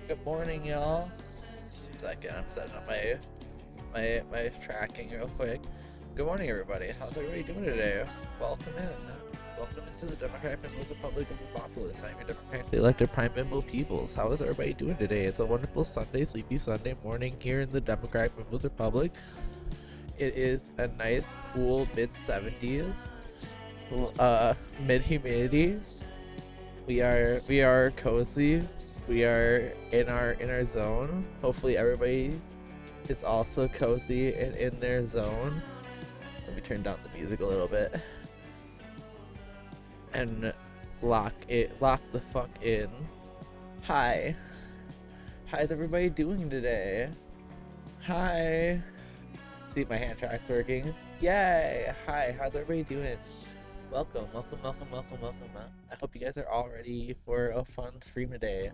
Good morning, y'all. 1 second, I'm setting up my tracking real quick. Good morning, everybody. How's everybody doing today? Welcome in. Welcome into the Democratic People's Republic of the Populace. I'm your democratically elected Prime Bimbo Peoples. How is everybody doing today? It's a wonderful Sunday, sleepy Sunday morning here in the Democratic People's Republic. It is a nice, cool mid-70s, mid-humidity. We are cozy. We are in our zone. Hopefully everybody is also cozy and in their zone. Let me turn down the music a little bit and lock the fuck in. Hi. How's everybody doing today? Hi. See if my hand track's working. Yay! Hi, how's everybody doing? Welcome. I hope you guys are all ready for a fun stream today.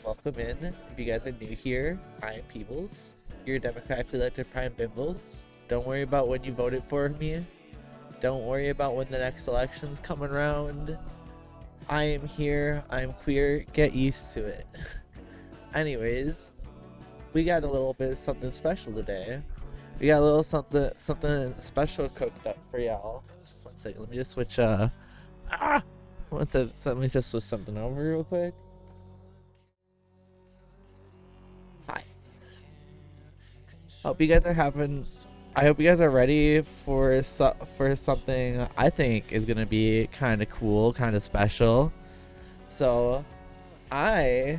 Welcome in. If you guys are new here, I am Peebles, your democratically elected Prime Bimbles. Don't worry about when you voted for me. Don't worry about when the next election's coming around. I am here. I'm queer. Get used to it. Anyways, we got a little bit of something special today. We got a little something special cooked up for y'all. Just 1 second. Let me just switch. Let me just switch something over real quick. Hi. I hope you guys are ready for something I think is gonna be kind of cool, kind of special. So, I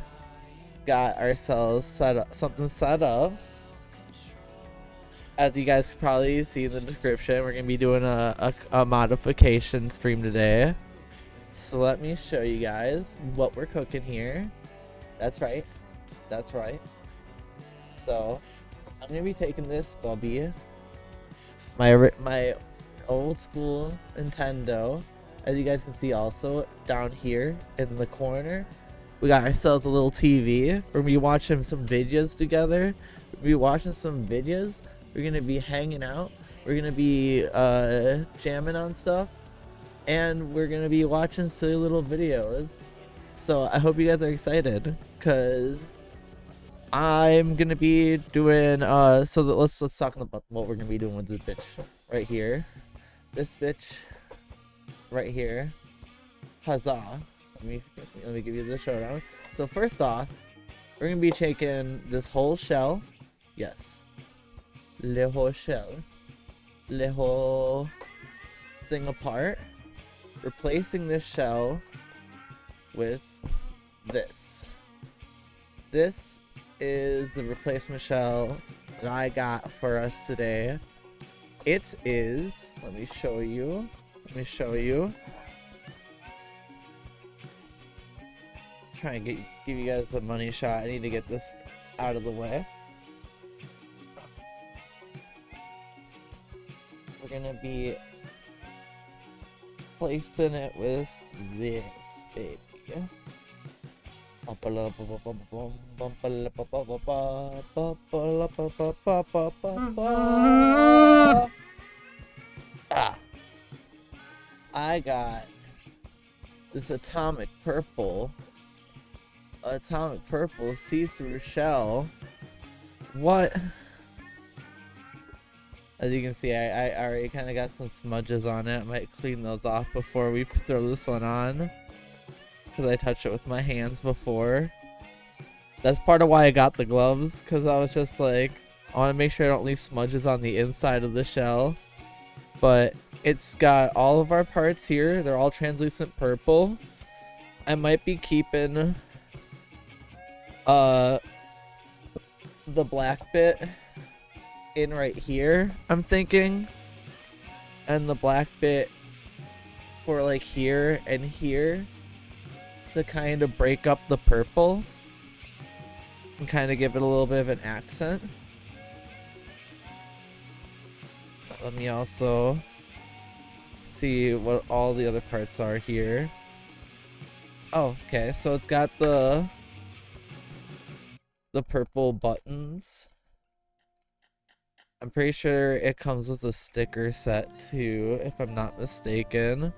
got ourselves something set up. As you guys probably see in the description, we're gonna be doing a modification stream today. So let me show you guys what we're cooking here. That's right. So I'm gonna be taking this Bubby, my old school Nintendo. As you guys can see, also down here in the corner, we got ourselves a little TV. We're gonna be watching some videos together. We're gonna be hanging out. We're gonna be jamming on stuff, and we're gonna be watching silly little videos. So I hope you guys are excited, cause I'm gonna be doing let's talk about what we're gonna be doing with this bitch right here. This bitch right here. Huzzah. Let me give you the showdown. So first off, we're gonna be taking this whole shell. Yes. The whole shell. The whole thing apart. Replacing this shell with this. This is the replacement shell that I got for us today. It is, let me show you. Try and give you guys a money shot. I need to get this out of the way. We're gonna be placing it with this baby. I got this atomic purple see-through shell. What? As you can see, I already kind of got some smudges on it. I might clean those off before we throw this one on, because I touched it with my hands before. That's part of why I got the gloves, because I was just like, I want to make sure I don't leave smudges on the inside of the shell. But it's got all of our parts here. They're all translucent purple. I might be keeping the black bit in right here, I'm thinking, and the black bit for like here and here to kind of break up the purple and kind of give it a little bit of an accent. Let me also see what all the other parts are here. Oh, okay, so it's got the purple buttons. I'm pretty sure it comes with a sticker set too, if I'm not mistaken.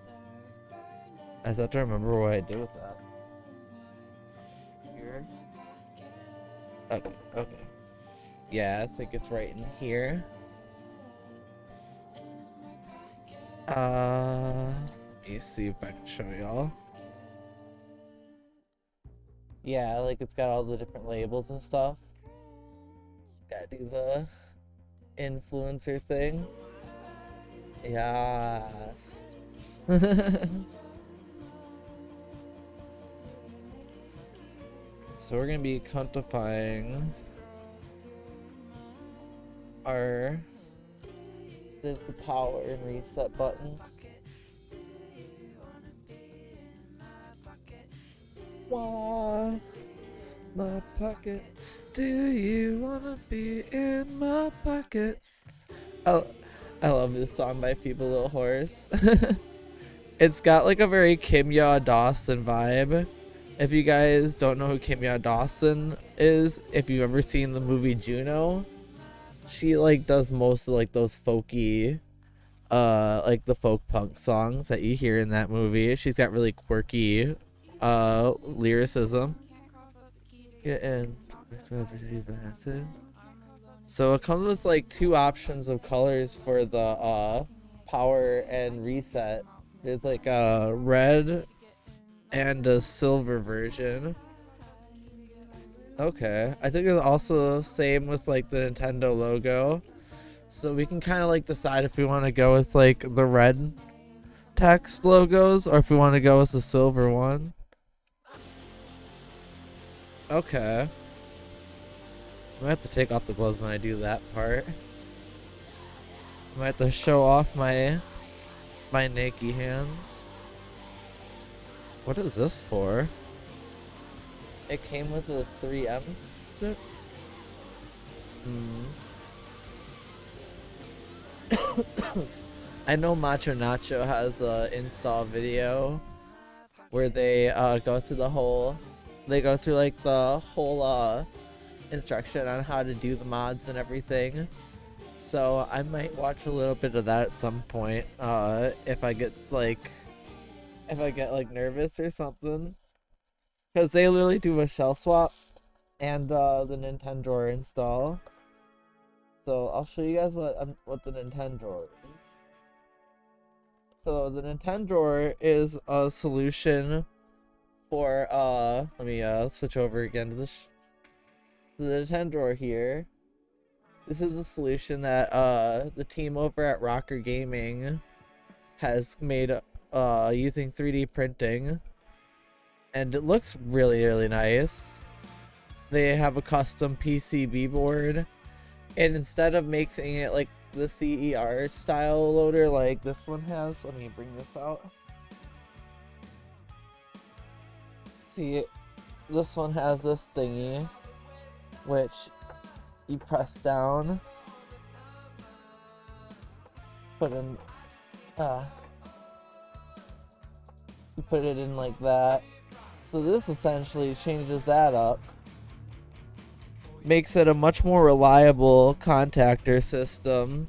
I just have to remember what I did with that. Here. Okay, okay. Yeah, I think it's right in here. Let me see if I can show y'all. Yeah, like it's got all the different labels and stuff. Gotta do the influencer thing. Yes. So we're gonna be quantifying our there's the power and reset buttons. Why my pocket? Do you wanna be in my pocket? Oh, I love this song by Feeble Little Horse. It's got like a very Kimya Dawson vibe. If you guys don't know who Kimya Dawson is, if you've ever seen the movie Juno, she like does most of like those folky like the folk punk songs that you hear in that movie. She's got really quirky lyricism. Yeah, and so it comes with like two options of colors for the power and reset. There's like a red and a silver version. Okay, I think it's also the same with like the Nintendo logo. So we can kind of like decide if we want to go with like the red text logos or if we want to go with the silver one. Okay. I might have to take off the gloves when I do that part. I might have to show off my naked hands. What is this for? It came with a 3M stick? I know Macho Nacho has a install video where they go through the whole instruction on how to do the mods and everything. So I might watch a little bit of that at some point if I get like nervous or something, because they literally do a shell swap and the Nintendrawr install. So I'll show you guys what the Nintendrawr is. So the Nintendrawr is a solution for let me switch over again to this. So the Nintendrawr here. This is a solution that the team over at Rocker Gaming has made using 3D printing, and it looks really, really nice. They have a custom PCB board, and instead of making it like the CER style loader like this one has, let me bring this out. See, this one has this thingy, which you press down, put in, you put it in like that. So this essentially changes that up, makes it a much more reliable contactor system,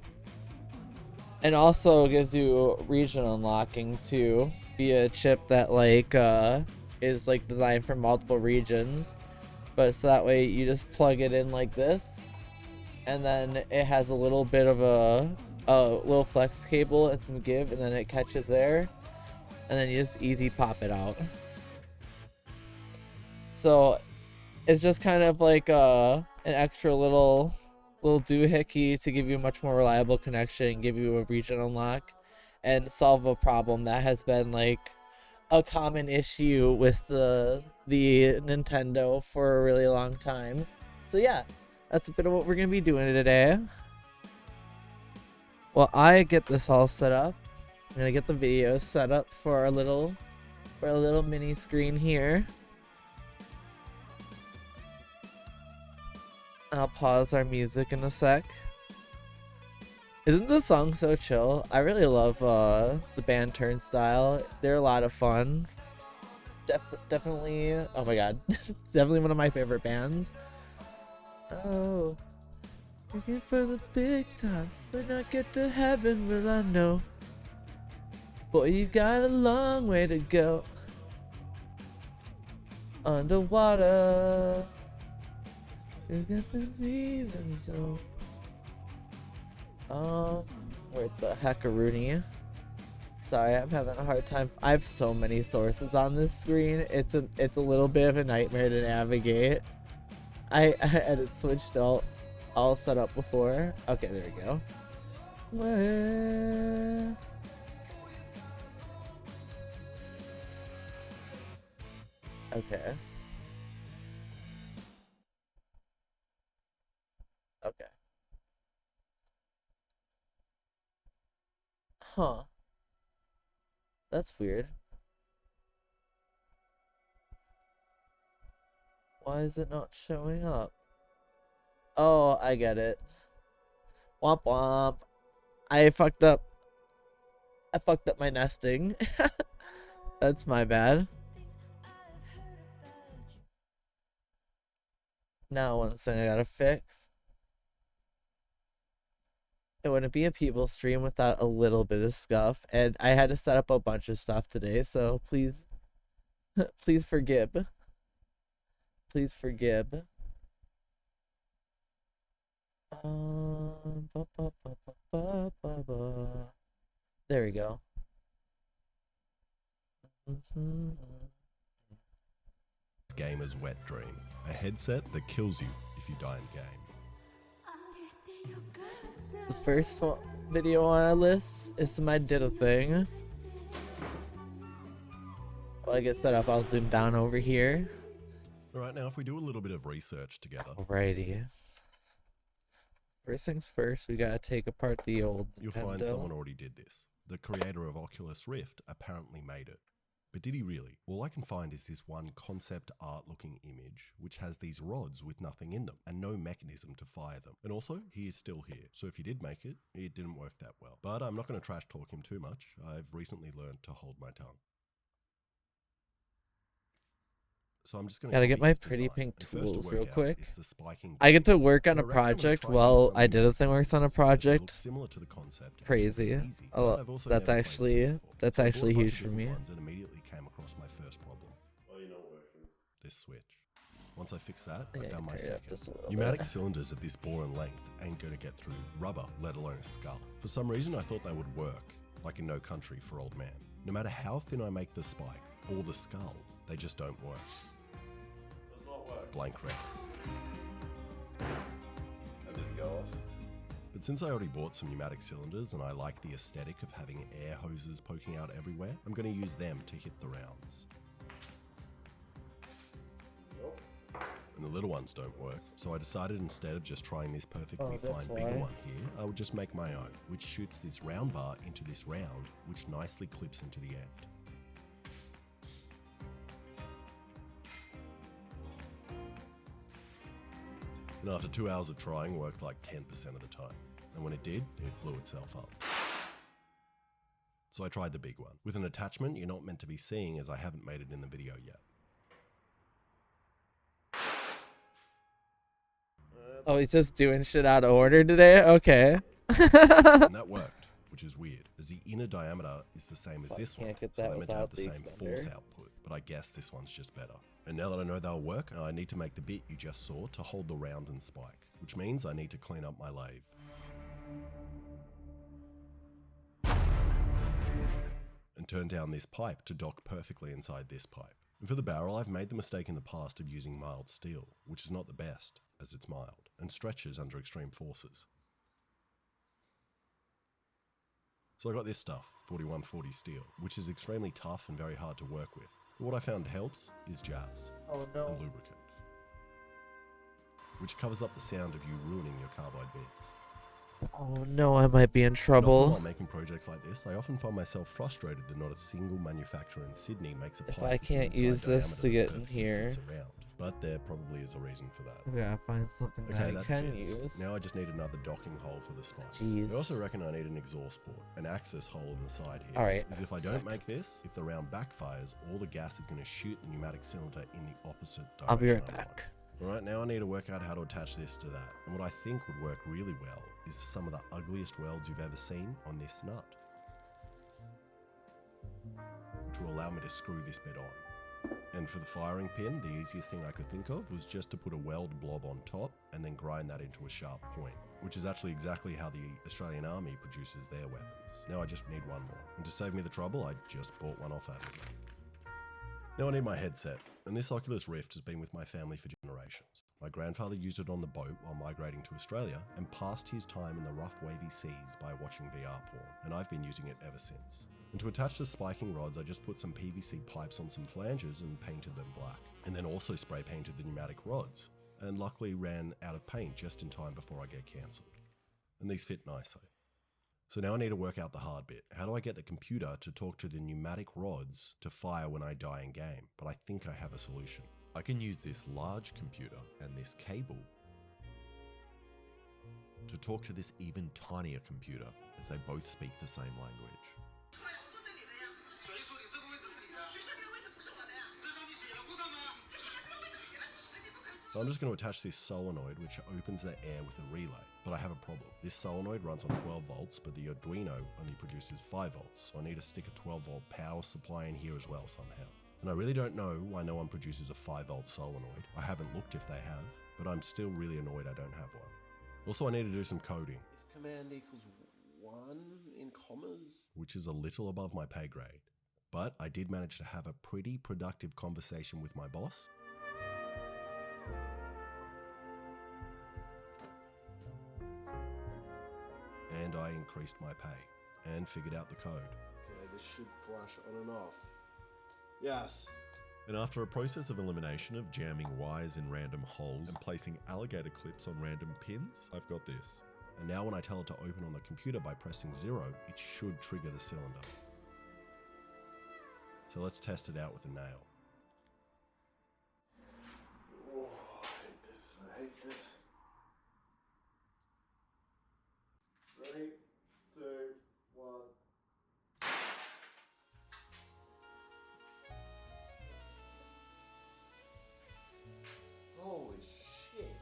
and also gives you region unlocking too via a chip that like is like designed for multiple regions. But so that way you just plug it in like this, and then it has a little bit of a little flex cable and some give, and then it catches there, and then you just easy pop it out. So it's just kind of like an extra little doohickey to give you a much more reliable connection, give you a region unlock, and solve a problem that has been like a common issue with the Nintendo for a really long time. So yeah, that's a bit of what we're gonna be doing today. Well, I get this all set up. I'm gonna get the video set up for our little mini screen here. I'll pause our music in a sec. Isn't the song so chill? I really love the band Turnstile. They're a lot of fun. Definitely, oh my god, it's definitely one of my favorite bands. Oh, looking for the big time, but not get to heaven, will I know? Boy, you got a long way to go. Underwater. You got the season, so. Where the heckaroonie? Sorry, I'm having a hard time. I have so many sources on this screen. It's a little bit of a nightmare to navigate. I had it switched all set up before. Okay, there we go. Where? Okay. Okay. Huh. That's weird. Why is it not showing up? Oh, I get it. Womp womp. I fucked up. I fucked up my nesting. That's my bad. Now one thing I gotta fix. It wouldn't be a people stream without a little bit of scuff, and I had to set up a bunch of stuff today, so please, please forgive. Please forgive. There we go. Gamer's wet dream. A headset that kills you if you die in game. The first video on our list is my diddle thing. While I get set up, I'll zoom down over here. Alright, now if we do a little bit of research together. Alrighty. First things first, we gotta take apart the old You'll Nintendo. find someone already did this. The creator of Oculus Rift apparently made it. But did he really? All I can find is this one concept art looking image, which has these rods with nothing in them and no mechanism to fire them. And also, he is still here. So if he did make it, it didn't work that well. But I'm not going to trash talk him too much. I've recently learned to hold my tongue. So I'm just going to Gotta get my pretty pink tools real quick. Spiking I get to work on a project while I did a thing works on a project. Similar to the concept. Crazy. Oh, that's actually huge for me. And immediately came across my first problem. This switch. Once I fixed that, I found my second. Pneumatic cylinders at this bore and length ain't gonna get through rubber, let alone a skull. For some reason, I thought they would work, like in No Country for Old Man. No matter how thin I make the spike or the skull, they just don't work. Blank rails. But since I already bought some pneumatic cylinders and I like the aesthetic of having air hoses poking out everywhere, I'm going to use them to hit the rounds. And the little ones don't work, so I decided instead of just trying this perfectly fine bigger one here, I would just make my own, which shoots this round bar into this round, which nicely clips into the end. And after 2 hours of trying, worked like 10% of the time. And when it did, it blew itself up. So I tried the big one, with an attachment you're not meant to be seeing as I haven't made it in the video yet. Oh, he's just doing shit out of order today? Okay. And that worked, which is weird, as the inner diameter is the same as this one, so they're meant to have the same force output, but I guess this one's just better. And now that I know they'll work, I need to make the bit you just saw to hold the round and spike, which means I need to clean up my lathe. And turn down this pipe to dock perfectly inside this pipe. And for the barrel, I've made the mistake in the past of using mild steel, which is not the best, as it's mild, and stretches under extreme forces. So I got this stuff, 4140 steel, which is extremely tough and very hard to work with. But what I found helps is jazz and lubricant, which covers up the sound of you ruining your carbide bits. Oh no, I might be in trouble. While making projects like this, I often find myself frustrated that not a single manufacturer in Sydney makes a pipe. If I can't use this to get in here. But there probably is a reason for that. We gotta find something that I can use. Now I just need another docking hole for the spike. Jeez. I also reckon I need an exhaust port, an access hole in the side here. Alright. Because if I don't make this, if the round backfires, all the gas is going to shoot the pneumatic cylinder in the opposite direction. I'll be right back. Alright, now I need to work out how to attach this to that. And what I think would work really well is some of the ugliest welds you've ever seen on this nut, which will allow me to screw this bit on. And for the firing pin, the easiest thing I could think of was just to put a weld blob on top and then grind that into a sharp point, which is actually exactly how the Australian Army produces their weapons. Now I just need one more, and to save me the trouble, I just bought one off Amazon. Now I need my headset, and this Oculus Rift has been with my family for generations. My grandfather used it on the boat while migrating to Australia and passed his time in the rough wavy seas by watching VR porn, and I've been using it ever since. And to attach the spiking rods, I just put some PVC pipes on some flanges and painted them black, and then also spray painted the pneumatic rods, and luckily ran out of paint just in time before I get cancelled. And these fit nicely. So now I need to work out the hard bit. How do I get the computer to talk to the pneumatic rods to fire when I die in game? But I think I have a solution. I can use this large computer and this cable to talk to this even tinier computer, as they both speak the same language. So I'm just going to attach this solenoid which opens the air with a relay, but I have a problem. This solenoid runs on 12 volts, but the Arduino only produces 5 volts, so I need to stick a 12 volt power supply in here as well somehow. And I really don't know why no one produces a 5 volt solenoid. I haven't looked if they have, but I'm still really annoyed I don't have one. Also, I need to do some coding. If command equals 1 in commas, which is a little above my pay grade. But I did manage to have a pretty productive conversation with my boss. And I increased my pay and figured out the code. okay, this should flash on and off. Yes. And after a process of elimination of jamming wires in random holes and placing alligator clips on random pins, I've got this. And now when I tell it to open on the computer by pressing 0, it should trigger the cylinder. So let's test it out with a nail. Oh, I hate this. I hate this. 3, 2, 1. Holy shit.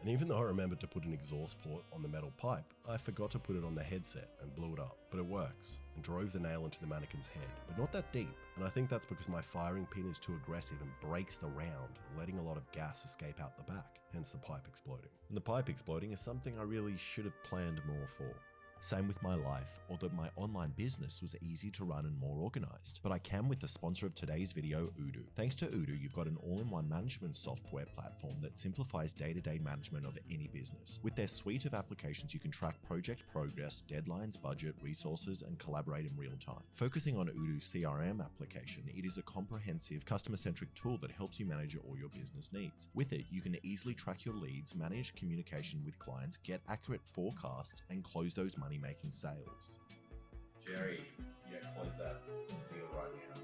And even though I remembered to put an exhaust port on the metal pipe, I forgot to put it on the headset and blew it up. But it works, and drove the nail into the mannequin's head, but not that deep. And I think that's because my firing pin is too aggressive and breaks the round, letting a lot of gas escape out the back, hence the pipe exploding. And the pipe exploding is something I really should have planned more for. Same with my life, although my online business was easy to run and more organized. But I can with the sponsor of today's video, Odoo. Thanks to Odoo, you've got an all-in-one management software platform that simplifies day-to-day management of any business. With their suite of applications, you can track project progress, deadlines, budget, resources, and collaborate in real time. Focusing on Odoo's CRM application, it is a comprehensive, customer-centric tool that helps you manage all your business needs. With it, you can easily track your leads, manage communication with clients, get accurate forecasts, and close those money-making sales. Jerry, yeah, close that deal right now.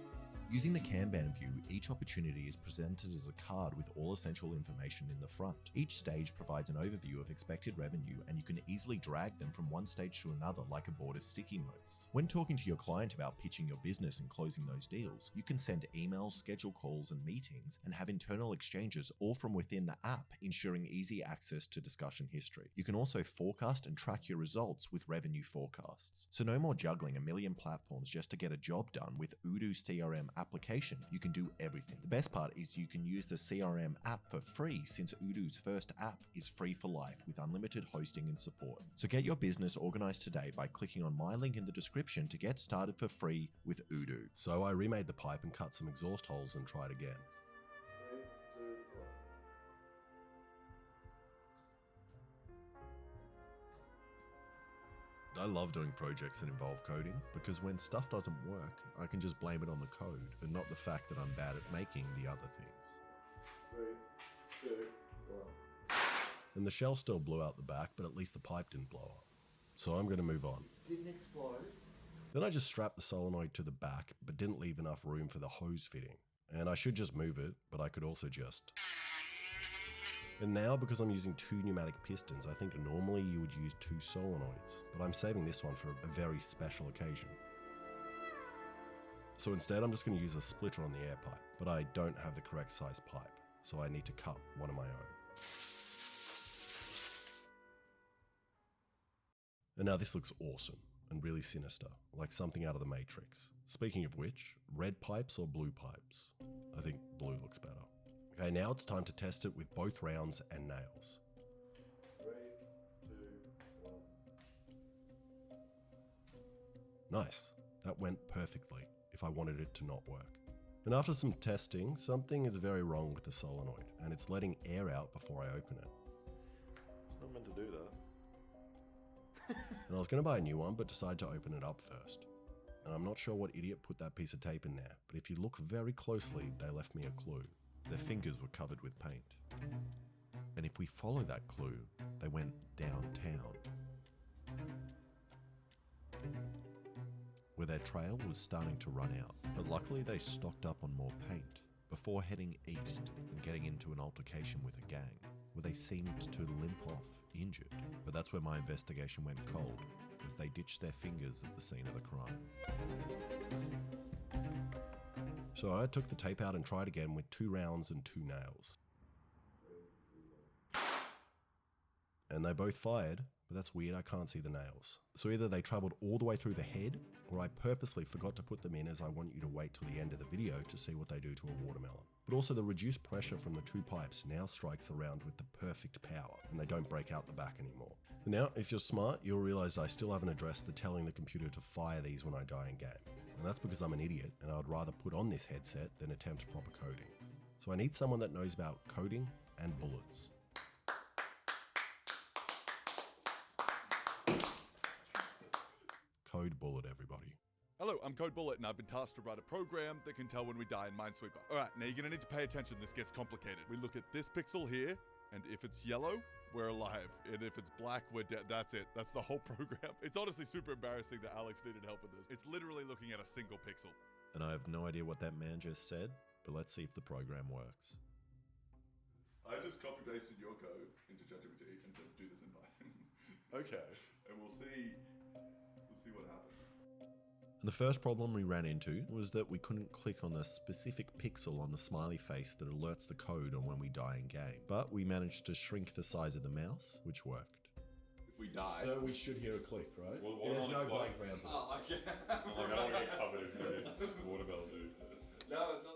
Using the Kanban view, each opportunity is presented as a card with all essential information in the front. Each stage provides an overview of expected revenue, and you can easily drag them from one stage to another like a board of sticky notes. When talking to your client about pitching your business and closing those deals, you can send emails, schedule calls and meetings, and have internal exchanges all from within the app, ensuring easy access to discussion history. You can also forecast and track your results with revenue forecasts. So no more juggling a million platforms just to get a job done. With Odoo's CRM application, you can do everything. The best part is you can use the CRM app for free, since Odoo's first app is free for life with unlimited hosting and support. So get your business organized today by clicking on my link in the description to get started for free with Odoo. So I remade the pipe and cut some exhaust holes and tried again. 3, 2, 1. I love doing projects that involve coding, because when stuff doesn't work, I can just blame it on the code and not the fact that I'm bad at making the other things. 3, 2, 1. And the shell still blew out the back, but at least the pipe didn't blow up. So I'm going to move on. Didn't explode. Then I just strapped the solenoid to the back, but didn't leave enough room for the hose fitting. And I should just move it, but I could also just... And now, because I'm using 2 pneumatic pistons, I think normally you would use 2 solenoids, but I'm saving this one for a very special occasion. So instead, I'm just going to use a splitter on the air pipe, but I don't have the correct size pipe, so I need to cut one of my own. And now this looks awesome and really sinister, like something out of the Matrix. Speaking of which, red pipes or blue pipes? I think blue looks better. Okay, now it's time to test it with both rounds and nails. Nice. That went perfectly if I wanted it to not work. And after some testing, something is very wrong with the solenoid, and it's letting air out before I open it. It's not meant to do that. And I was going to buy a new one, but decided to open it up first. And I'm not sure what idiot put that piece of tape in there, but if you look very closely, they left me a clue. Their fingers were covered with paint. And if we follow that clue, they went downtown, where their trail was starting to run out. But luckily they stocked up on more paint before heading east and getting into an altercation with a gang, where they seemed to limp off, injured. But that's where my investigation went cold, as they ditched their fingers at the scene of the crime. So I took the tape out and tried again with 2 rounds and 2 nails. And they both fired, but that's weird, I can't see the nails. So either they travelled all the way through the head, or I purposely forgot to put them in, as I want you to wait till the end of the video to see what they do to a watermelon. But also the reduced pressure from the 2 pipes now strikes the round with the perfect power, and they don't break out the back anymore. Now, if you're smart, you'll realise I still haven't addressed the telling the computer to fire these when I die in game. And that's because I'm an idiot, and I would rather put on this headset than attempt proper coding. So I need someone that knows about coding and bullets. Code Bullet, everybody. Hello, I'm Code Bullet, and I've been tasked to write a program that can tell when we die in Minesweeper. Alright, now you're gonna need to pay attention, this gets complicated. We look at this pixel here, and if it's yellow, we're alive. And if it's black, we're dead. That's it. That's the whole program. It's honestly super embarrassing that Alex needed help with this. It's literally looking at a single pixel. And I have no idea what that man just said, but let's see if the program works. I just copy-pasted your code into ChatGPT and said, do this in Python. Okay. And we'll see what happens. And the first problem we ran into was that we couldn't click on the specific pixel on the smiley face that alerts the code on when we die in game. But we managed to shrink the size of the mouse, which worked. If we die... So we should hear a click, right? Well, There's no blank rounds. Oh, okay. I don't want to get covered in watermelon, dude. No, it's not.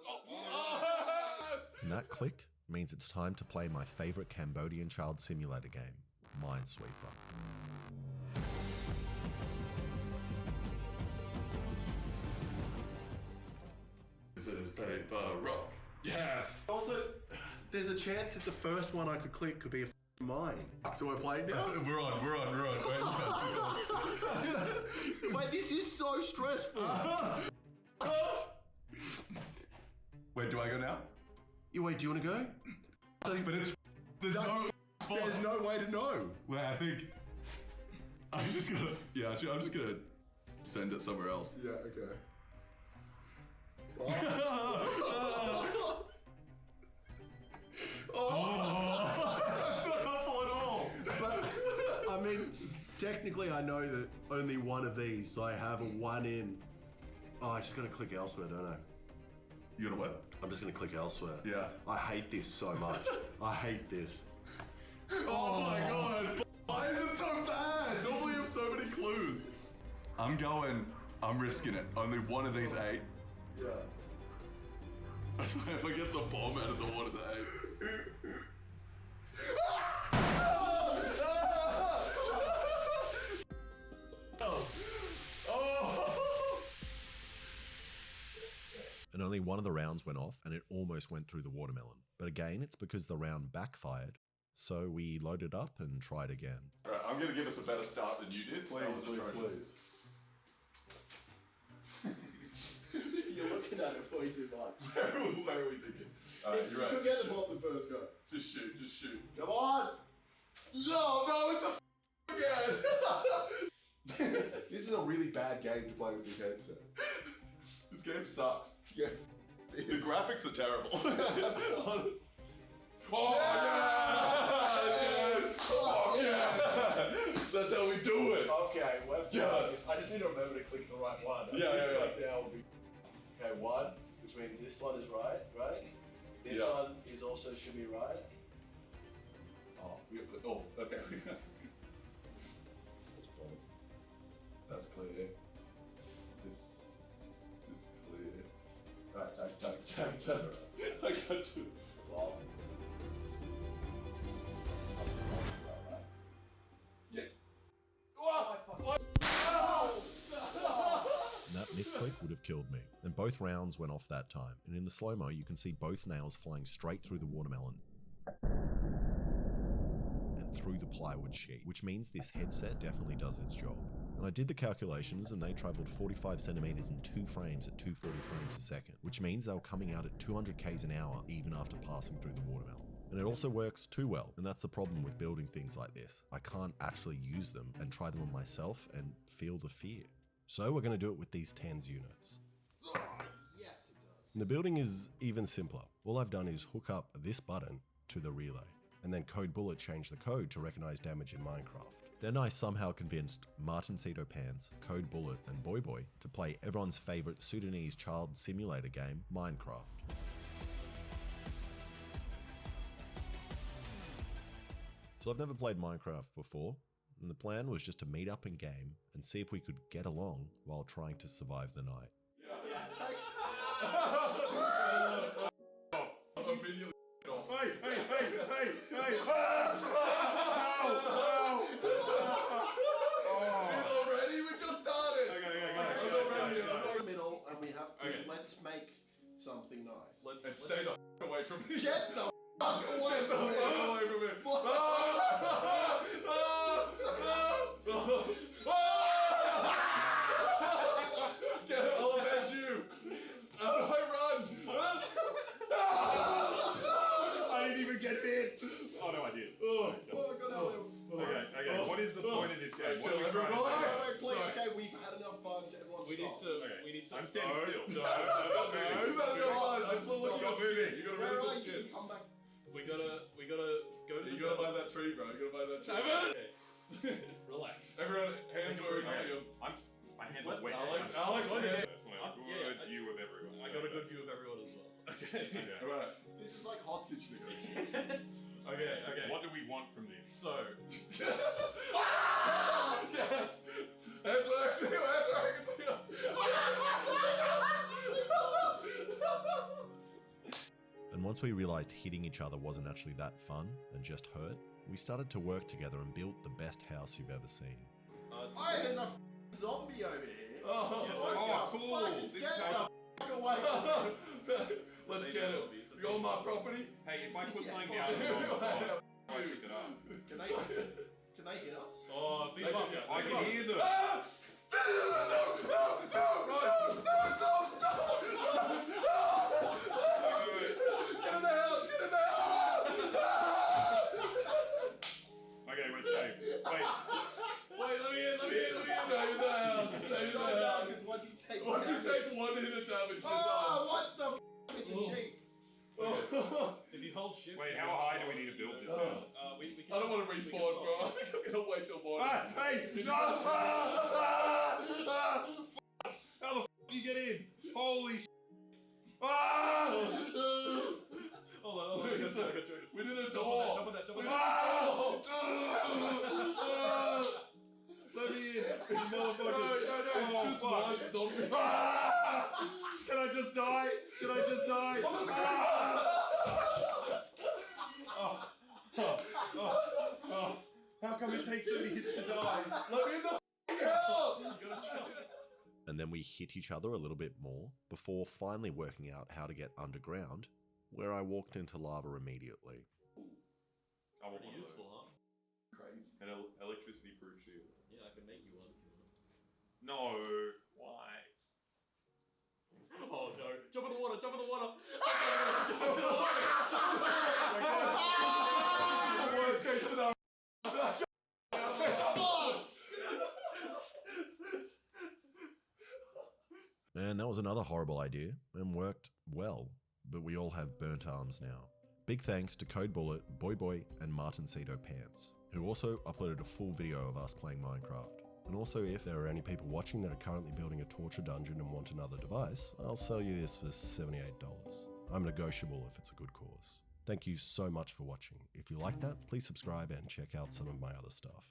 And that click means it's time to play my favorite Cambodian child simulator game, Minesweeper. Scissors, paper, rock. Yes! Also, there's a chance that the first one I could click could be a mine. So we're playing now? We're on. Wait, this is so stressful. Wait, do I go now? Wait, do you want to go? But it's... There's no way to know. Wait, I think... I'm just gonna... Yeah, actually, I'm just gonna send it somewhere else. Yeah, okay. That's not helpful at all. But, I mean, technically I know that only one of these, so I have a 1 in. Oh, I'm just gonna click elsewhere, don't I? You gonna what? I'm just gonna click elsewhere. Yeah. I hate this so much. I hate this. Oh my god! Why is it so bad? Normally you have so many clues. I'm risking it. Only one of these 8. Yeah. If I get the bomb out of the one of the 8. And only one of the rounds went off, and it almost went through the watermelon. But again, it's because the round backfired. So we loaded up and tried again. Alright, I'm gonna give us a better start than you did. Please. You're looking at it way too much. Where are we thinking? Alright, you're right. You get the bomb the first go. Just shoot. Come on! No, it's a again! This is a really bad game to play with this headset. This game sucks. Yeah. The graphics are terrible. Honestly. Oh, yes! Oh, yeah! That's how we do it. Okay, we're fine. Yes. I just need to remember to click the right one. Yeah. Now will be... Okay, 1, which means this one is right? This one is also should be right. Okay. That's clear. It's clear. Right, turn around. I got to. Wow. Yeah. Oh, misclick would have killed me. And both rounds went off that time, and in the slow-mo you can see both nails flying straight through the watermelon and through the plywood sheet, which means this headset definitely does its job. And I did the calculations and they traveled 45 centimeters in 2 frames at 240 frames a second, which means they were coming out at 200 k's an hour even after passing through the watermelon. And it also works too well, and that's the problem with building things like this. I can't actually use them and try them on myself and feel the fear. So we're going to do it with these TENS units. Oh, yes, it does. And the building is even simpler. All I've done is hook up this button to the relay, and then Code Bullet changed the code to recognize damage in Minecraft. Then I somehow convinced Martin Cedo Pants, Code Bullet, and Boy Boy to play everyone's favorite Sudanese child simulator game, Minecraft. So I've never played Minecraft before, and the plan was just to meet up in game and see if we could get along while trying to survive the night. Already? We just started! Okay. Middle, and we have to, let's make something nice. Let's stay the away from me. Get the fuck away Get the from me! fuck away from me. Get it, I'll avenge you. How do I run? I didn't even get it in. Oh no, I did. Oh, God, Okay. What is the point of this game? What are we trying to do? Okay, we've had enough fun. Everyone We need stop. to. We need to. I'm standing still. No, stop moving. You better not run. I just want to look at your skin. You gotta Where really are look you? skin. Come back. We gotta go to You the. gotta buy that tree, bro. You gotta buy that tree. Okay. Relax. Everyone, hands where we can see them. My hands are What? wet. Alex, I Alex, Go ahead. hands. want a good view of everyone. I got a good view of everyone as well. Okay. Alright. This is like hostage negotiation. Okay. What do we want from this? So, Yes! Hands where I can see you, hands where I can see you. And once we realized hitting each other wasn't actually that fun and just hurt, we started to work together and built the best house you've ever seen. Hey, there's a zombie over here. Oh, cool. This Get is the fuck away from me. Let's get it. You on my property? Hey, if I put Yeah. something down on the wrong spot, I pick it up. Can they hit us? oh, beat him up. I can hear them. Ah! No, stop! Get in the house, get in the house! Okay, we're safe. Wait. Wait, let me in. Stay in the house, stay in So the dark house. is once you take Once you damage. take one hit of damage, you're Oh, what the f***? It's a sheep. done. If you hold shift. Wait, how high do we need to build this now? We can I don't want to we can respawn, swap. bro. I think I'm gonna wait till morning. Hey! No! How the f do you get in? Holy sh! Hold on. We did a Jump door. on that. We did a door. Let me in, you motherfucker! No, it's Oh, just fuck. one zombie. Can I just die? Oh. How come it takes so many hits to die? Let me in the f***ing house. You gotta jump. And then we hit each other a little bit more before finally working out how to get underground, where I walked into lava immediately. I want Pretty one of useful, those. huh? Crazy. An electricity-proof shield. Yeah, I can make you one if you want. No. Why? Oh no! Jump in the water! Jump in the water! Worst case scenario. And that was another horrible idea and worked well, but we all have burnt arms now. Big thanks to Code Bullet, Boy Boy, and Martin Cedo Pants, who also uploaded a full video of us playing Minecraft. And also, if there are any people watching that are currently building a torture dungeon and want another device, I'll sell you this for $78. I'm negotiable if it's a good cause. Thank you so much for watching. If you like that, please subscribe and check out some of my other stuff.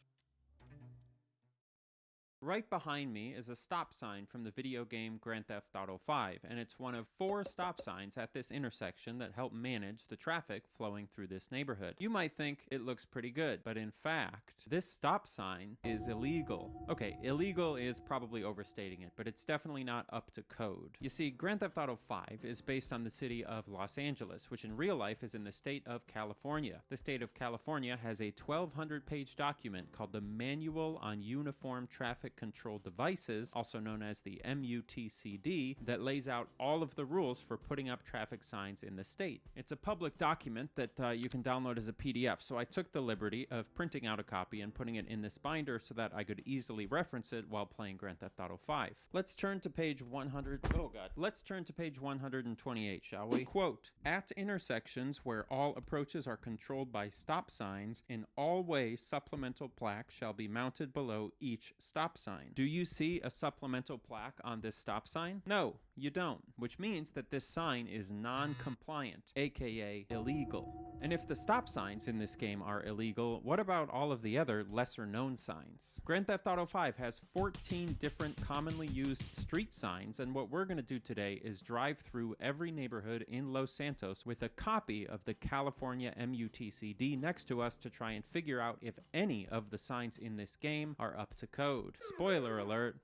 Right behind me is a stop sign from the video game Grand Theft Auto 5, and it's one of 4 stop signs at this intersection that help manage the traffic flowing through this neighborhood. You might think it looks pretty good, but in fact, this stop sign is illegal. Okay, illegal is probably overstating it, but it's definitely not up to code. You see, Grand Theft Auto 5 is based on the city of Los Angeles, which in real life is in the state of California. The state of California has a 1,200-page document called the Manual on Uniform Traffic Control Devices, also known as the MUTCD, that lays out all of the rules for putting up traffic signs in the state. It's a public document that you can download as a PDF, so I took the liberty of printing out a copy and putting it in this binder so that I could easily reference it while playing Grand Theft Auto 5. Let's turn to page 100. Oh god. Let's turn to page 128, shall we? Quote, "At intersections where all approaches are controlled by stop signs, an all-way supplemental plaque shall be mounted below each stop sign." Do you see a supplemental plaque on this stop sign? No, you don't, which means that this sign is non-compliant, aka illegal. And if the stop signs in this game are illegal, what about all of the other lesser-known signs? Grand Theft Auto 5 has 14 different commonly used street signs, and what we're going to do today is drive through every neighborhood in Los Santos with a copy of the California MUTCD next to us to try and figure out if any of the signs in this game are up to code. Spoiler alert.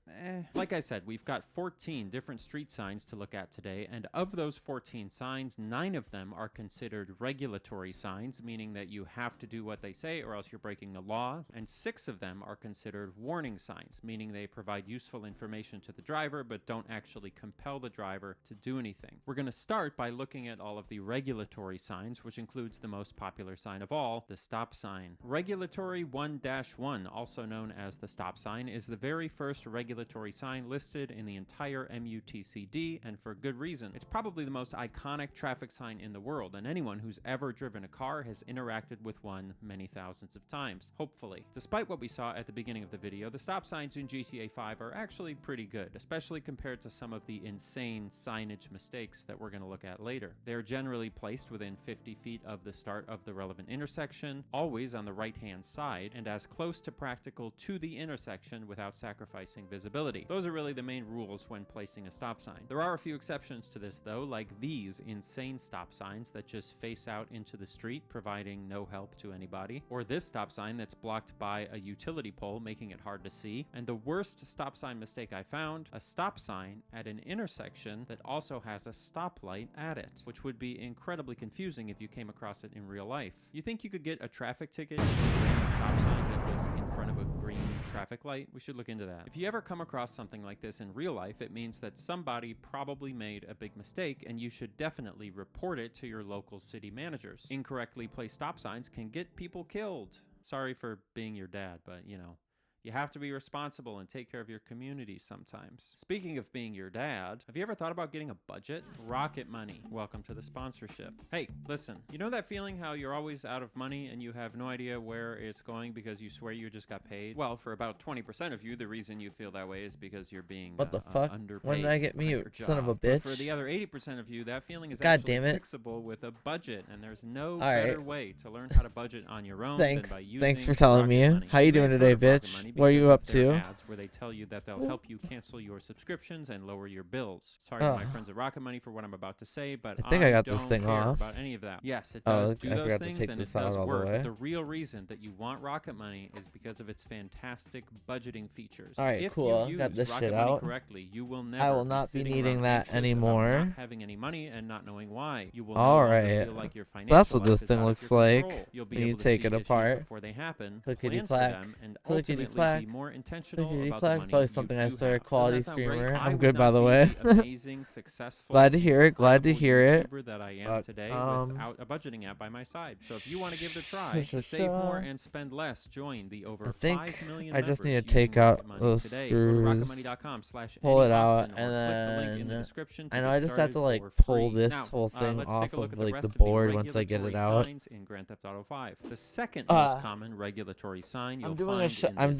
Like I said, we've got 14 different street signs to look at today, and of those 14 signs, 9 of them are considered regulatory signs, meaning that you have to do what they say or else you're breaking the law, and 6 of them are considered warning signs, meaning they provide useful information to the driver but don't actually compel the driver to do anything. We're going to start by looking at all of the regulatory signs, which includes the most popular sign of all, the stop sign. Regulatory 1-1, also known as the stop sign, is the very first regulatory sign listed in the entire MUTCD, and for good reason. It's probably the most iconic traffic sign in the world, and anyone who's ever driven a car has interacted with one many thousands of times, hopefully. Despite what we saw at the beginning of the video, the stop signs in GTA 5 are actually pretty good, especially compared to some of the insane signage mistakes that we're going to look at later. They're generally placed within 50 feet of the start of the relevant intersection, always on the right-hand side, and as close to practical to the intersection without sacrificing visibility. Those are really the main rules when placing a stop sign. There are a few exceptions to this though, like these insane stop signs that just face out into the street, providing no help to anybody, or this stop sign that's blocked by a utility pole, making it hard to see, and the worst stop sign mistake I found, a stop sign at an intersection that also has a stoplight at it, which would be incredibly confusing if you came across it in real life. You think you could get a traffic ticket if you ran a stop sign that was in front of a green traffic light? We should look into that. If you ever come across something like this in real life, it means that somebody probably made a big mistake, and you should definitely report it to your local city managers. Incorrectly placed stop signs can get people killed. Sorry for being your dad, but you know, you have to be responsible and take care of your community sometimes. Speaking of being your dad, have you ever thought about getting a budget? Rocket Money. Welcome to the sponsorship. Hey, listen, you know that feeling how you're always out of money and you have no idea where it's going because you swear you just got paid? Well, for about 20% of you, the reason you feel that way is because you're being What the fuck? underpaid. When did I get on your mute? Son of a job. But bitch. for the other 80% of you, that feeling is God actually damn it. fixable with a budget, and there's no All better right. way to learn how to budget on your own Thanks. than by using Thanks for telling Rocket me. Money. How you may doing have today, heard of Rocket bitch? Money What are you because up of their to? ads where they tell you that they'll help you cancel your subscriptions and lower your bills. Sorry to my friends at Rocket Money for what I'm about to say, but I think I got this don't thing care off. about any of that. Yes, it Oh, does do I those forgot to things take and it this out does all the work. way. But the real reason that you want Rocket Money is because of its fantastic budgeting features. All right, if cool. you Got use this Rocket shit Money out. correctly, you will never I will not be sitting needing around that anxious about anymore. not having any money and not knowing why. You will All no longer right. feel like your So that's financial what life this is thing out of looks your like control. You'll be when you able to take see it issues apart. before they happen, Clickety plan for clack. them, and Clickety ultimately clack. be more intentional Clickety about clack. the It's money always you something I do say, have. quality Doesn't that sound great? streamer. I I'm would good, by not the be way. the amazing, successful, Glad to hear it. Glad to incredible hear it. YouTuber that I am But, today um, without a budgeting app by my side. So if you want to give it a try to save more and spend less, join the over I think 5 million I just need to members take using out Rocket Money those today. Go to screws, pull it out, rocketmoney.com/EddieAustin or and click the link in the then description to I know get I just have to started like for pull free. this Now, whole thing let's off take a look of at the like rest the of the board once I get it regulatory out. signs in Grand Theft Auto 5. The second Ah. most common regulatory sign you'll I'm doing find in I'm this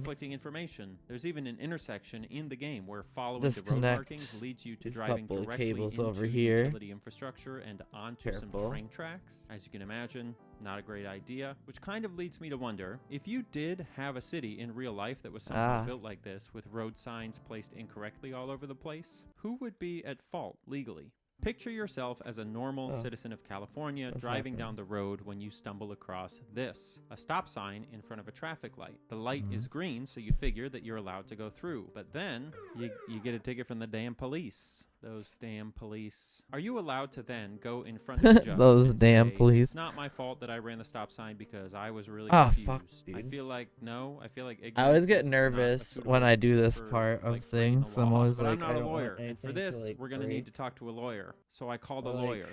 conflicting information. There's even an intersection in the game where following the road Disconnect markings leads you to these driving couple of directly cables into over the here. utility infrastructure and onto some Careful. train tracks. As you can imagine, not a great idea, which kind of leads me to wonder, if you did have a city in real life that was somehow built like this with road signs placed incorrectly all over the place, who would be at fault legally? Picture yourself as a normal citizen of California driving down the road when you stumble across this, a stop sign in front of a traffic light. The light is green, so you figure that you're allowed to go through, but then you get a ticket from the damn police. Those damn police. Are you allowed to then go in front of the judge Those and damn say, police. "It's not my fault that I ran the stop sign because I was really Ah, confused." fuck, I dude. feel like ignorance I always is get not a nervous suitable when I do excuse this for, part of like, breaking the things. I'm law. always But like, I'm not I a don't want lawyer, and for anything this, to, like, we're gonna break. need to talk to a lawyer. So I called a Like, lawyer.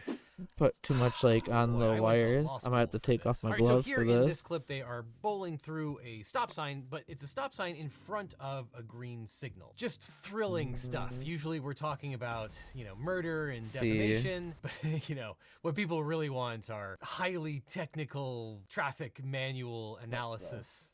Put too much like on Boy, the I went to wires. law I'm gonna have to school for take off this. my All right, so gloves here for in this. this clip, they are bowling through a stop sign, but it's a stop sign in front of a green signal. Just thrilling stuff. Usually we're talking about, murder and defamation, but what people really want are highly technical traffic manual analysis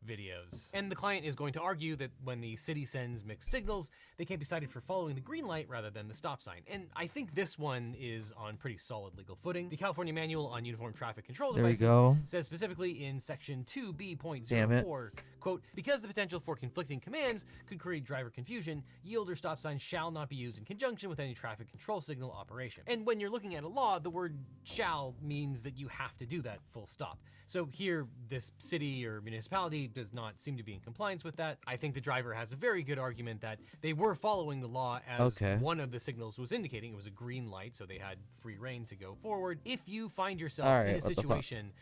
videos. And the client is going to argue that when the city sends mixed signals, they can't be cited for following the green light rather than the stop sign. And I think this one is on pretty solid legal footing. The California Manual on Uniform Traffic Control There we Devices go. says specifically in section Damn 2B.04, quote, because the potential for conflicting commands could create driver confusion, yield or stop signs shall not be used in conjunction with any traffic control signal operation. And when you're looking at a law, the word shall means that you have to do that, full stop. So here, this city or municipality does not seem to be in compliance with that. I think the driver has a very good argument that they were following the law as one of the signals was indicating. It was a green light, so they had free reign to go forward. If you find yourself in a situation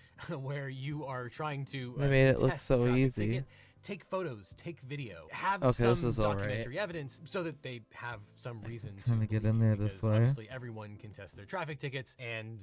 where you are trying to They made it look contest so a traffic easy. ticket, take photos, take video, have Okay, this some is all right. documentary evidence so that they have some reason to Trying to get believe in you, there this because way. obviously everyone contests their traffic tickets, and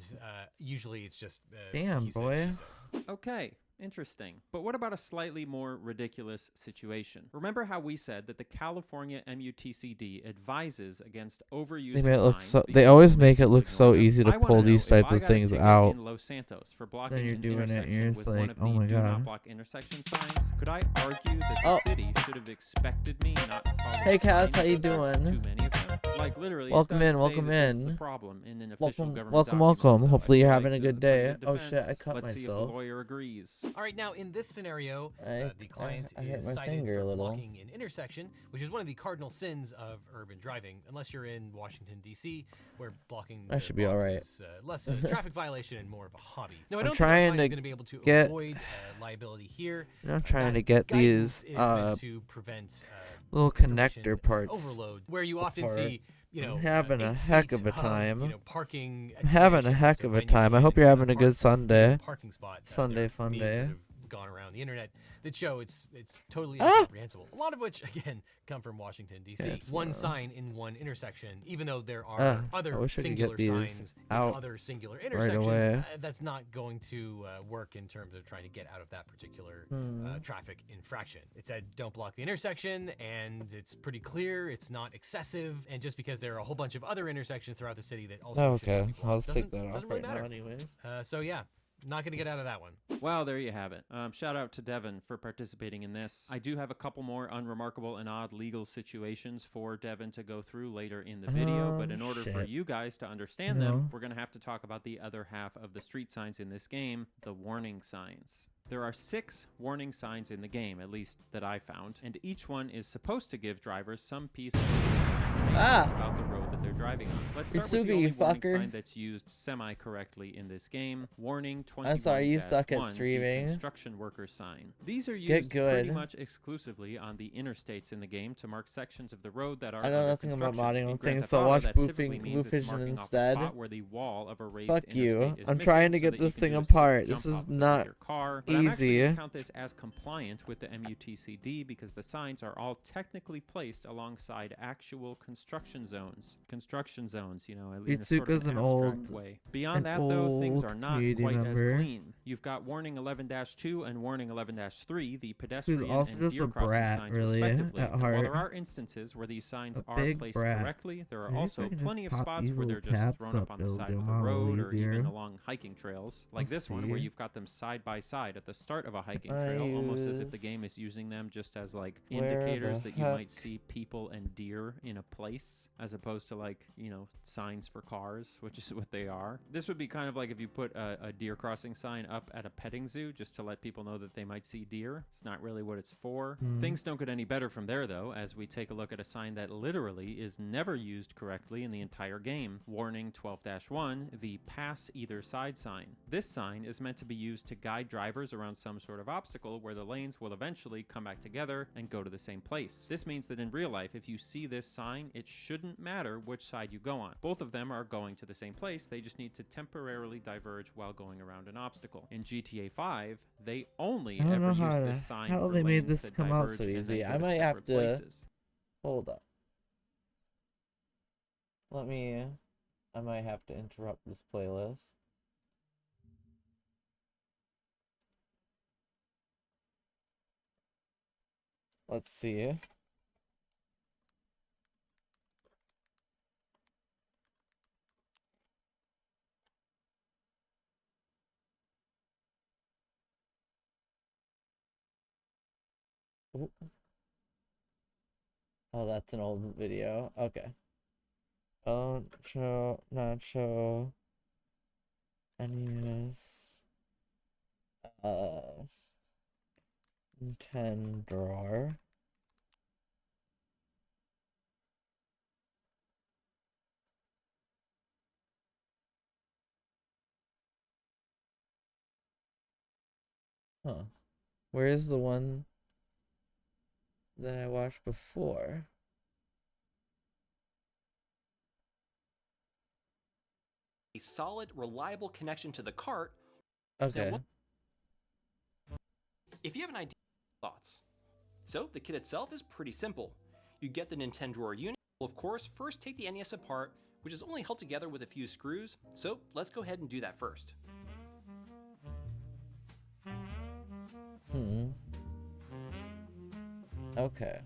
usually it's just Damn, he said, boy. she said. Okay, interesting. But what about a slightly more ridiculous situation? Remember how we said that the California MUTCD advises against overusing They made it look signs so. because They always we're make it making look people so ignore them? easy I to wanna pull know these if types I of got a things ticket out. in Los Santos for blocking Then you're an doing it, and intersection you're with just one like, of oh the my do not god. block intersection signs. Could I argue that the Oh. city should have expected me not to follow Hey, Cass, signs how you if there are doing? too many of them? Like literally, it Welcome does in, say welcome that this is a in. problem in an official government Welcome. document, so I Hopefully feel you're like having a this is good pretty day. good Oh shit, I defense. cut Let's see if the myself. lawyer agrees. All right, now in this scenario, the client I hit is my cited finger a for little. blocking an intersection, which is one of the cardinal sins of urban driving, unless you're in Washington, D.C., where blocking I should be all right. is less a traffic violation and more of a hobby. Now, I I'm don't trying think our client is to going to be able to get- avoid liability here. I'm trying That to get guidance these is meant to prevent little information connector parts. overload, where you often apart. see, I'm having a 8 heck feet of a time. parking. I'm having a explanations heck as to of a when you time. I can hope and you're cannot having a park good Sunday. parking spot. Sunday There are fun memes day. that have gone around the internet that show it's totally Ah! incomprehensible. A lot of which, again, come from Washington, D.C. Yes, One sign in one intersection, even though there are I other wish I could singular get these signs in out other singular intersections, away. that's not going to work in terms of trying to get out of that particular traffic infraction. It said don't block the intersection, and it's pretty clear it's not excessive, and just because there are a whole bunch of other intersections throughout the city that also should not Okay, be blocked, I'll just take doesn't- that off doesn't really right now matter. anyways. So yeah, not gonna get out of that one. Well, there you have it. Shout out to Devin for participating in this. I do have a couple more unremarkable and odd legal situations for Devin to go through later in the video, but in order for shit. you guys to understand No. them, we're going to have to talk about the other half of the street signs in this game, the warning signs. There are 6 warning signs in the game, at least that I found, and each one is supposed to give drivers some piece of information about the road that they're driving on. Let's start with the Itsuki, only you warning fucker. sign that's used semi-correctly in this game. Warning 21 I'm sorry, you suck at the streaming. construction worker sign. These are Get used pretty good. much exclusively on the interstates in the game to mark sections of the road that are I know under nothing about construction. modding In on Grand things, Theft so Auto, watch that Boo typically Boo means it's Vision marking off the instead. spot where the wall of a raised Fuck you. interstate is I'm missing trying to so get that you this can thing do a apart. safe This jump is off with not your car. But I'm actually easy. gonna count this as compliant with the MUTCD because the signs are all technically placed alongside actual construction zones. Construction zones, you know, in a sort of Itsuka's an an abstract old- way. Beyond an that, though, things old are not community quite member. as clean. You've got warning 11-2 and warning 11-3, the pedestrian also and just deer a crossing brat, signs, really, respectively. at And while there heart. are instances where these signs A are big placed brat. correctly, there are Maybe if also I can just plenty of pop spots these where they're little just tabs thrown up up, on the it'll side do of them the a little road or even easier. along hiking trails, like Let's this one where see. you've got them side by side at the start of a hiking I trail, almost as if the use- game is using them just as like Where indicators the that you might heck? see people and deer in a place, as opposed to like, you know, signs for cars, which is what they are. This would be kind of like if you put a deer crossing sign up at a petting zoo just to let people know that they might see deer. It's not really what it's for. Things don't get any better from there, though, as we take a look at a sign that literally is never used correctly in the entire game. Warning 12-1, the pass either side sign. This sign is meant to be used to guide drivers around some sort of obstacle where the lanes will eventually come back together and go to the same place. This means that in real life, if you see this sign, it shouldn't matter which side you go on. Both of them are going to the same place, they just need to temporarily diverge while going around an obstacle. In GTA 5, they only ever use this sign how for they made lanes this that come out diverge so and then easy. go I to might have separate to places. hold up. I might have to interrupt this playlist. Let's see. Ooh. Oh, that's an old video. Okay. Don't show, not show NES Nintendrawr. Huh. Where is the one that I watched before? A solid, reliable connection to the cart. Okay. If you have an idea, thoughts. So the kit itself is pretty simple. You get the Nintendrawr unit. Well, of course, first take the NES apart, which is only held together with a few screws. So let's go ahead and do that first. Okay.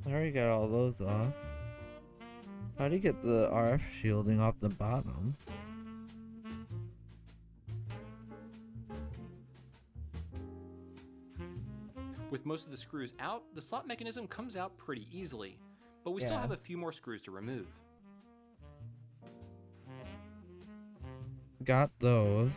I already got all those off. How do you get the RF shielding off the bottom? With most of the screws out, the slot mechanism comes out pretty easily, but we still have a few more screws to remove. Got those.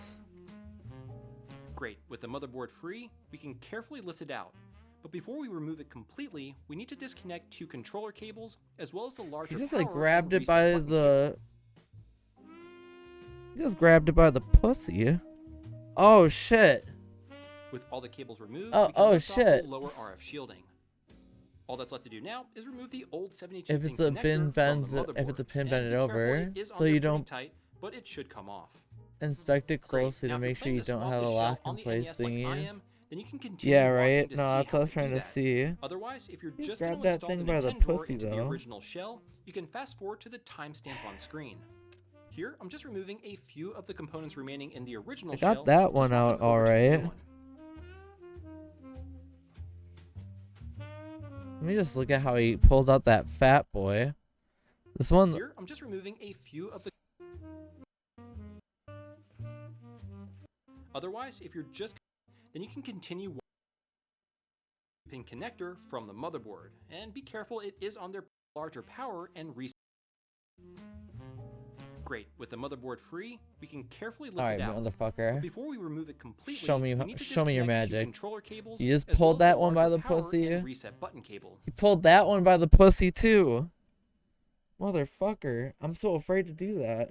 Great, with the motherboard free, we can carefully lift it out. But before we remove it completely, we need to disconnect two controller cables, as well as the larger He just power like grabbed and it by reset button the... He just grabbed it by the pussy. Oh shit. With all the cables removed, Oh, we can lift off shit. the lower RF shielding. All that's left to do now is remove the old 72 If it's a pin bends it, if it's a pin bend it over, so you don't tight, but it should come off. inspect it Great. closely Now, to if you're make sure planning you to don't swap have the a shell lock on in the place NES like I thingies. am, then you can continue Yeah, watching right? to No, see that's how what I was I do trying to that. see. Otherwise, if you're Just just going grab to that install thing the by the Nintendrawr pussy, into the though. original shell, you can fast forward to the timestamp on screen. Here, I'm just removing a few of the components remaining in the original I shell. got that to one swap out them over to the new alright. one. Let me just look at how he pulled out that fat boy. This one... Here, I'm just removing a few of the... Otherwise, if you're just... then you can continue pin connector from the motherboard. And be careful, it is on their larger power and reset. Great, with the motherboard free, we can carefully lift Alright, it out. motherfucker. But before we remove it completely, Show me we need to your disconnect two magic. controller cables, You just as pulled well as that one by larger the power pussy. and reset button cable. He pulled that one by the pussy too. Motherfucker. I'm so afraid to do that.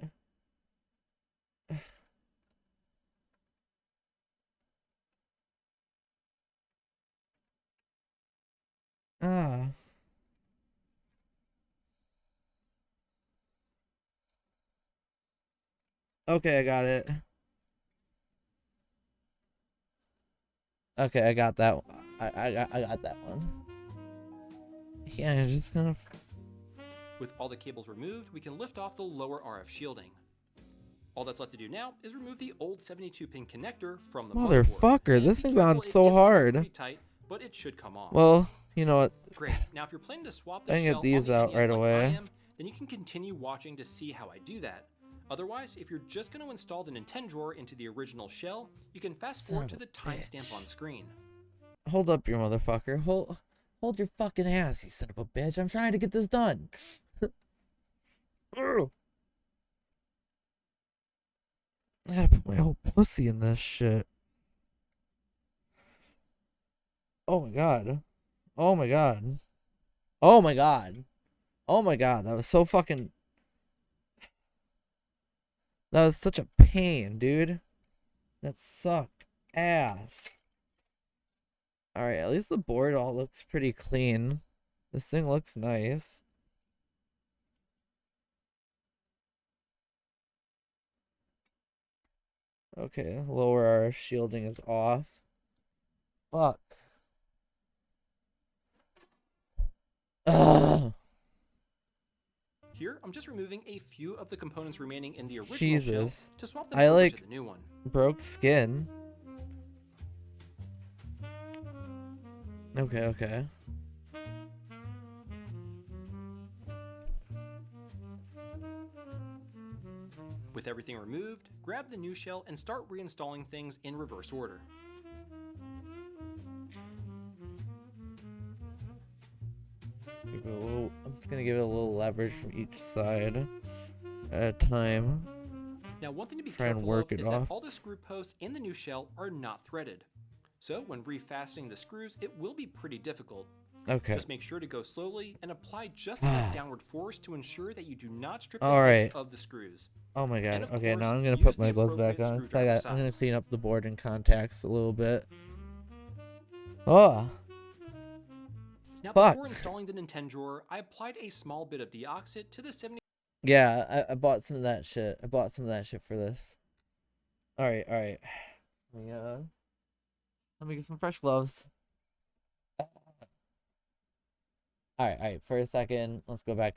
Ah. Okay, I got it. Okay, I got that. I got that one. Yeah, I'm just gonna. With all the cables removed, we can lift off the lower RF shielding. All that's left to do now is remove the old 72-pin connector from the Motherfucker, motherboard. this And be thing's careful, on it so is on there hard. pretty tight, but it should come off. Well, you know what? Great. Now, if you're planning to swap the I can get shell these on the out NES right like away. I am, then you can continue watching to see how I do that. Otherwise, if you're just going to install the Nintendrawr into the original shell, you can fast Son forward of to a the timestamp bitch. on screen. Hold up, your motherfucker. Hold your fucking ass, you son of a bitch. I'm trying to get this done. Ugh. I gotta put my whole pussy in this shit. Oh my god. Oh my god. Oh my god. Oh my god. That was so fucking... That was such a pain, dude. That sucked ass. Alright, at least the board all looks pretty clean. This thing looks nice. Okay, lower our shielding is off. Fuck. Ugh. Here, I'm just removing a few of the components remaining in the original Jesus. shell to swap them I over like to the new one. broke skin. Okay, okay. With everything removed, grab the new shell and start reinstalling things in reverse order. I'm just gonna give it a little leverage from each side at a time. Now, one thing to be Try and careful work of it is off. that all the screw posts in the new shell are not threaded. So when refastening the screws, it will be pretty difficult. Okay. Just make sure to go slowly and apply just enough downward force to ensure that you do not strip the All edge right. of the screws. Oh my god. And of Okay, course, now I'm gonna use put the my gloves back appropriate on. I'm screwdriver gonna size. clean up the board and contacts a little bit. Oh. Now, Fuck. before installing the Nintendrawr, I applied a small bit of deoxit to the 70. Yeah, I bought some of that shit. I bought some of that shit for this. Alright, alright. Let me get some fresh gloves. Alright, for a second, let's go back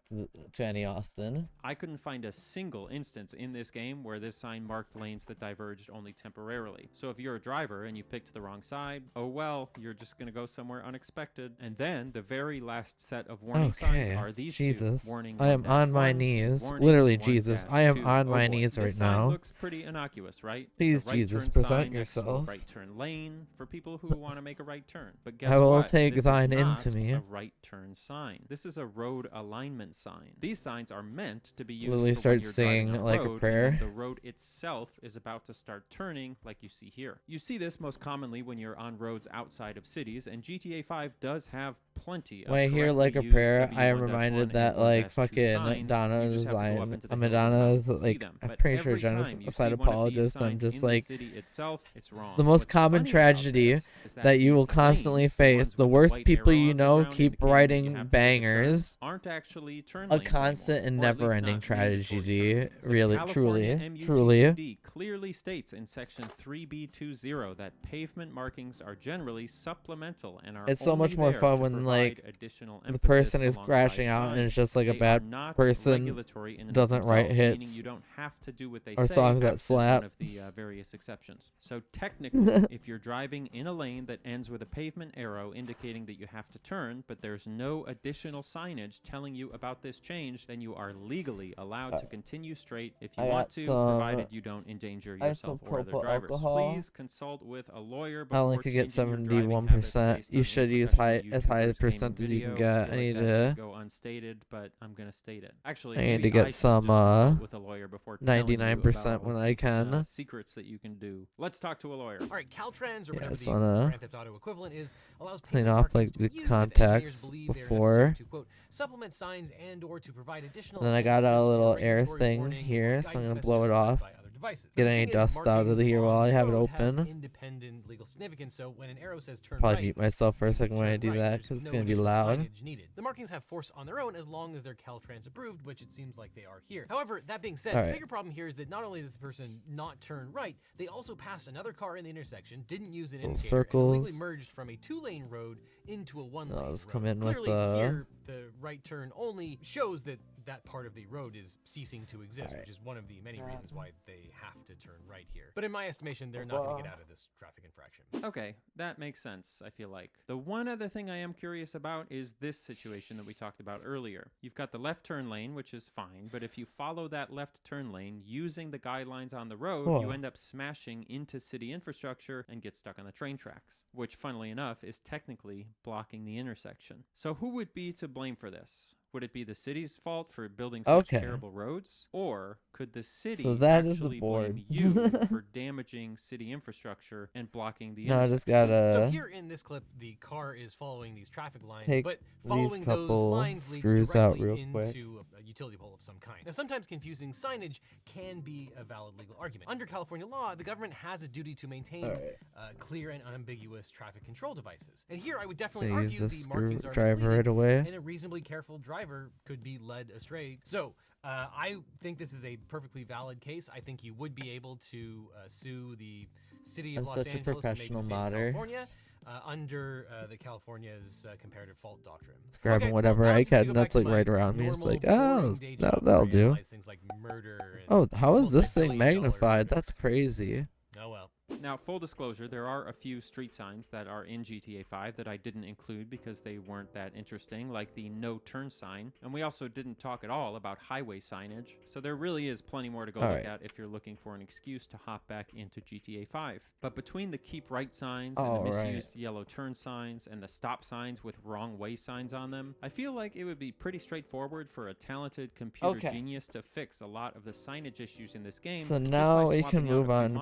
to Annie Austin. I couldn't find a single instance in this game where this sign marked lanes that diverged only temporarily. So if you're a driver and you picked the wrong side, oh well, you're just gonna go somewhere unexpected. And then the very last set of warning signs Okay, are these Jesus. two. Warning I am on my 1-1, knees. warning Literally, Jesus. 1-2. I am on Oh my boy, knees this right sign now. looks pretty innocuous, right? Please, It's a right Jesus, turn present sign next to a yourself. right turn lane for people who want to make a right turn. But guess I will what? take This thine is not into me. a right turn sign. This is a road alignment sign. These signs are meant to be used Lily for when starts you're driving singing on like a road and prayer. when the road itself is about to start turning, like you see here. You see this most commonly when you're on roads outside of cities, and GTA 5 does have plenty of When I hear correctly like a used prayer, I am W1-1 reminded and that 1-2 like signs. You fucking just Donna's have to go up line. into the I'm hills and Donna's mountains to see like them. I'm But pretty sure every time you genocide see one of these apologist. I'm signs just in the like city itself, it's wrong. the most What's common funny about tragedy this is that you these will constantly lanes, the face. ones The with worst white people arrow you on the know ground keep indicating that you writing have to take a turn, bangers. aren't actually turn A lanes constant anymore, and or at least never-ending not mandatory tragedy. turn lanes. The Really, California truly. MUTCD clearly states in section 3B20 that pavement markings are generally supplemental and are It's so only much more there fun to when provide like additional the emphasis person is alongside crashing out and signs. it's just like a They bad are not person regulatory in and of doesn't write themselves, meaning hits you don't have to do what they or say, songs that absent slap. one of the various exceptions. So technically, if you're driving in a lane that ends with a pavement arrow indicating that you have to turn, but there's no additional signage telling you about this change, then you are legally allowed to continue straight if you I want got to, some- provided you don't endanger I have some yourself or other propyl drivers. alcohol. Please consult with a lawyer I before only could get changing your driving habits 71%. based You on should use unprofessional as high a YouTubers' gaming percent as you can video. get. I feel like that should go unstated, but I'm gonna state it. Actually, I need maybe to get should some, just consult with a lawyer before telling you 99% about when all I these, can. secrets that you can do. Let's talk to a lawyer. All right, Caltrans or Yeah, whatever just the wanna Grand Theft Auto equivalent is allows clean pavement off markings like to the be used if engineers contacts believe they are before. necessary to quote supplement signs and or to provide additional. Then I got emphasis a for little air regulatory thing warning here, or so I'm guidance gonna blow it messages off. provided by other devices. Get The any thing is, dust out of markings here while on I the have it road have open. independent legal significance, so when an arrow says turn Probably right, mute myself for a you second when I turn do right. that There's because it's no gonna be additional loud. signage needed. The markings have force on their own as long as they're Caltrans approved, which it seems like they are here. However, that being said, All the right. bigger problem here is that not only does the person not turn right, they also passed another car in the intersection, didn't use an Little indicator, circles. and illegally merged from a 2-lane road into a 1-lane let's road. come in with Clearly, here, the right turn only shows that that part of the road is ceasing to exist, which is one of the many reasons why they have to turn right here. But in my estimation, they're not going to get out of this traffic infraction. Okay, that makes sense, I feel like. The one other thing I am curious about is this situation that we talked about earlier. You've got the left turn lane, which is fine, but if you follow that left turn lane using the guidelines on the road, you end up smashing into city infrastructure and get stuck on the train tracks, which, funnily enough, is technically blocking the intersection. So who would be to blame for this? Would it be the city's fault for building such terrible roads? Or could the city actually blame you for damaging city infrastructure and blocking the intersection? I just gotta... So here in this clip, the car is following these traffic lines, but following those lines leads directly into a utility pole of some kind. Now, sometimes confusing signage can be a valid legal argument. Under California law, the government has a duty to maintain clear and unambiguous traffic control devices. And here I would definitely argue the markings are misleading, and a reasonably careful driver could be led astray. So I think this is a perfectly valid case. I think you would be able to sue the city of Los Angeles and maybe the state of California under the California's comparative fault doctrine. It's grabbing whatever I can that's like right around me. It's like, oh, that'll do. Things like murder and oh, how is this thing magnified? That's crazy. Oh well. Now, full disclosure, there are a few street signs that are in GTA 5 that I didn't include because they weren't that interesting, like the no turn sign. And we also didn't talk at all about highway signage. So there really is plenty more to go look at if you're looking for an excuse to hop back into GTA 5. But between the keep right signs and the misused yellow turn signs and the stop signs with wrong way signs on them, I feel like it would be pretty straightforward for a talented computer genius to fix a lot of the signage issues in this game. So now we can move on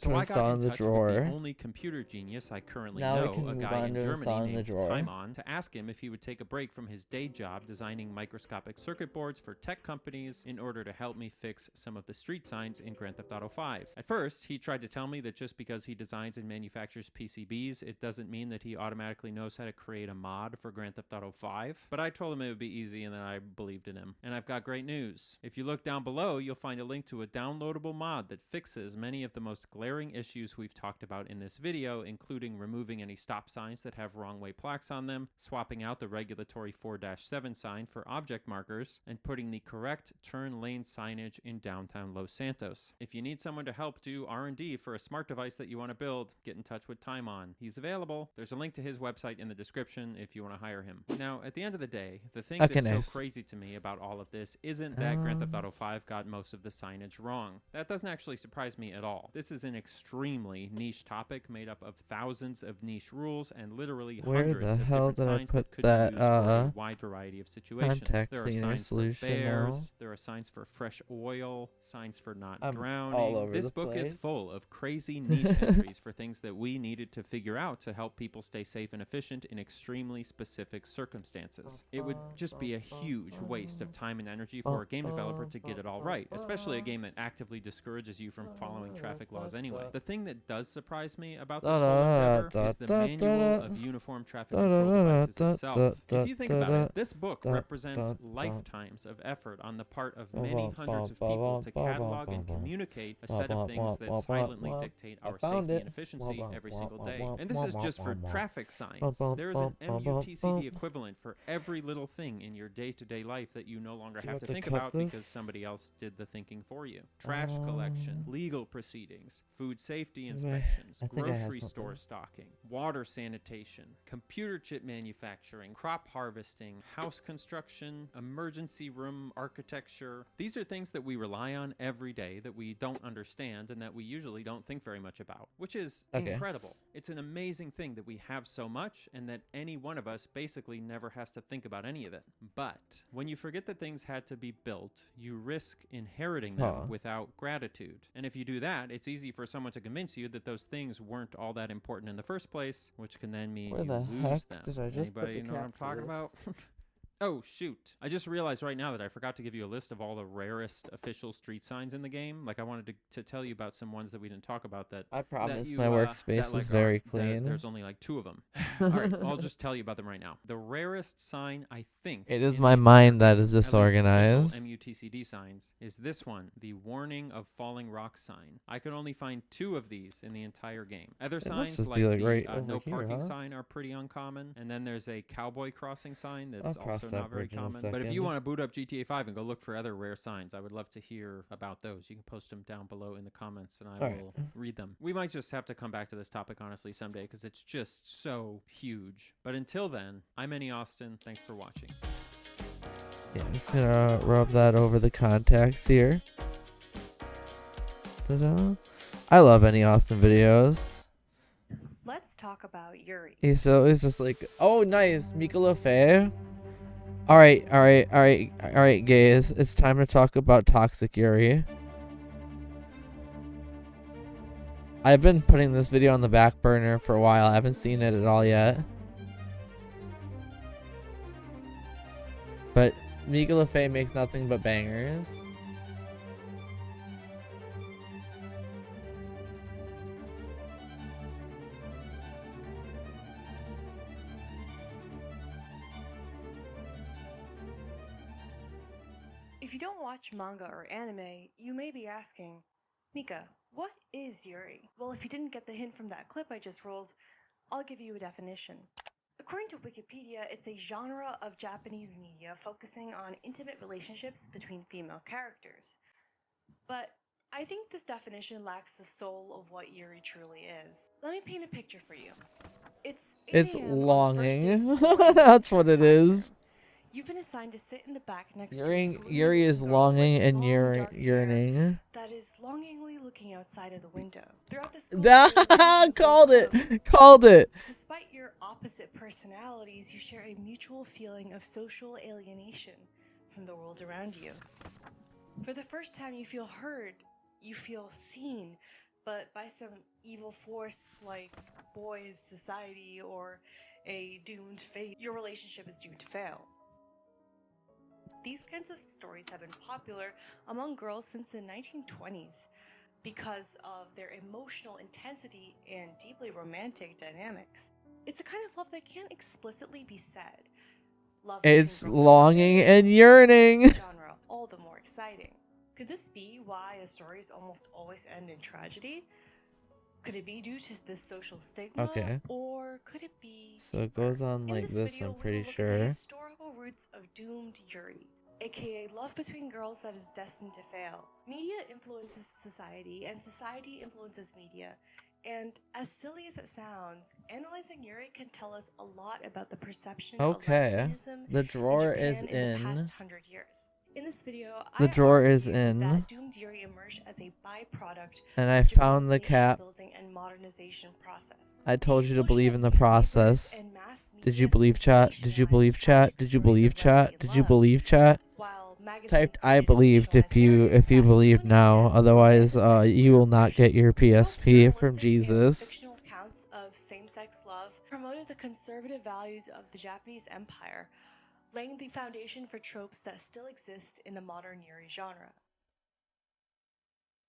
to install in the drawer. The only computer genius I currently know, a guy in Germany named Timon, to ask him if he would take a break from his day job designing microscopic circuit boards for tech companies in order to help me fix some of the street signs in Grand Theft Auto 5. At first, he tried to tell me that just because he designs and manufactures PCBs, it doesn't mean that he automatically knows how to create a mod for Grand Theft Auto 5. But I told him it would be easy, and then I believed in him. And I've got great news. If you look down below, you'll find a link to a downloadable mod that fixes many of the most glaring issues we've talked about in this video, including removing any stop signs that have wrong way plaques on them, swapping out the regulatory 4-7 sign for object markers, and putting the correct turn lane signage in downtown Los Santos. If you need someone to help do R&D for a smart device that you want to build, get in touch with Timon. He's available. There's a link to his website in the description if you want to hire him. Now, at the end of the day, the thing that's so crazy to me about all of this isn't that Grand Theft Auto 5 got most of the signage wrong. That doesn't actually surprise me at all. This is an extremely niche topic made up of thousands of niche rules and literally hundreds of different signs that could be used for a wide variety of situations. There are signs for bears, there are signs for fresh oil, signs for not drowning. This book is full of crazy niche entries for things that we needed to figure out to help people stay safe and efficient in extremely specific circumstances. It would just be a huge waste of time and energy for a game developer to get it all right, especially a game that actively discourages you from following traffic laws anyway. The thing that does surprise me about this whole endeavor is the manual of uniform traffic control devices itself. If you think about it, this book represents lifetimes of effort on the part of many hundreds of people to catalog and communicate a set of things that silently dictate our safety and efficiency every single day. And this is just for traffic signs. There is an MUTCD equivalent for every little thing in your day-to-day life that you no longer have to think about because somebody else did the thinking for you. Trash collection, legal proceedings, food safety inspections, grocery store stocking, water sanitation, computer chip manufacturing, crop harvesting, house construction, emergency room architecture. These are things that we rely on every day that we don't understand and that we usually don't think very much about, which is incredible. It's an amazing thing that we have so much and that any one of us basically never has to think about any of it. But when you forget that things had to be built, you risk inheriting them without gratitude. And if you do that, it's easy for someone to convince you that those things weren't all that important in the first place, which can then mean you lose them. Anybody know what I'm talking about? Oh, shoot. I just realized right now that I forgot to give you a list of all the rarest official street signs in the game. Like, I wanted to tell you about some ones that we didn't talk about that... I promise my workspace is very clean. There's only like 2 of them. All right, I'll just tell you about them right now. The rarest sign, I think... It is my mind that is disorganized. MUTCD signs is this one, the Warning of Falling Rocks sign. I could only find 2 of these in the entire game. Other signs, like the no parking sign, are pretty uncommon. And then there's a cowboy crossing sign that's also also not very separate in a common. But if you second. want to boot up GTA 5 and go look for other rare signs, I would love to hear about those. You can post them down below in the comments, and I All right. will read them. We might just have to come back to this topic, honestly, someday, because it's just so huge. But until then, I'm Annie Austin. Thanks for watching. Yeah, I'm just gonna rub that over the contacts here. Ta-da. I love any Austin videos. Let's talk about Yuri. He's always just like, oh, nice, Mika LaFay. All right, guys. It's time to talk about Toxic Yuri. I've been putting this video on the back burner for a while. I haven't seen it at all yet. But Mika LaFay makes nothing but bangers. If you don't watch manga or anime, you may be asking, Mika, what is Yuri? Well, if you didn't get the hint from that clip I just rolled, I'll give you a definition. According to Wikipedia, it's a genre of Japanese media focusing on intimate relationships between female characters. But I think this definition lacks the soul of what Yuri truly is. Let me paint a picture for you. It's 8 It's a.m. on the first day of longing. school and That's you're what in it your is. classroom. You've been assigned to sit in the back next to a blue Yuri is girl longing with and long, dark hair yearning. that is longingly looking outside of the window. Throughout the school year, you become Called it. close. Called it. Despite your opposite personalities, you share a mutual feeling of social alienation from the world around you. For the first time, you feel heard, you feel seen, but by some evil force like boys, society, or a doomed fate, your relationship is doomed to fail. These kinds of stories have been popular among girls since the 1920s because of their emotional intensity and deeply romantic dynamics. It's a kind of love that can't explicitly be said. Love between It's girls is longing forbidden, and which yearning. makes the genre all the more exciting. Could this be why the stories almost always end in tragedy? Could it be due to this social stigma? Okay. Or could it be So it goes on in like this this, video, I'm we pretty will look at sure. the historical roots of doomed Yuri, aka love between girls that is destined to fail. Media influences society, and society influences media. And as silly as it sounds, analyzing Yuri can tell us a lot about the perception Okay. of lesbianism The drawer in is Japan in the in. past 100 years. In this video, The I drawer is argue in. that doomed Yuri emerged as a byproduct And of I Japan's found the nation cap. building and modernization process. I told The you to explosion believe of in the newspapers process. and mass Did you media believe chat? Did you sensationalized believe chat? tragic Did you stories believe of chat? lesbian Did you love, believe chat? while magazines Typed I created believed if fictionalized you narratives that, to believe an now. extent, Otherwise romanticize you will queer not get your Both PSP from journalistic and Jesus. fictional accounts of same-sex love promoted the conservative values of the Japanese Empire, laying the foundation for tropes that still exist in the modern Yuri genre.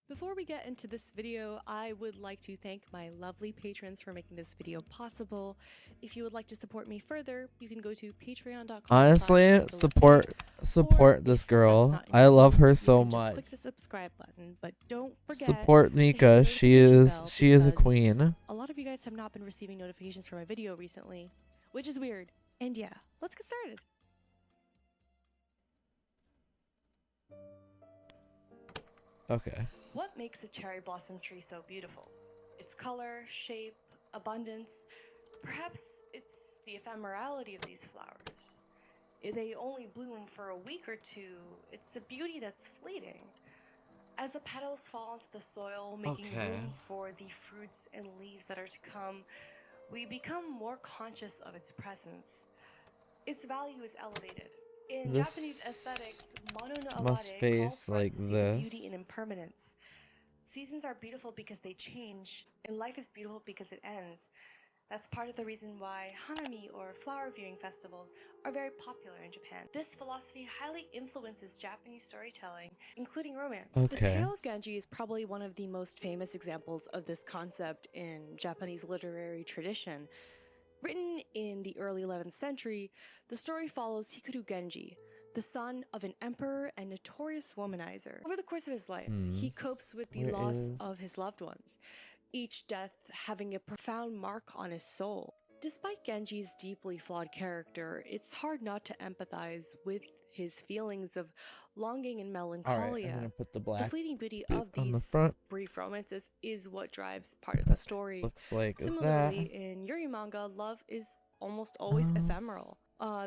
Before we get into this video, I would like to thank my lovely patrons for making this video possible. If you would like to support me further, you can go to patreon.com. Honestly, support this girl. I love her so Just much. click the subscribe button, but don't forget Support to hit the Mika. She notification bell is a because queen. a lot of you guys have not been receiving notifications for my video recently, which is weird. And yeah, let's get started. Okay. What makes a cherry blossom tree so beautiful? Its color, shape, abundance. Perhaps it's the ephemerality of these flowers. If they only bloom for a week or two, it's a beauty that's fleeting. As the petals fall into the soil, making room for the fruits and leaves that are to come, we become more conscious of its presence. Its value is elevated. In This Japanese aesthetics, mono no must aware face calls for like us to see the this. beauty in impermanence. Seasons are beautiful because they change, and life is beautiful because it ends. That's part of the reason why hanami, or flower viewing festivals, are very popular in Japan. This philosophy highly influences Japanese storytelling, including romance. The Okay. tale of Genji is probably one of the most famous examples of this concept in Japanese literary tradition. Written in the early 11th century, the story follows Hikaru Genji, the son of an emperor and notorious womanizer. Over the course of his life, he copes with the loss of his loved ones, each death having a profound mark on his soul. Despite Genji's deeply flawed character, it's hard not to empathize with his feelings of longing and All right, melancholia. I'm gonna put the The black fleeting beauty bit of on the these front. brief romances is what drives part of the story. Looks like Similarly, that. in Yuri manga, love is almost always Oh. ephemeral.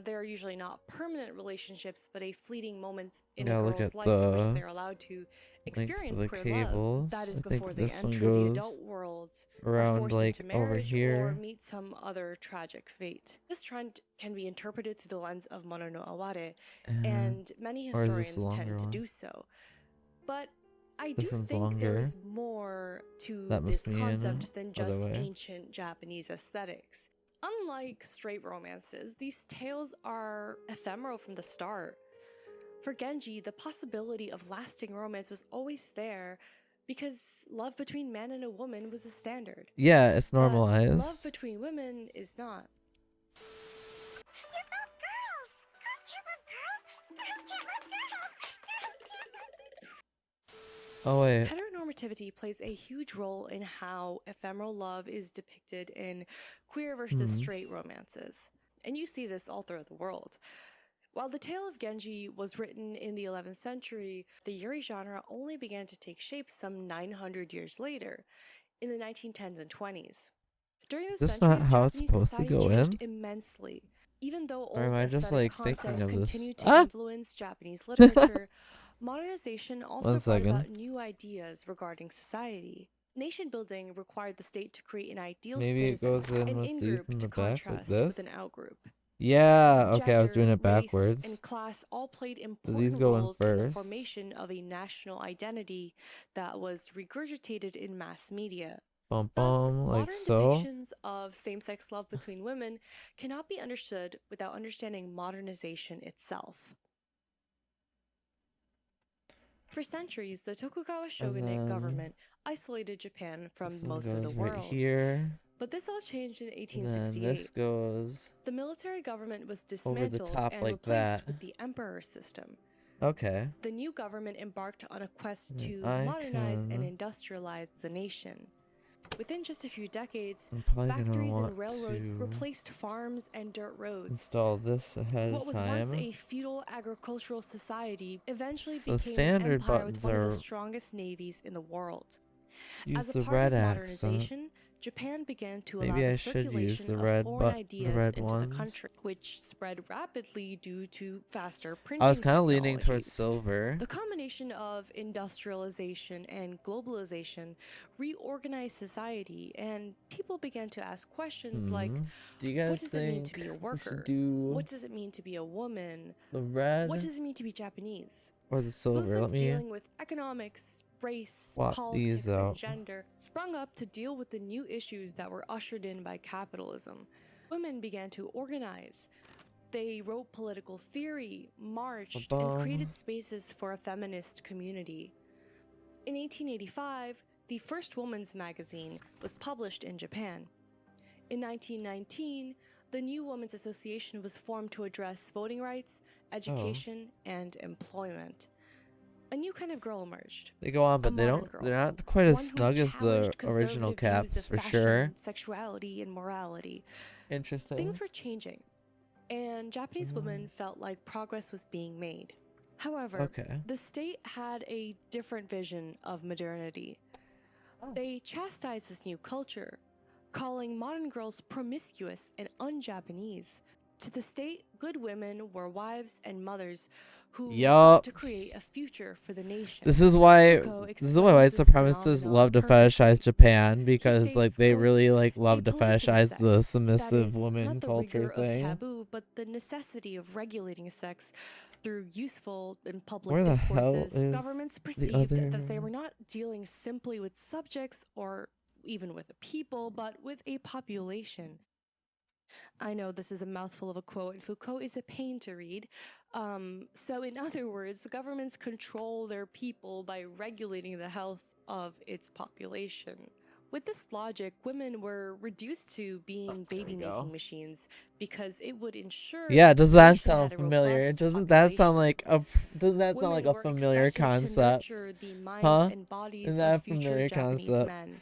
They are usually not permanent relationships, but a fleeting moment in Yeah, a look girl's at life in which the they're allowed to length of experience the queer cables. love. That is I think before they this one enter the goes adult world, are around forced like into over marriage, or here. meet some other tragic fate. This trend can be interpreted through the lens of Mono no Aware, and many Or is this historians the longer tend to one? do so. But I do This one's think longer. there's more to That must this be in concept than other just way. ancient Japanese aesthetics. Unlike straight romances, these tales are ephemeral from the start. For Genji, the possibility of lasting romance was always there because love between man and a woman was a standard. Yeah, it's But normalized. love between women is not. Oh wait. Heteronormativity plays a huge role in how ephemeral love is depicted in queer versus straight romances. And you see this all throughout the world. While the tale of Genji was written in the 11th century, the Yuri genre only began to take shape some 900 years later, in the 1910s and 20s. During those This not centuries, how it's Japanese supposed to society go changed in? immensely. Even though Or old am I just aesthetic like thinking concepts of this? continued to Ah! influence Japanese literature, modernization also brought second. about new ideas regarding society. Nation building required the state to create an ideal Maybe it citizen, goes in an with these in-group in to the back like contrast this. with an out-group. Yeah, okay, I was Gender, doing it race, backwards. and class all played So important these go in roles in the first. formation of a national identity that was regurgitated in mass media. Bum Thus, bum, like modern so. depictions of same-sex love between women cannot be understood without understanding modernization itself. For centuries, the Tokugawa shogunate then government isolated Japan from This one most of the goes right world. here. But this all changed in And then 1868. this goes The military government was over the dismantled top and like replaced that. with the emperor system. Okay. The new government embarked on a quest to I modernize and can- industrialize the nation. Within just a few decades, I'm probably gonna factories want and railroads to replaced farms and dirt roads. install this ahead What of was once time. a feudal agricultural society eventually So became an standard empire with buttons one of are the strongest navies in the world. use As a the part red of accent. modernization, Japan began to allow Maybe the I should use circulation the of red foreign ideas red into the ones. country, which spread rapidly due to faster printing I was kind of leaning towards technologies. silver. The combination of industrialization and globalization reorganized society, and people began to ask questions like, Do you guys what does it mean think to be a we worker? should do What does it mean to be a woman? the red What does it mean to be Japanese? or the silver? Let Movements me dealing with economics, race, swap politics, these and out. gender sprung up to deal with the new issues that were ushered in by capitalism. Women began to organize. They wrote political theory, marched, and Ba-bum. created spaces for a feminist community. In 1885, the first woman's magazine was published in Japan. In 1919, the new Women's Association was formed to address voting rights, education, and employment. A new kind of girl emerged. They go on, but they modern don't. girl. They're not quite as One who snug as the challenged original conservative views caps of for fashion, sure. sexuality, and morality. Interesting. Things were changing, and Japanese women felt like progress was being made. However, Okay. the state had a different vision of modernity. They chastised this new culture, calling modern girls promiscuous and un-Japanese. To the state, good women were wives and mothers who sought to create a future for the nation. This is why Foucault white supremacists explains this love to phenomenon fetishize Japan because like states, they quote, really like love "A to policing fetishize sex, the that submissive is, woman not the culture rigor of thing. taboo, but the necessity of regulating sex through useful and public Where the hell discourses. is Governments the perceived other? that they were not dealing simply with subjects or even with a people, but with a population. I know this is a mouthful of a quote, and Foucault is a pain to read. So in other words, governments control their people by regulating the health of its population. With this logic, women were reduced to being baby-making machines because it would ensure Yeah, does that nation sound had a familiar? robust Doesn't that sound population. like a doesn't that sound like a Women were familiar expected to concept? nurture the minds Huh? and bodies Isn't that of a future familiar Japanese concept? men.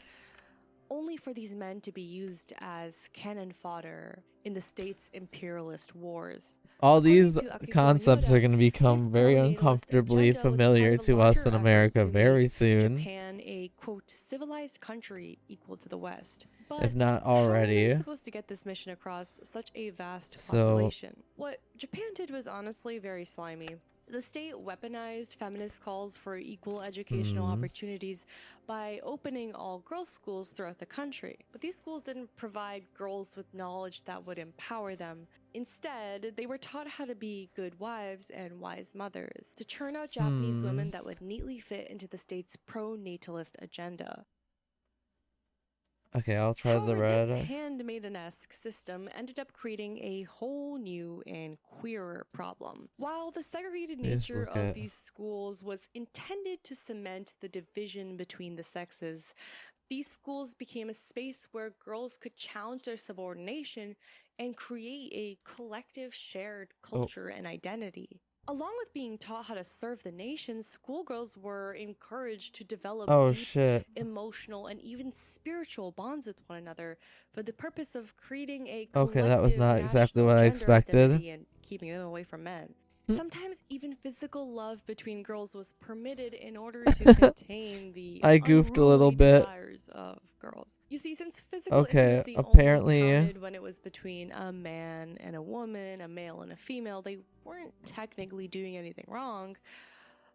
only for these men to be used as cannon fodder in the state's imperialist wars. All According these to Akiko concepts are Minoda, going to become this very pro-natalist uncomfortably agenda was part familiar of a to us larger in effort America to very make soon, Japan a, quote, civilized country equal to the West. But if not how are already. they supposed to get this mission across such a vast So- population? What Japan did was honestly very slimy. The state weaponized feminist calls for equal educational opportunities by opening all girls' schools throughout the country. But these schools didn't provide girls with knowledge that would empower them. Instead, they were taught how to be good wives and wise mothers, to churn out Japanese women that would neatly fit into the state's pro-natalist agenda. Okay, I'll try the However, red. this handmaiden-esque system ended up creating a whole new and queerer problem. While the segregated Yes, nature look of at- these schools was intended to cement the division between the sexes, these schools became a space where girls could challenge their subordination and create a collective shared culture and identity. Along with being taught how to serve the nation, schoolgirls were encouraged to develop Oh, deep shit. emotional and even spiritual bonds with one another for the purpose of creating a Okay, that was collective not exactly what I national gender expected. identity and keeping them away from men. Sometimes even physical love between girls was permitted in order to contain the I goofed a little unruly bit. desires of girls. You see, since physical Okay, intimacy apparently- only counted when it was between a man and a woman, a male and a female, they weren't technically doing anything wrong.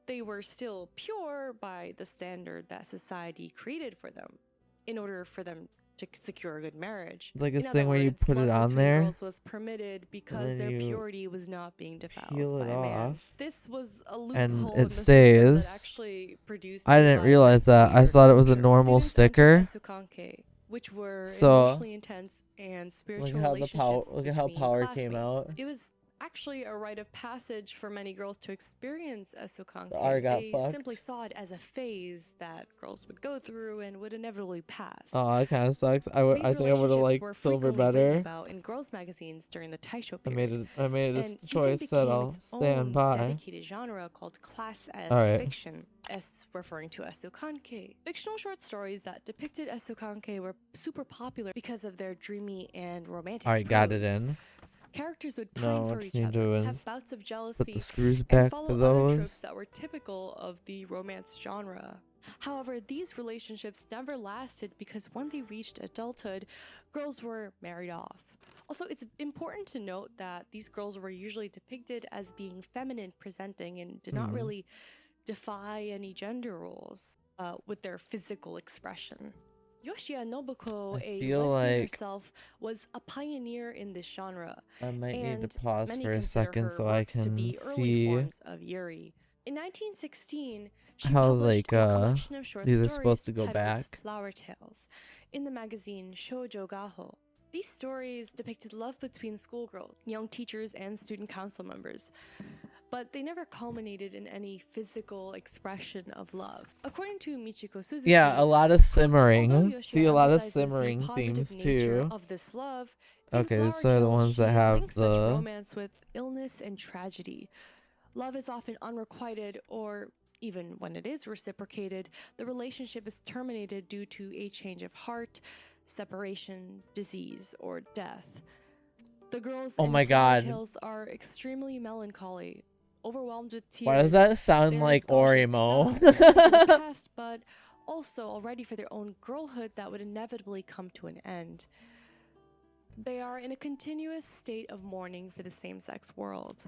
They were still pure by the standard that society created for them in order for them to secure a good marriage. Like In this other thing where you words, put it love on between there, girls was permitted because then their you purity was not being defiled peel by it a man. off, This was a and loophole it in the system that stays. actually produced I a didn't vibrant realize that. I queer thought it was a culture. normal Students sticker. entered Asukanke, which were So, emotionally intense and spiritual Look relationships at how between power came classmates. out. It was actually a rite of passage for many girls to experience Asukanke. The R got They fucked. simply saw it as a phase that girls would go through and would inevitably pass. Oh, that kind of sucks. I These think I would have relationships liked were silver frequently written better. about in girls' magazines during the Taisho I period. made a and choice even that became I'll its stand own by. dedicated genre called Class S Alright. fiction, S referring to Asukanke. Fictional short stories that depicted Asukanke were super popular because of their dreamy and romantic Alright, got it prose. in. Characters would No, pine for I just each need other, to have bouts of put jealousy, the screws and back follow to other those. tropes that were typical of the romance genre. However, these relationships never lasted because when they reached adulthood, girls were married off. Also, it's important to note that these girls were usually depicted as being feminine presenting and did not really defy any gender rules with their physical expression. Yoshia Nobuko, a feel lesbian like herself, was a pioneer in this genre. I might need and to pause many for a consider second her so I works to can be early see forms of Yuri. In 1916, she how, published like, a collection of short these are stories supposed to go titled back. Flower Tales in the magazine Shoujo Gaho. These stories depicted love between schoolgirls, young teachers, and student council members, but they never culminated in any physical expression of love. According to Michiko Suzuki, Yeah, a lot of although simmering. Yoshia See a lot of emphasizes the simmering positive themes nature too. of this love, in Okay, Flower these are the Tales, ones that she have links such the romance with illness and tragedy. Love is often unrequited, or even when it is reciprocated, the relationship is terminated due to a change of heart, separation, disease, or death. The girls Oh in my Flower God. Tales are extremely melancholy, overwhelmed with tears. Why does that sound They're like nostalgic, Orimo? not only for their past, but also already for their own girlhood that would inevitably come to an end. They are in a continuous state of mourning for the same-sex world.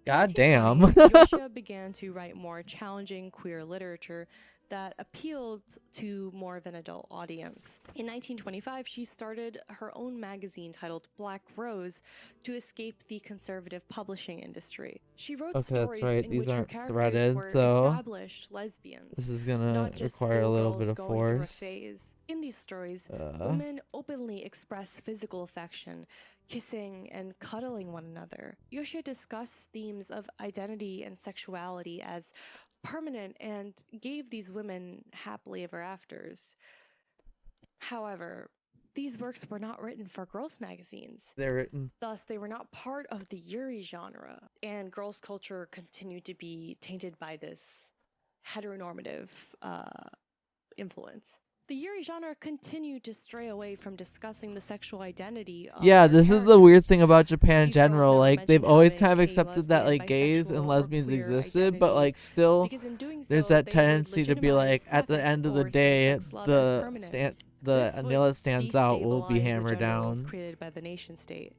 God damn. 1920, Yoshia began to write more challenging queer literature that appealed to more of an adult audience. In 1925, she started her own magazine titled Black Rose to escape the conservative publishing industry. She wrote Okay, that's stories right. in These which her aren't characters threaded, were so established lesbians. this is gonna not just require a little schoolgirls bit of going through a force. phase. In these stories, women openly express physical affection, kissing and cuddling one another. Yoshia discussed themes of identity and sexuality as permanent and gave these women happily ever afters. However, these works were not written for girls' magazines. They're written. Thus, they were not part of the Yuri genre, and girls' culture continued to be tainted by this heteronormative influence. The yuri genre continued to stray away from discussing the sexual identity of Yeah, their this is the weird characters. thing about Japan in These girls general. never Like, they've mentioned always having kind of a accepted that, lesbian, like, gays and bisexual, or lesbians queer existed, but, identity, like, still, because in doing there's so, that they would tendency to be like, legitimize at the sapphic end of the or day, same-sex love as permanent. This would nail that stands out will be destabilize the hammered gender roles down. created by the nation state.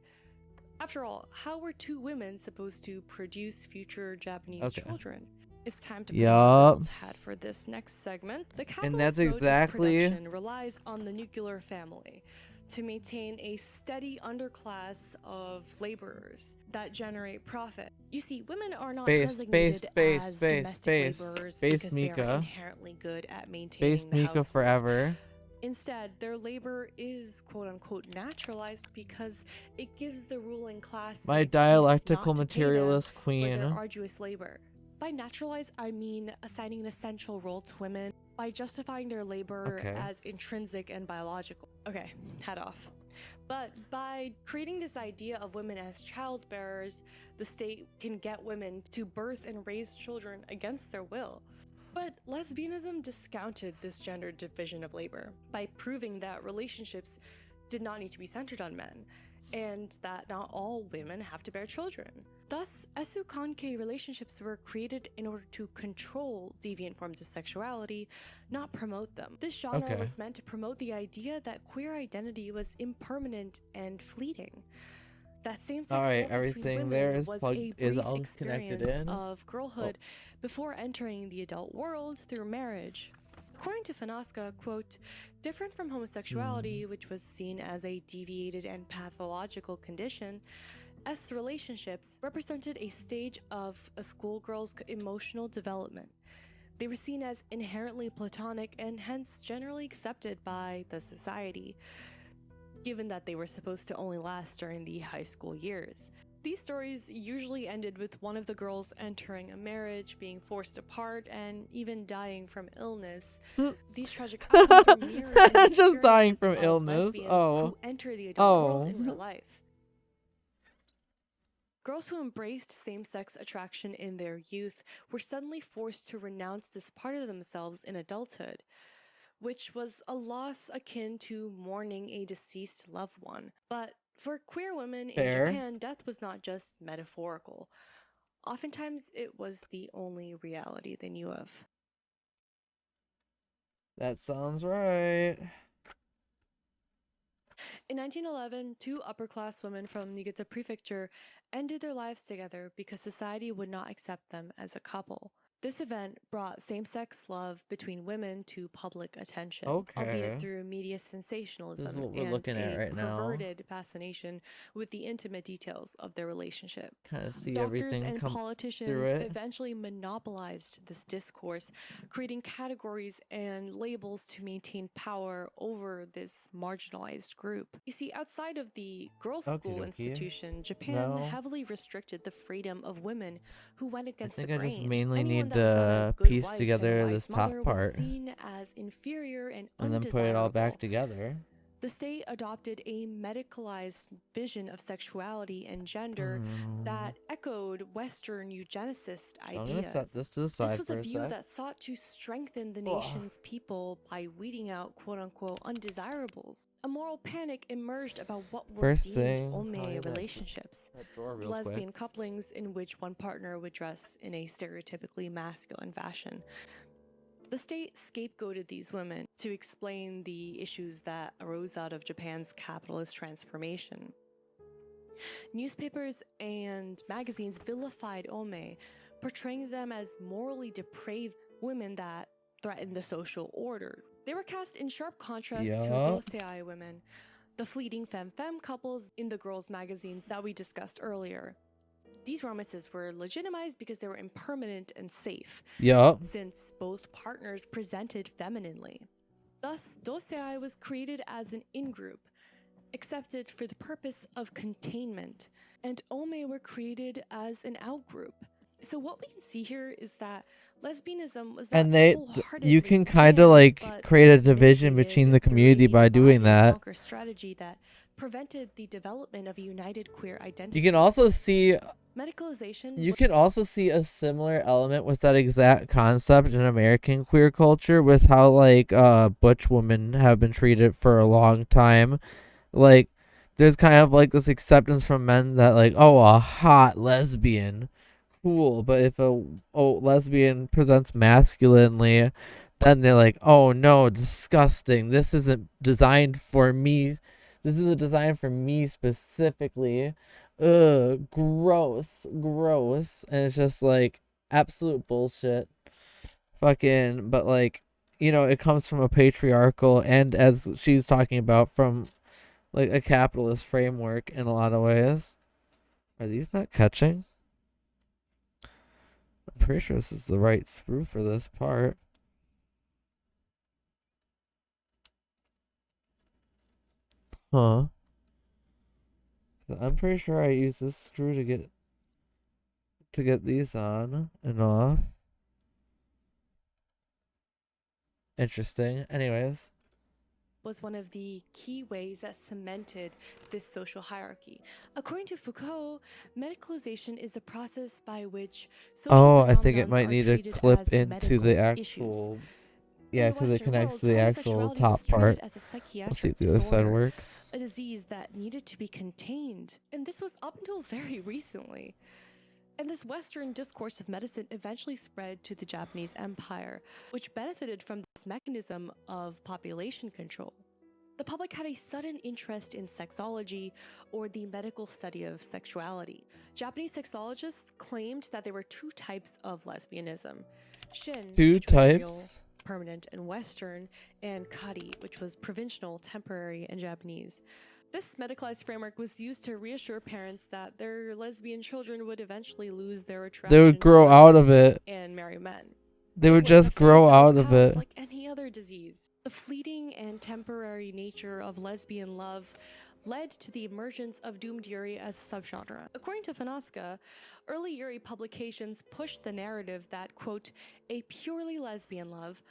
After all, how were two women supposed to produce future Japanese children? It's time to put on the old hat for this next segment. The capitalist that's mode of exactly- production relies on the nuclear family to maintain a steady underclass of laborers that generate profit. You see, women are not designated as domestic laborers because they are inherently good at maintaining the household. Forever. Instead, their labor is quote-unquote naturalized because it gives the ruling class My an excuse dialectical not to pay them materialist for queen. their arduous labor. By naturalize, I mean assigning an essential role to women by justifying their labor as intrinsic and biological. Okay, hat off. But by creating this idea of women as child bearers, the state can get women to birth and raise children against their will. But lesbianism discounted this gender division of labor by proving that relationships did not need to be centered on men, and that not all women have to bear children. Thus, esu-kankei relationships were created in order to control deviant forms of sexuality, not promote them. This genre was meant to promote the idea that queer identity was impermanent and fleeting. That same-sex love between women was a brief experience of girlhood before entering the adult world through marriage. According to Fanaska, quote, different from homosexuality, which was seen as a deviated and pathological condition, S relationships represented a stage of a schoolgirl's emotional development. They were seen as inherently platonic and hence generally accepted by the society, given that they were supposed to only last during the high school years. These stories usually ended with one of the girls entering a marriage, being forced apart, and even dying from illness. These tragic outcomes are mirrored in the Just dying from experiences of illness. lesbians Oh. who enter the adult world in real life. Girls who embraced same-sex attraction in their youth were suddenly forced to renounce this part of themselves in adulthood, which was a loss akin to mourning a deceased loved one. But for queer women in Japan, death was not just metaphorical. Oftentimes, it was the only reality they knew of. That sounds right. In 1911, two upper-class women from Niigata Prefecture ended their lives together because society would not accept them as a couple. This event brought same-sex love between women to public attention, albeit through media sensationalism and a perverted fascination with the intimate details of their relationship. Kind of see Doctors everything and come politicians through it. eventually monopolized this discourse, creating categories and labels to maintain power over this marginalized group. You see, outside of the girls' school institution, Japan heavily restricted the freedom of women who went against the grain. I just mainly Anyone need that was not a to good piece wife together and a this wise top mother part was seen as inferior and and then put it all back undesirable. together. The state adopted a medicalized vision of sexuality and gender that echoed Western eugenicist ideas. I'm gonna set this to the side This was for a a view sec. that sought to strengthen the nation's people by weeding out quote-unquote undesirables. A moral panic emerged about what were First deemed thing, ome relationships. that drawer real Lesbian quick. couplings in which one partner would dress in a stereotypically masculine fashion. The state scapegoated these women to explain the issues that arose out of Japan's capitalist transformation. Newspapers and magazines vilified ome, portraying them as morally depraved women that threatened the social order. They were cast in sharp contrast to dosei women, the fleeting femme-femme couples in the girls' magazines that we discussed earlier. These romances were legitimized because they were impermanent and safe, since both partners presented femininely. Thus, dosei was created as an in-group, accepted for the purpose of containment, and ome were created as an out-group, So what we can see here is that lesbianism was not And you wholeheartedly can kind of banned, like but create a was division mitigated between the through community a by doing divide and that. conquer strategy that prevented the development of a united queer identity. You can also see Medicalization. You can also see a similar element with that exact concept in American queer culture, with how like butch women have been treated for a long time. Like there's kind of like this acceptance from men that like, oh, a hot lesbian, cool, but if a lesbian presents masculinely, then they're like, oh no, disgusting, this isn't designed for me, this isn't designed for me specifically. Ugh, gross, and it's just like absolute bullshit. Fucking, but like, it comes from a patriarchal, and as she's talking about, from like a capitalist framework in a lot of ways. Are these not catching? I'm pretty sure this is the right screw for this part. Huh. I'm pretty sure I use this screw to get these on and off. Interesting. Anyways. Was one of the key ways that cemented this social hierarchy. According to Foucault, medicalization is the process by which social I think it phenomenons might are need to treated clip as into the medical actual issues. yeah, In the because it Western connects world, to the actual homosexuality top was treated part. as a Let's see psychiatric if the other side disorder, works. a disease that needed to be contained, and this was up until very recently. And this Western discourse of medicine eventually spread to the Japanese Empire, which benefited from this mechanism of population control. The public had a sudden interest in sexology, or the medical study of sexuality. Japanese sexologists claimed that there were two types of lesbianism: shin, which was real, permanent, and Western, and kari, which was provincial, temporary, and Japanese. This medicalized framework was used to reassure parents that their lesbian children would eventually lose their attraction. They would grow out of it. And marry men. They would just grow out of it. Like any other disease. The fleeting and temporary nature of lesbian love led to the emergence of doomed yuri as a subgenre. According to Fanaska, early yuri publications pushed the narrative that, quote, a purely lesbian love,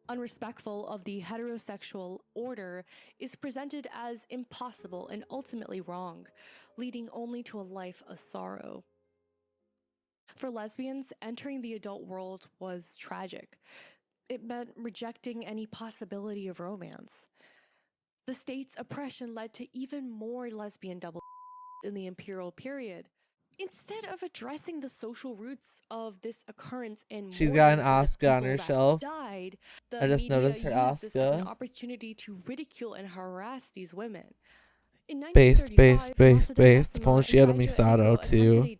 unrespectful of the heterosexual order, is presented as impossible and ultimately wrong, leading only to a life of sorrow. For lesbians, entering the adult world was tragic. It meant rejecting any possibility of romance. The state's oppression led to even more lesbian double in the imperial period. Instead of addressing the social roots of this occurrence and she's got an Asuka on her shelf. Died, I just noticed her used this as an Asuka. opportunity to ridicule and harass these women. In Base. 1935, If only she had a Misato too.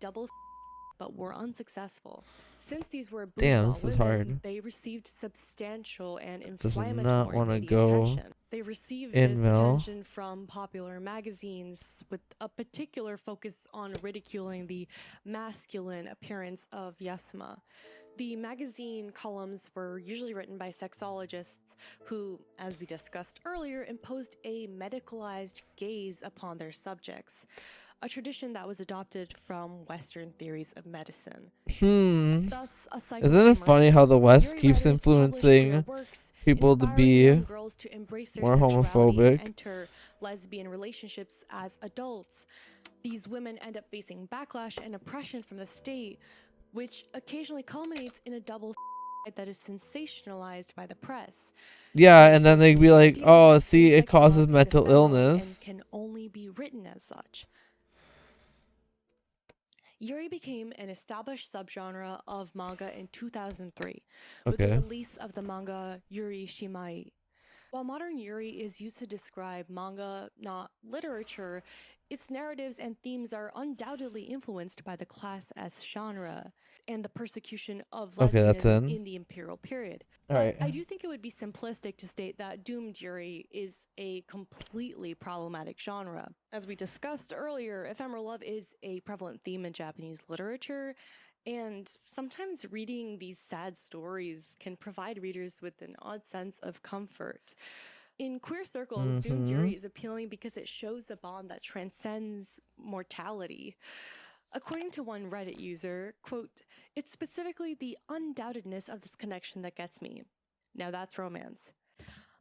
But were unsuccessful. Since these were Damn, bourgeois this is women, hard. they received substantial and Does inflammatory not want to media go attention. They received in this mill. attention from popular magazines with a particular focus on ridiculing the masculine appearance of Yasuma. The magazine columns were usually written by sexologists who, as we discussed earlier, imposed a medicalized gaze upon their subjects, a tradition that was adopted from Western theories of medicine. Thus, a cycle Isn't it funny how the West Yuri keeps writers influencing works, people to inspiring be young girls to embrace their more sexuality and homophobic? enter lesbian relationships as adults. These women end up facing backlash and oppression from the state, which occasionally culminates in a double that is sensationalized by the press. Yeah, and then they'd be like, oh, see, it causes mental illness. And can only be written as such. Yuri became an established subgenre of manga in 2003 with the release of the manga Yuri Shimai. While modern Yuri is used to describe manga, not literature, its narratives and themes are undoubtedly influenced by the class as genre and the persecution of lesbianism in the imperial period. But I do think it would be simplistic to state that doomed Yuri is a completely problematic genre. As we discussed earlier, ephemeral love is a prevalent theme in Japanese literature, and sometimes reading these sad stories can provide readers with an odd sense of comfort. In queer circles, doomed Yuri is appealing because it shows a bond that transcends mortality. According to one Reddit user, quote, "It's specifically the undoubtedness of this connection that gets me. Now that's romance."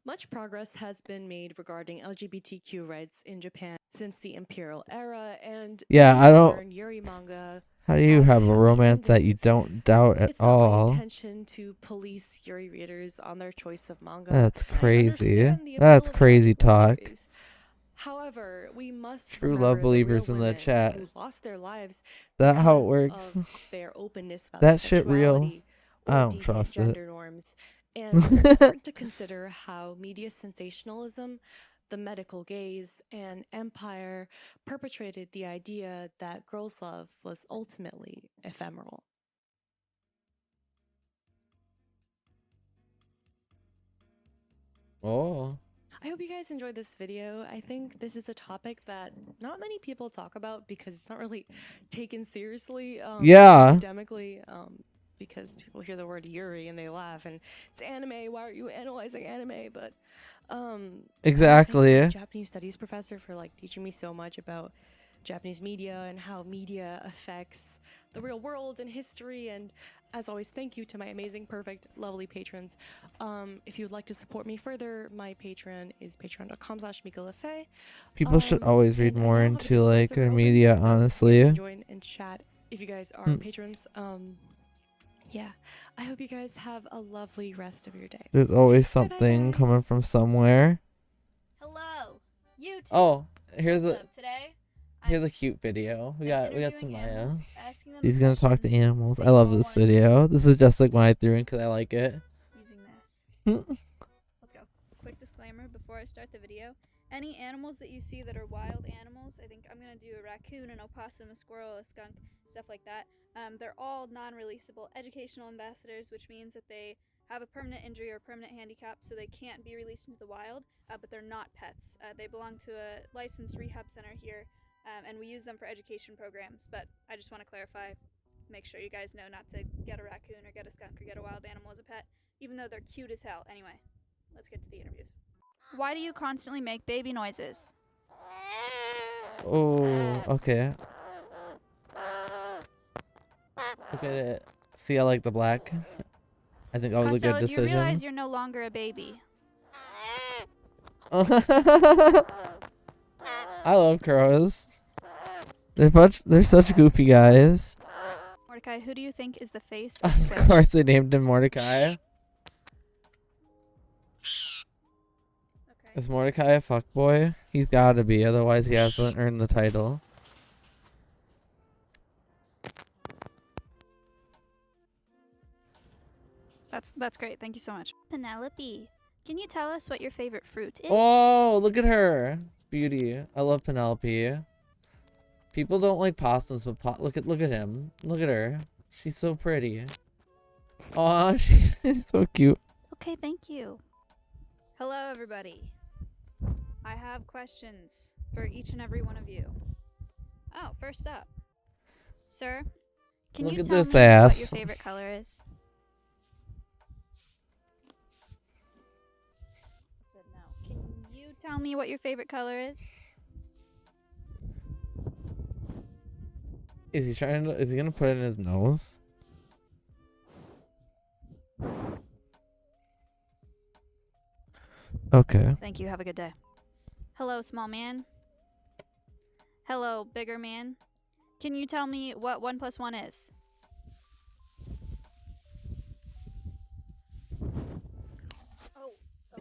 Much progress has been made regarding LGBTQ rights in Japan since the imperial era, and Yeah, I modern don't. Yuri manga. How do you have a happy romance that you endings. don't doubt at It's not my all? intention to police Yuri readers on their choice of manga. That's and I crazy. understand the That's appeal of crazy gentle talk. series. However, we must True remember love the real believers in the women chat. who lost their lives That how it because works? of their openness about That their shit real? sexuality or I don't deviant trust it. gender norms. And it's important to consider how media sensationalism, the medical gaze, and empire perpetrated the idea that girls' love was ultimately ephemeral. Oh. I hope you guys enjoyed this video. I think this is a topic that not many people talk about because it's not really taken seriously Yeah. academically, because people hear the word Yuri and they laugh and it's anime, why are you analyzing anime? But I wanna Exactly. thank my Japanese studies professor for like teaching me so much about Japanese media and how media affects the real world and history. And as always, thank you to my amazing, perfect, lovely patrons. If you would like to support me further, my Patreon is patreon.com/MikaLaFay. People should always read And I more now have a into Discord like server their open, media, so you guys honestly. can join and chat if you guys are Hmm. patrons. Yeah, I hope you guys have a lovely rest of your day. There's always Bye-bye, something guys. coming from somewhere. Hello, YouTube. Oh, here's What's a up? Today, here's a cute video. We got some interviewing Maya. animals, asking them He's gonna talk to questions animals. they I love all this wanna know. video. This is just like when I threw in because I like it. Using this. Let's go. Quick disclaimer before I start the video. Any animals that you see that are wild animals, I think I'm going to do a raccoon, an opossum, a squirrel, a skunk, stuff like that. They're all non-releasable educational ambassadors, which means that they have a permanent injury or permanent handicap, so they can't be released into the wild, but they're not pets. They belong to a licensed rehab center here, and we use them for education programs, but I just want to clarify, make sure you guys know not to get a raccoon or get a skunk or get a wild animal as a pet, even though they're cute as hell. Anyway, let's get to the interviews. Why do you constantly make baby noises? Oh, okay. Look at it. See, I like the black. I think that was a good Costello, do you decision. realize you're no longer a baby? I love crows. They're such goofy guys. Mordecai, who do you think is the face of Of Twitch? course, they named him Mordecai. Is Mordecai a fuckboy? He's gotta be, otherwise he hasn't earned the title. That's great. Thank you so much. Penelope, can you tell us what your favorite fruit is? Oh, look at her. Beauty. I love Penelope. People don't like possums, but look at him. Look at her. She's so pretty. Aw, she's so cute. Okay, thank you. Hello, everybody. I have questions for each and every one of you. Oh, first up. Sir, can Look you at tell this me ass. what your favorite color is? I said no. Can you tell me what your favorite color is? Is he gonna put it in his nose? Okay. Thank you. Have a good day. Hello, small man. Hello, bigger man. Can you tell me what 1 + 1 is?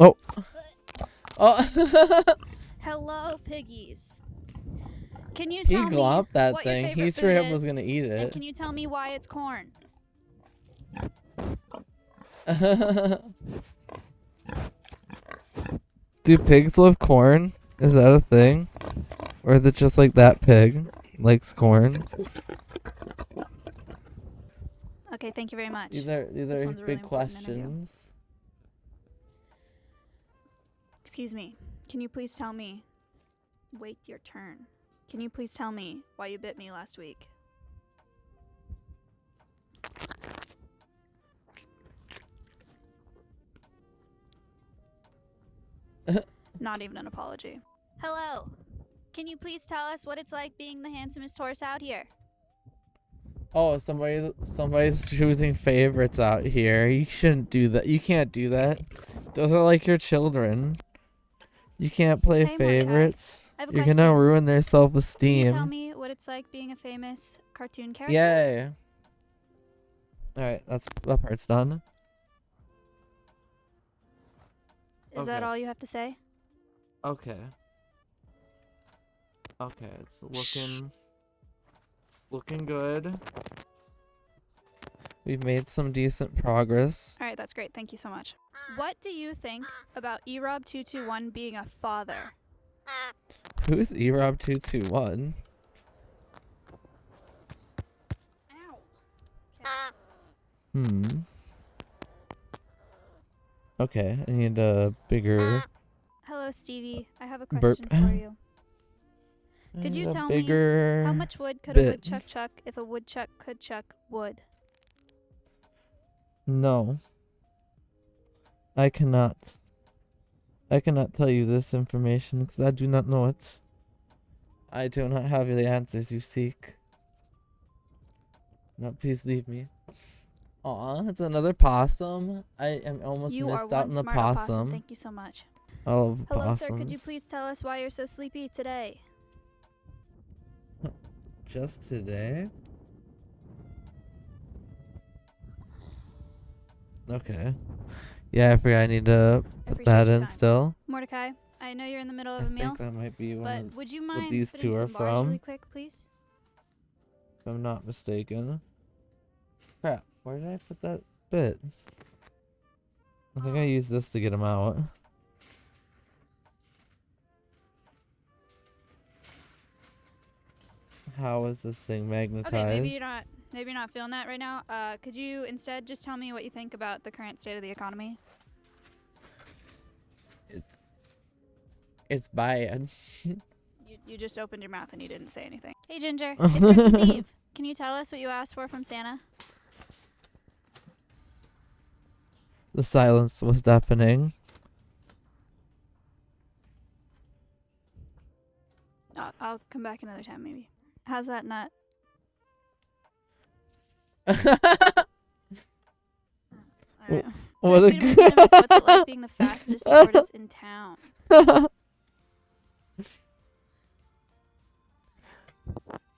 Oh. Oh. Hello, piggies. Can you He tell me glomped that what your thing. favorite He food straight up was is? gonna eat And it. can you tell me why it's corn? Do pigs love corn? Is that a thing? Or is it just like that pig likes corn? Okay, thank you very much. These This are one's a really big important interview. questions. Excuse me. Can you please tell me? Wait your turn. Can you please tell me why you bit me last week? Not even an apology. Hello. Can you please tell us what it's like being the handsomest horse out here? Oh, somebody's choosing favorites out here. You shouldn't do that. You can't do that. Those are like your children. You can't play Hey, Mordecai. favorites. I have a You're question. gonna ruin their Can you self-esteem. tell me what it's like being a famous cartoon character? Yay. Alright, that part's done. Is that all you have to say? Okay. Okay, it's looking good. We've made some decent progress. All right, that's great. Thank you so much. What do you think about erob221 being a father? Who's erob221? Okay, I need a bigger. Hello, Stevie. I have a Burp. question for you. Could you A tell me bigger how much wood could a bit. woodchuck chuck if a woodchuck could chuck wood? No. I cannot. I cannot tell you this information because I do not know it. I do not have the answers you seek. No, please leave me. Aw, it's another possum. I am almost You are missed out one on the smart opossum. Thank you so much. I love Hello, possums. sir. Could you please tell us why you're so sleepy today? Just today? Okay. Yeah, I forgot I need to put appreciate that your in time. still. Mordecai, I know you're in the middle of I a meal, think that might be one but would you what mind these spitting two are some bars really from. quick, please? If I'm not mistaken. Crap, where did I put that bit? I think I used this to get him out. How is this thing magnetized? Okay, maybe you're not feeling that right now. Could you instead just tell me what you think about the current state of the economy? It's bad. You just opened your mouth and you didn't say anything. Hey, Ginger, it's Christmas Eve. Can you tell us what you asked for from Santa? The silence was deafening. I'll come back another time, maybe. How's that nut? Alright. What a What's it like being the fastest tortoise in town?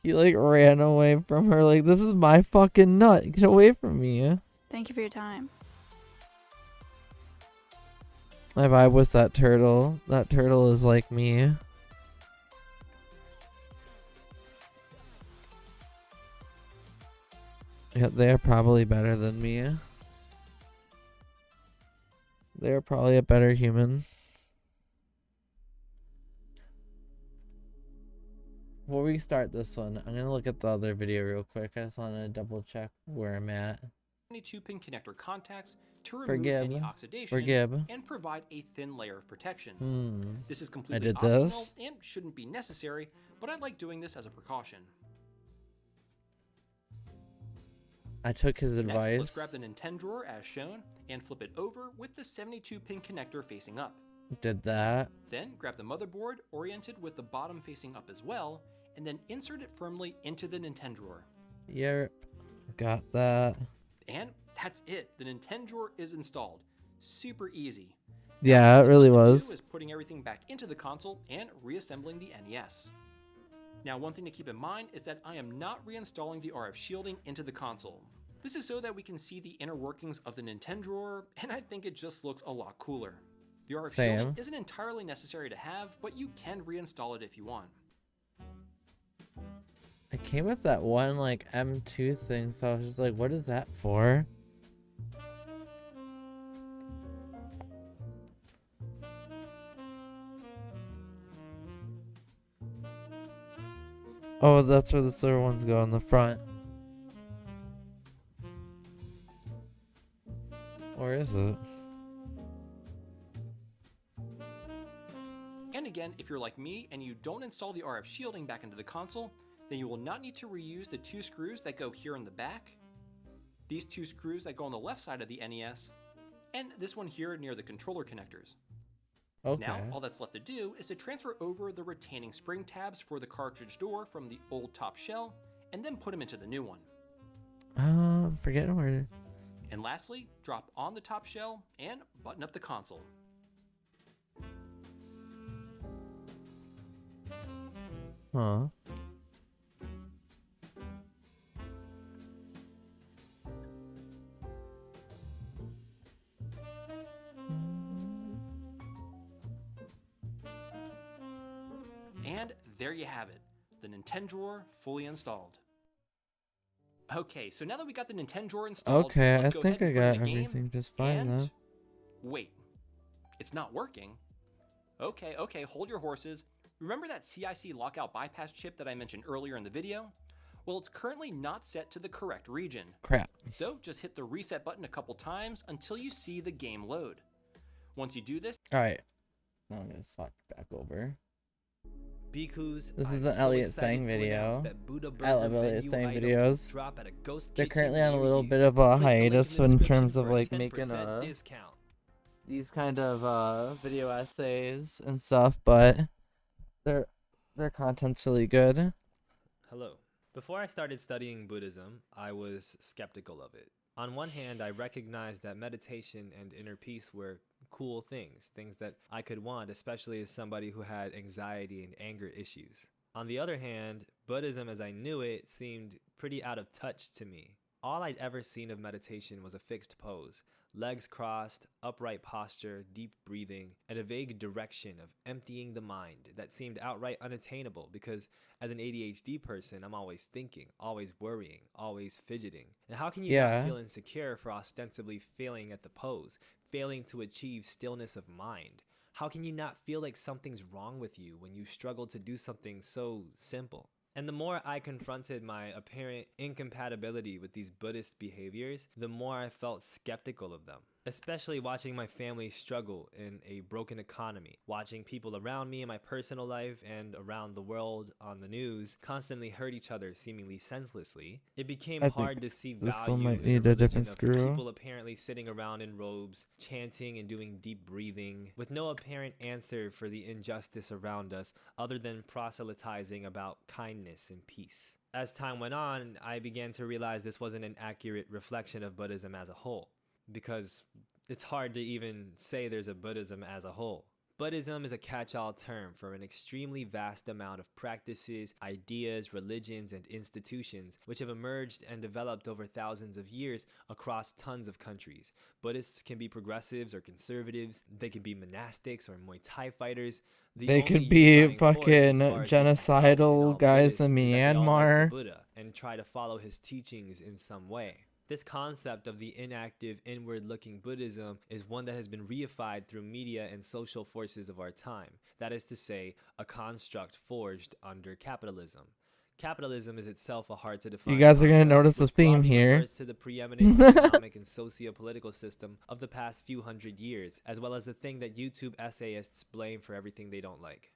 He like ran away from her like, this is my fucking nut. Get away from me. Thank you for your time. My vibe was that turtle. That turtle is like me. Yeah, they're probably better than me. They're probably a better human. Before we start this one, I'm gonna look at the other video real quick. I just want to double check where I'm at. 22-pin connector contacts to remove any oxidation and provide a thin layer of protection. This is completely optional and shouldn't be necessary, but I like doing this as a precaution. I took his advice. Next, let's grab the Nintendrawr as shown and flip it over with the 72-pin connector facing up. Did that. Then grab the motherboard oriented with the bottom facing up as well, and then insert it firmly into the Nintendrawr. Yep, got that. And that's it. The Nintendrawr is installed. Super easy. Yeah, it really was. Is putting everything back into the console and reassembling the NES. Now, one thing to keep in mind is that I am not reinstalling the RF shielding into the console. This is so that we can see the inner workings of the Nintendrawr, and I think it just looks a lot cooler. The RF shielding isn't entirely necessary to have, but you can reinstall it if you want. It came with that one like M2 thing, so I was just like, what is that for? Oh, that's where the silver ones go in the front. Or is it? And again, if you're like me and you don't install the RF shielding back into the console, then you will not need to reuse the two screws that go here in the back, these two screws that go on the left side of the NES, and this one here near the controller connectors. Okay. Now, all that's left to do is to transfer over the retaining spring tabs for the cartridge door from the old top shell, and then put them into the new one. I'm forgetting where. And lastly, drop on the top shell and button up the console. Huh. And there you have it, the Nintendrawr fully installed. Okay, so now that we got the Nintendrawr installed, Okay, I let's go think I ahead and put it got in the game, everything just fine and though. wait, it's not working. Okay, hold your horses. Remember that CIC lockout bypass chip that I mentioned earlier in the video? Well, it's currently not set to the correct region. Crap. So just hit the reset button a couple times until you see the game load. Once you do this, Alright. Now I'm gonna swap back over. Bhikkhus, This is I'm an so Elliot excited Sang to video. announce that Buddha I Burger love Elliot menu Sang items videos. will drop at a ghost They're kitchen currently on a near little you. bit of a Click the link hiatus in the in description terms of for a like making 10% discount. these kind of video essays and stuff, but their content's really good. Hello. Before I started studying Buddhism, I was skeptical of it. On one hand, I recognized that meditation and inner peace were cool things that I could want, especially as somebody who had anxiety and anger issues. On the other hand, Buddhism as I knew it seemed pretty out of touch to me. All I'd ever seen of meditation was a fixed pose, legs crossed, upright posture, deep breathing, and a vague direction of emptying the mind that seemed outright unattainable because as an ADHD person, I'm always thinking, always worrying, always fidgeting. And how can you not feel insecure for ostensibly failing at the pose, failing to achieve stillness of mind? How can you not feel like something's wrong with you when you struggle to do something so simple? And the more I confronted my apparent incompatibility with these Buddhist behaviors, the more I felt skeptical of them. Especially watching my family struggle in a broken economy, watching people around me in my personal life and around the world on the news constantly hurt each other seemingly senselessly, it became hard to see value in a religion of people apparently sitting around in robes, chanting and doing deep breathing, with no apparent answer for the injustice around us other than proselytizing about kindness and peace. As time went on, I began to realize this wasn't an accurate reflection of Buddhism as a whole, because it's hard to even say there's a Buddhism as a whole. Buddhism is a catch-all term for an extremely vast amount of practices, ideas, religions, and institutions which have emerged and developed over thousands of years across tons of countries. Buddhists can be progressives or conservatives, they can be monastics or Muay Thai fighters. They could be fucking genocidal guys in Myanmar. Buddha and try to follow his teachings in some way. This concept of the inactive, inward-looking Buddhism is one that has been reified through media and social forces of our time. That is to say, a construct forged under capitalism. Capitalism is itself a hard-to-define. You guys are going to notice a theme here. Refers to the preeminent economic and socio-political system of the past few hundred years, as well as the thing that YouTube essayists blame for everything they don't like.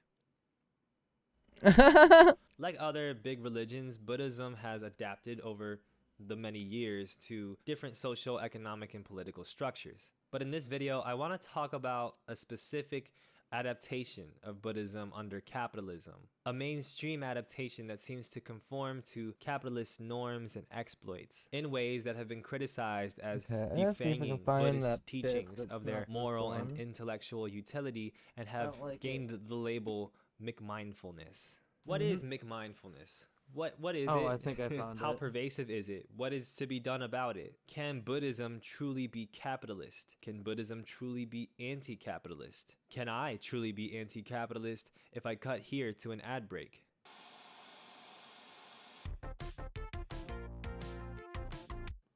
Like other big religions, Buddhism has adapted over the many years to different social, economic, and political structures. But in this video, I want to talk about a specific adaptation of Buddhism under capitalism, a mainstream adaptation that seems to conform to capitalist norms and exploits in ways that have been criticized as defanging Buddhist teachings of their moral and intellectual utility and have gained the label McMindfulness. What is McMindfulness? What is it? I think I found How it. pervasive is it? What is to be done about it? Can Buddhism truly be capitalist? Can Buddhism truly be anti-capitalist? Can I truly be anti-capitalist if I cut here to an ad break?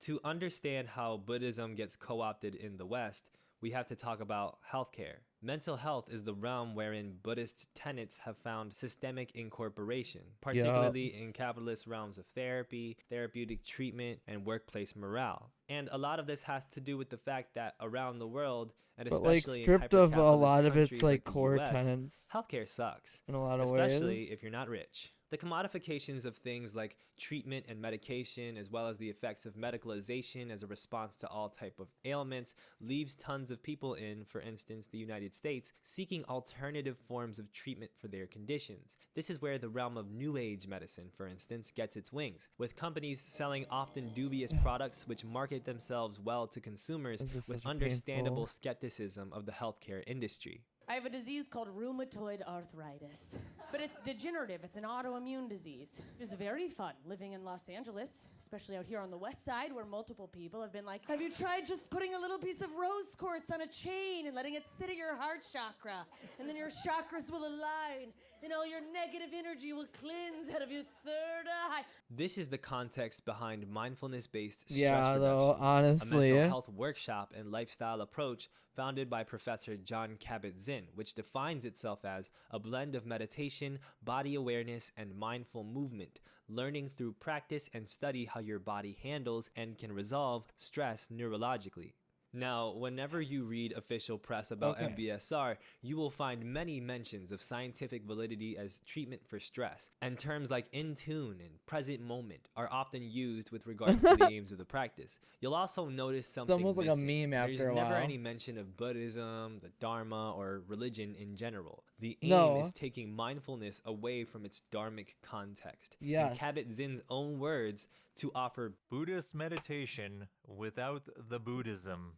To understand how Buddhism gets co-opted in the West, we have to talk about healthcare. Mental health is the realm wherein Buddhist tenets have found systemic incorporation, particularly in capitalist realms of therapy, therapeutic treatment, and workplace morale. And a lot of this has to do with the fact that around the world, and especially stripped in of a lot of its countries like the core US, tenets healthcare sucks, in a lot of especially ways. if you're not rich. The commodifications of things like treatment and medication, as well as the effects of medicalization as a response to all type of ailments, leaves tons of people in, for instance, the United States, seeking alternative forms of treatment for their conditions. This is where the realm of New Age medicine, for instance, gets its wings, with companies selling often dubious products which market themselves well to consumers with understandable skepticism of the healthcare industry. I have a disease called rheumatoid arthritis, but it's degenerative. It's an autoimmune disease. It's very fun living in Los Angeles, especially out here on the west side where multiple people have been like, have you tried just putting a little piece of rose quartz on a chain and letting it sit at your heart chakra? And then your chakras will align and all your negative energy will cleanse out of your third eye. This is the context behind mindfulness-based stress Yeah, reduction, though, honestly. a mental health workshop and lifestyle approach founded by Professor John Kabat-Zinn, which defines itself as a blend of meditation, body awareness, and mindful movement, learning through practice and study how your body handles and can resolve stress neurologically. Now, whenever you read official press about MBSR, you will find many mentions of scientific validity as treatment for stress, and terms like in tune and present moment are often used with regards to the aims of the practice. You'll also notice something almost like a meme after There's a never while. any mention of Buddhism, the Dharma, or religion in general. The aim No. is taking mindfulness away from its dharmic context. Yes. In Kabat-Zinn's own words, to offer Buddhist meditation without the Buddhism.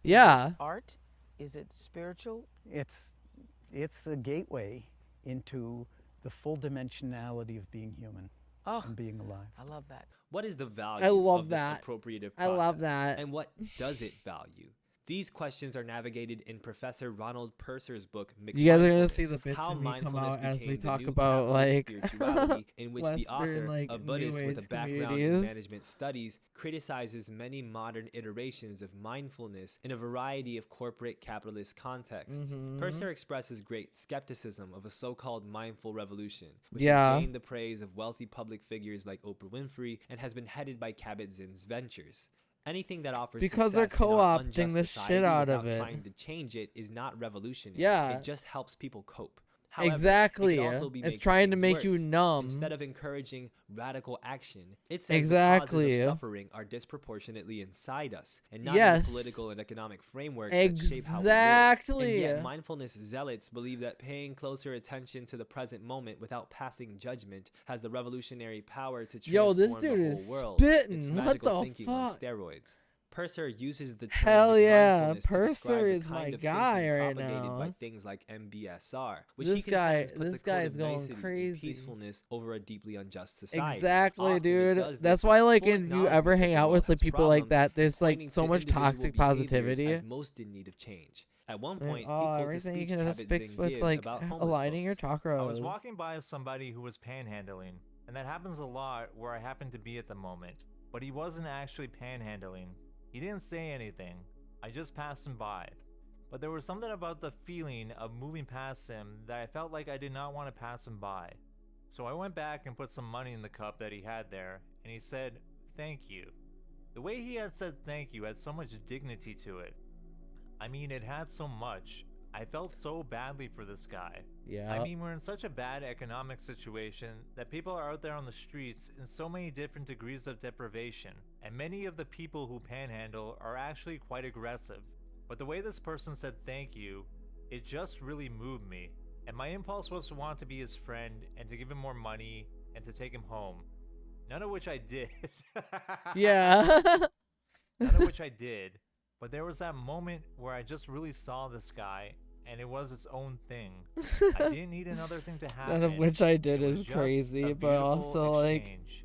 Yeah. Art? Is it spiritual? It's a gateway into the full dimensionality of being human and being alive. I love that. What is the value I love of this that. appropriative I process? love that. And what does it value? These questions are navigated in Professor Ronald Purser's book, You guys are gonna McMindfulness, see the bits How of me come Mindfulness out as we Became the talk New about, Capitalist like, Spirituality, in which the Western, author, like, a New Buddhist with a Age background in communities. management studies, criticizes many modern iterations of mindfulness in a variety of corporate capitalist contexts. Mhm. Purser expresses great skepticism of a so-called mindful revolution, which Yeah. has gained the praise of wealthy public figures like Oprah Winfrey and has been headed by Kabat-Zinn's ventures. Anything that offers Because they're success in our co-opting unjust the society shit out of without it. trying to change it is not revolutionary. Yeah. It just helps people cope. However, Exactly. it could also be It's making trying to things make you worse. numb. Instead of encouraging radical action, it says Exactly. the causes of suffering are disproportionately inside us and not in Yes. the political and economic frameworks that shape how we live. Exactly. And yet mindfulness zealots believe that paying closer attention to the present moment without passing judgment has the revolutionary power to transform Yo, this dude the whole is world. spitting. It's What magical the thinking on fuck? steroids. Purser uses the term Hell yeah, mindfulness to describe Purser the is kind my of guy thinking right propagated by now. things like MBSR, which This he guy- contends puts this a code guy of is going nicety and crazy. peacefulness over a deeply unjust society. Exactly, Often it dude. does That's this why, like, full if you ever acknowledgement hang that the out world with like has people like problems, that, there's like pointing so to much individual toxic behaviors positivity. as most in need of change. At one And, point, he oh, quotes a everything you speech can just fix Kabat-Zinn with gives like about homeless aligning your folks. chakras. I was walking by somebody who was panhandling, and that happens a lot where I happen to be at the moment. But he wasn't actually panhandling. He didn't say anything. I just passed him by. But there was something about the feeling of moving past him that I felt like I did not want to pass him by. So I went back and put some money in the cup that he had there, and he said, "Thank you." The way he had said thank you had so much dignity to it. I mean, it had so much. I felt so badly for this guy. Yeah. I mean, we're in such a bad economic situation that people are out there on the streets in so many different degrees of deprivation, and many of the people who panhandle are actually quite aggressive. But the way this person said thank you, it just really moved me, and my impulse was to want to be his friend and to give him more money and to take him home. None of which I did. Yeah. None of which I did. But there was that moment where I just really saw this guy, and it was its own thing. I didn't need another thing to happen. None of which I did It was is just crazy, a but also beautiful like exchange.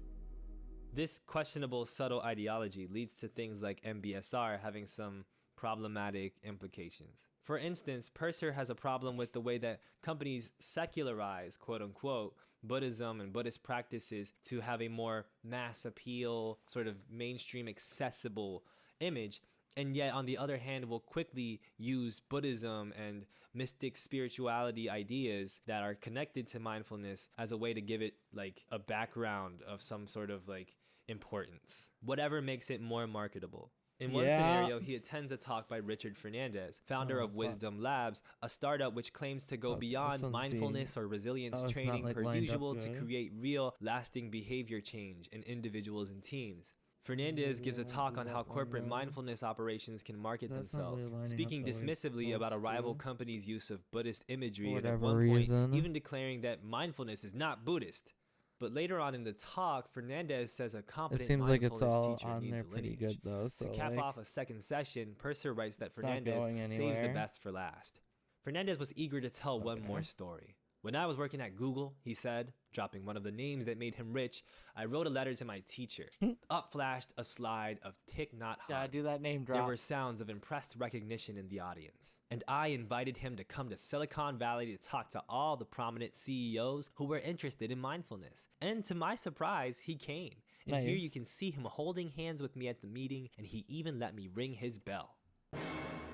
This questionable subtle ideology leads to things like MBSR having some problematic implications. For instance, Purser has a problem with the way that companies secularize, quote unquote, Buddhism and Buddhist practices to have a more mass appeal, sort of mainstream accessible image, and yet on the other hand will quickly use Buddhism and mystic spirituality ideas that are connected to mindfulness as a way to give it like a background of some sort of like importance, whatever makes it more marketable. In one Yeah. scenario, he attends a talk by Richard Fernandez, founder Oh, of fuck. Wisdom Labs, a startup which claims to go Oh, this beyond one's mindfulness being- or resilience oh, it's not, training like, per lined up usual to good. create real, lasting behavior change in individuals and teams. Fernandez gives a talk on how corporate mindfulness operations can market That's not really themselves, lining up speaking the way it's dismissively about a supposed rival to. company's use of Buddhist imagery, For and at whatever one reason. point even declaring that mindfulness is not Buddhist. But later on in the talk, Fernandez says a It competent seems like it's mindfulness all teacher on needs there a pretty lineage. good though. So To cap like, off a second session, Purser writes that it's not Fernandez going saves the anywhere. best for last. Fernandez was eager to tell one more Okay. story. When I was working at Google, he said, dropping one of the names that made him rich, I wrote a letter to my teacher. Up flashed a slide of Thich Nhat Hanh. Gotta do that name There drop. were sounds of impressed recognition in the audience. And I invited him to come to Silicon Valley to talk to all the prominent CEOs who were interested in mindfulness. And to my surprise, he came. And here you Nice. can see him holding hands with me at the meeting, and he even let me ring his bell.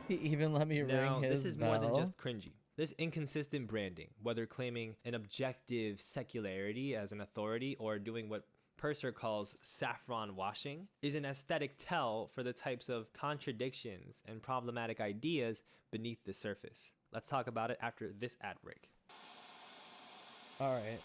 He even let me Now, ring his this is more than bell. just cringy. This inconsistent branding, whether claiming an objective secularity as an authority or doing what Purser calls saffron washing, is an aesthetic tell for the types of contradictions and problematic ideas beneath the surface. Let's talk about it after this ad break. All right.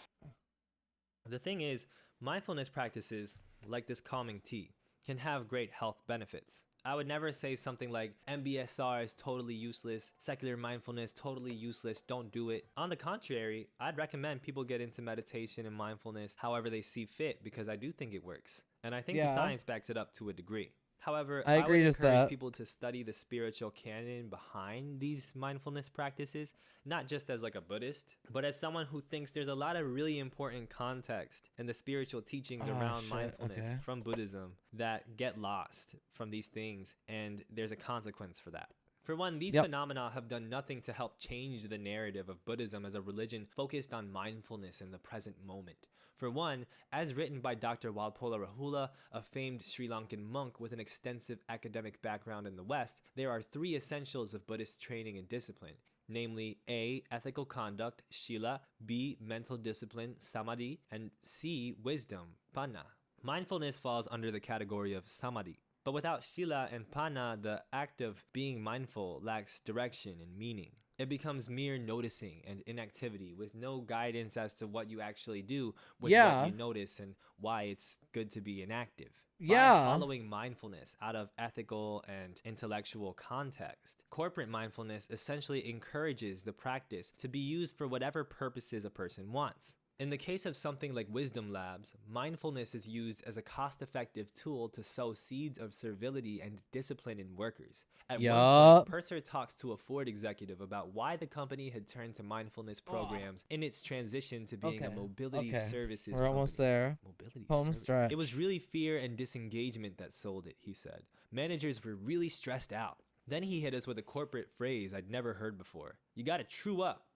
The thing is, mindfulness practices, like this calming tea, can have great health benefits. I would never say something like MBSR is totally useless, secular mindfulness totally useless, don't do it. On the contrary, I'd recommend people get into meditation and mindfulness however they see fit, because I do think it works. And I think the Yeah. science backs it up to a degree. However, I would agree with encourage that. people to study the spiritual canon behind these mindfulness practices, not just as like a Buddhist, but as someone who thinks there's a lot of really important context in the spiritual teachings Oh, around shit, mindfulness okay. from Buddhism that get lost from these things, and there's a consequence for that. For one, these Yep. phenomena have done nothing to help change the narrative of Buddhism as a religion focused on mindfulness in the present moment. For one, as written by Dr. Walpola Rahula, a famed Sri Lankan monk with an extensive academic background in the West, there are 3 essentials of Buddhist training and discipline. Namely, A, ethical conduct, Shila, B, mental discipline, Samadhi, and C, wisdom, Panna. Mindfulness falls under the category of Samadhi. But without Shila and Panna, the act of being mindful lacks direction and meaning. It becomes mere noticing and inactivity with no guidance as to what you actually do with Yeah. what you notice and why it's good to be inactive. By Yeah. following mindfulness out of ethical and intellectual context, corporate mindfulness essentially encourages the practice to be used for whatever purposes a person wants. In the case of something like Wisdom Labs, mindfulness is used as a cost-effective tool to sow seeds of servility and discipline in workers. At one Yup. point, Purser talks to a Ford executive about why the company had turned to mindfulness programs in its transition to being a Okay, mobility okay. services We're almost company. there. Mobility Home service. stretch. It was really fear and disengagement that sold it, he said. Managers were really stressed out. Then he hit us with a corporate phrase I'd never heard before. You gotta true up.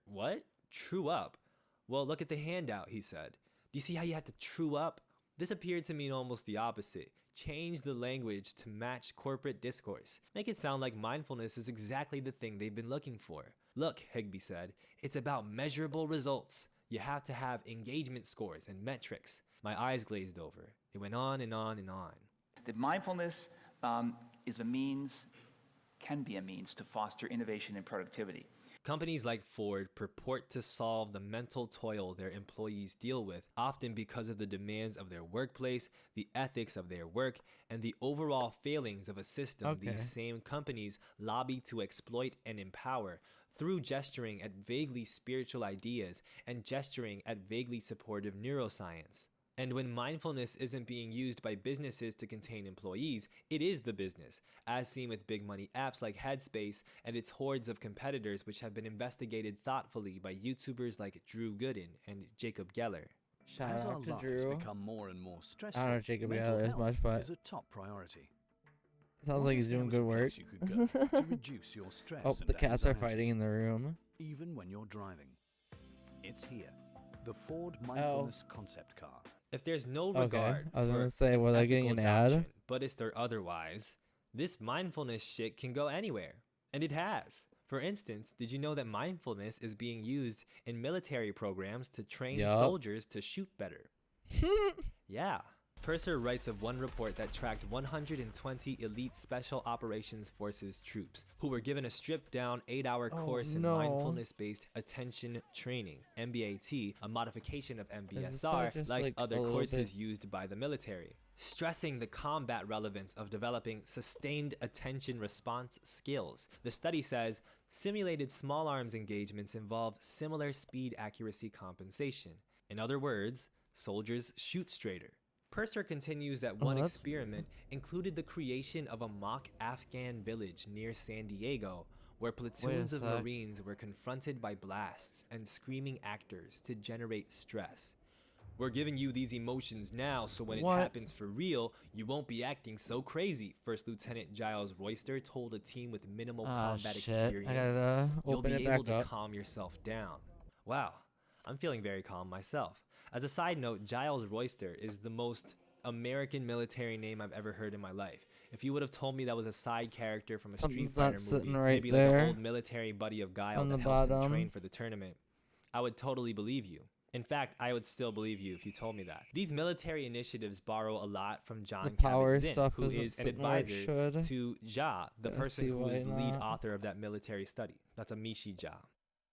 What? True up? Well, look at the handout, he said. Do you see how you have to true up? This appeared to mean almost the opposite. Change the language to match corporate discourse. Make it sound like mindfulness is exactly the thing they've been looking for. Look, Higbee said, it's about measurable results. You have to have engagement scores and metrics. My eyes glazed over. It went on and on and on. That mindfulness is a means, can be a means to foster innovation and productivity. Companies like Ford purport to solve the mental toil their employees deal with, often because of the demands of their workplace, the ethics of their work, and the overall failings of a system Okay. these same companies lobby to exploit and empower through gesturing at vaguely spiritual ideas and gesturing at vaguely supportive neuroscience. And when mindfulness isn't being used by businesses to contain employees, it is the business, as seen with big money apps like Headspace and its hordes of competitors, which have been investigated thoughtfully by YouTubers like Drew Gooden and Jacob Geller. Shout As our out to lives Drew. become more and more I stressful, don't know Jacob mental Geller as health much, but is a top priority. sounds What like if he's there doing was a good work. place you could go to reduce your stress Oh, and the cats are anxiety, fighting in the room. even when you're driving? It's here, the Ford Oh. Mindfulness Concept Car. If there's no Okay, regard I was for gonna say, was I getting ethical an ad? doctrine, Buddhist or otherwise, this mindfulness shit can go anywhere. And it has. For instance, did you know that mindfulness is being used in military programs to train Yup. soldiers to shoot better? Yeah. Purser writes of one report that tracked 120 elite Special Operations Forces troops who were given a stripped-down 8-hour course in mindfulness-based attention training, MBAT, a modification of MBSR, like other courses used by the military, stressing the combat relevance of developing sustained attention response skills. The study says simulated small arms engagements involve similar speed accuracy compensation. In other words, soldiers shoot straighter. Purser continues that one experiment included the creation of a mock Afghan village near San Diego, where platoons of Marines were confronted by blasts and screaming actors to generate stress. We're giving you these emotions now, so when it happens for real, you won't be acting so crazy, First Lieutenant Giles Royster told a team with minimal combat experience. You'll be able to calm yourself down. Wow, I'm feeling very calm myself. As a side note, Giles Royster is the most American military name I've ever heard in my life. If you would have told me that was a side character from a Street Fighter movie, maybe like an old military buddy of Guile that helps him train for the tournament, I would totally believe you. In fact, I would still believe you if you told me that. These military initiatives borrow a lot from John Kabat-Zinn, who is an advisor to Ja, the person who is the lead author of that military study. That's Amishi Ja.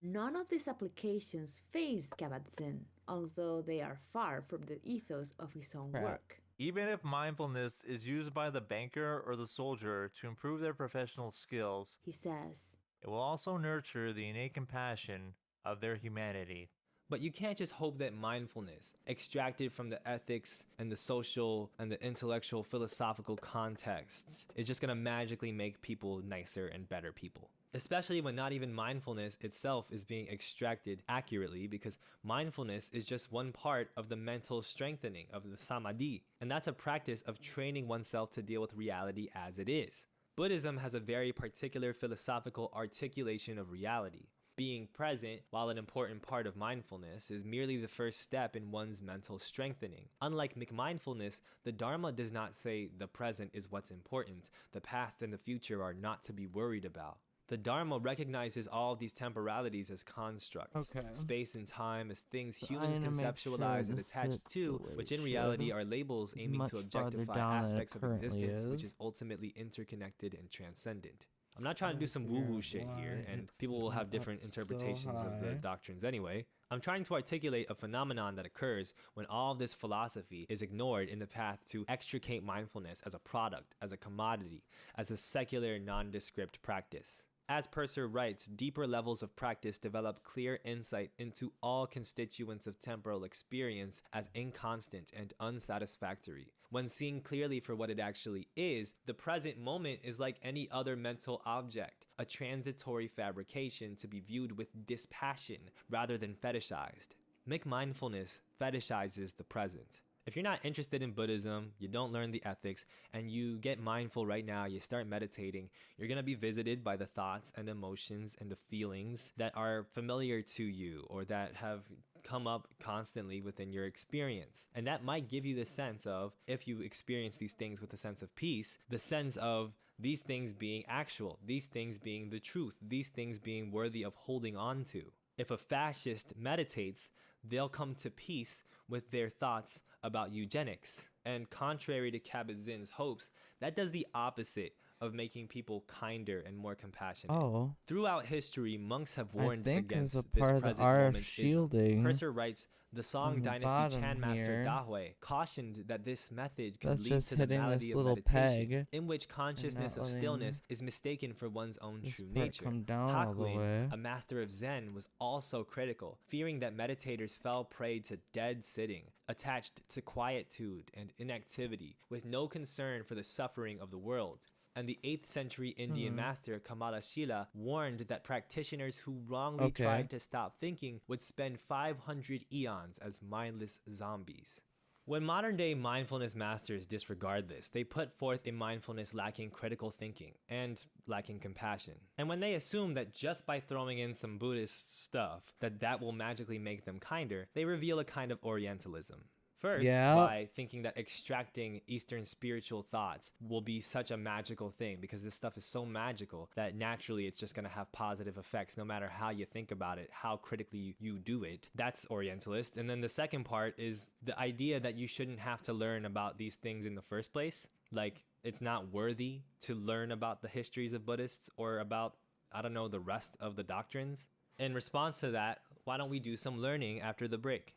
None of these applications face Kabat-Zinn, although they are far from the ethos of his own work. Even if mindfulness is used by the banker or the soldier to improve their professional skills, he says, it will also nurture the innate compassion of their humanity. But you can't just hope that mindfulness, extracted from the ethics and the social and the intellectual philosophical contexts, is just gonna magically make people nicer and better people. Especially when not even mindfulness itself is being extracted accurately, because mindfulness is just one part of the mental strengthening of the samadhi, and that's a practice of training oneself to deal with reality as it is. Buddhism has a very particular philosophical articulation of reality. Being present, while an important part of mindfulness, is merely the first step in one's mental strengthening. Unlike McMindfulness, the Dharma does not say the present is what's important, the past and the future are not to be worried about. The Dharma recognizes all of these temporalities as constructs, space and time as things humans conceptualize and attach to, which in reality are labels aiming to objectify aspects of existence, which is ultimately interconnected and transcendent. I'm not trying to do some woo-woo shit here, and people will have different interpretations of the doctrines anyway. I'm trying to articulate a phenomenon that occurs when all of this philosophy is ignored in the path to extricate mindfulness as a product, as a commodity, as a secular, nondescript practice. As Purser writes, deeper levels of practice develop clear insight into all constituents of temporal experience as inconstant and unsatisfactory. When seen clearly for what it actually is, the present moment is like any other mental object, a transitory fabrication to be viewed with dispassion rather than fetishized. McMindfulness fetishizes the present. If you're not interested in Buddhism, you don't learn the ethics, and you get mindful right now, you start meditating, you're going to be visited by the thoughts and emotions and the feelings that are familiar to you or that have come up constantly within your experience. And that might give you the sense of, if you experience these things with a sense of peace, the sense of these things being actual, these things being the truth, these things being worthy of holding on to. If a fascist meditates, they'll come to peace with their thoughts about eugenics. And contrary to Kabat-Zinn's hopes, that does the opposite of making people kinder and more compassionate. Throughout history, monks have warned against this present momentism. Purser writes, the Song Dynasty Chan-master Dahui cautioned that this method could lead to the malady of meditation, in which consciousness of stillness is mistaken for one's own true nature. Hakuin, a master of Zen, was also critical, fearing that meditators fell prey to dead sitting, attached to quietude and inactivity, with no concern for the suffering of the world. And the 8th century Indian master Kamalashila warned that practitioners who wrongly tried to stop thinking would spend 500 eons as mindless zombies. When modern-day mindfulness masters disregard this, they put forth a mindfulness lacking critical thinking and lacking compassion. And when they assume that just by throwing in some Buddhist stuff, that will magically make them kinder, they reveal a kind of Orientalism. First, Yeah. by thinking that extracting Eastern spiritual thoughts will be such a magical thing, because this stuff is so magical that naturally it's just going to have positive effects no matter how you think about it, how critically you do it. That's Orientalist. And then the second part is the idea that you shouldn't have to learn about these things in the first place. Like, it's not worthy to learn about the histories of Buddhists or about, I don't know, the rest of the doctrines. In response to that, why don't we do some learning after the break?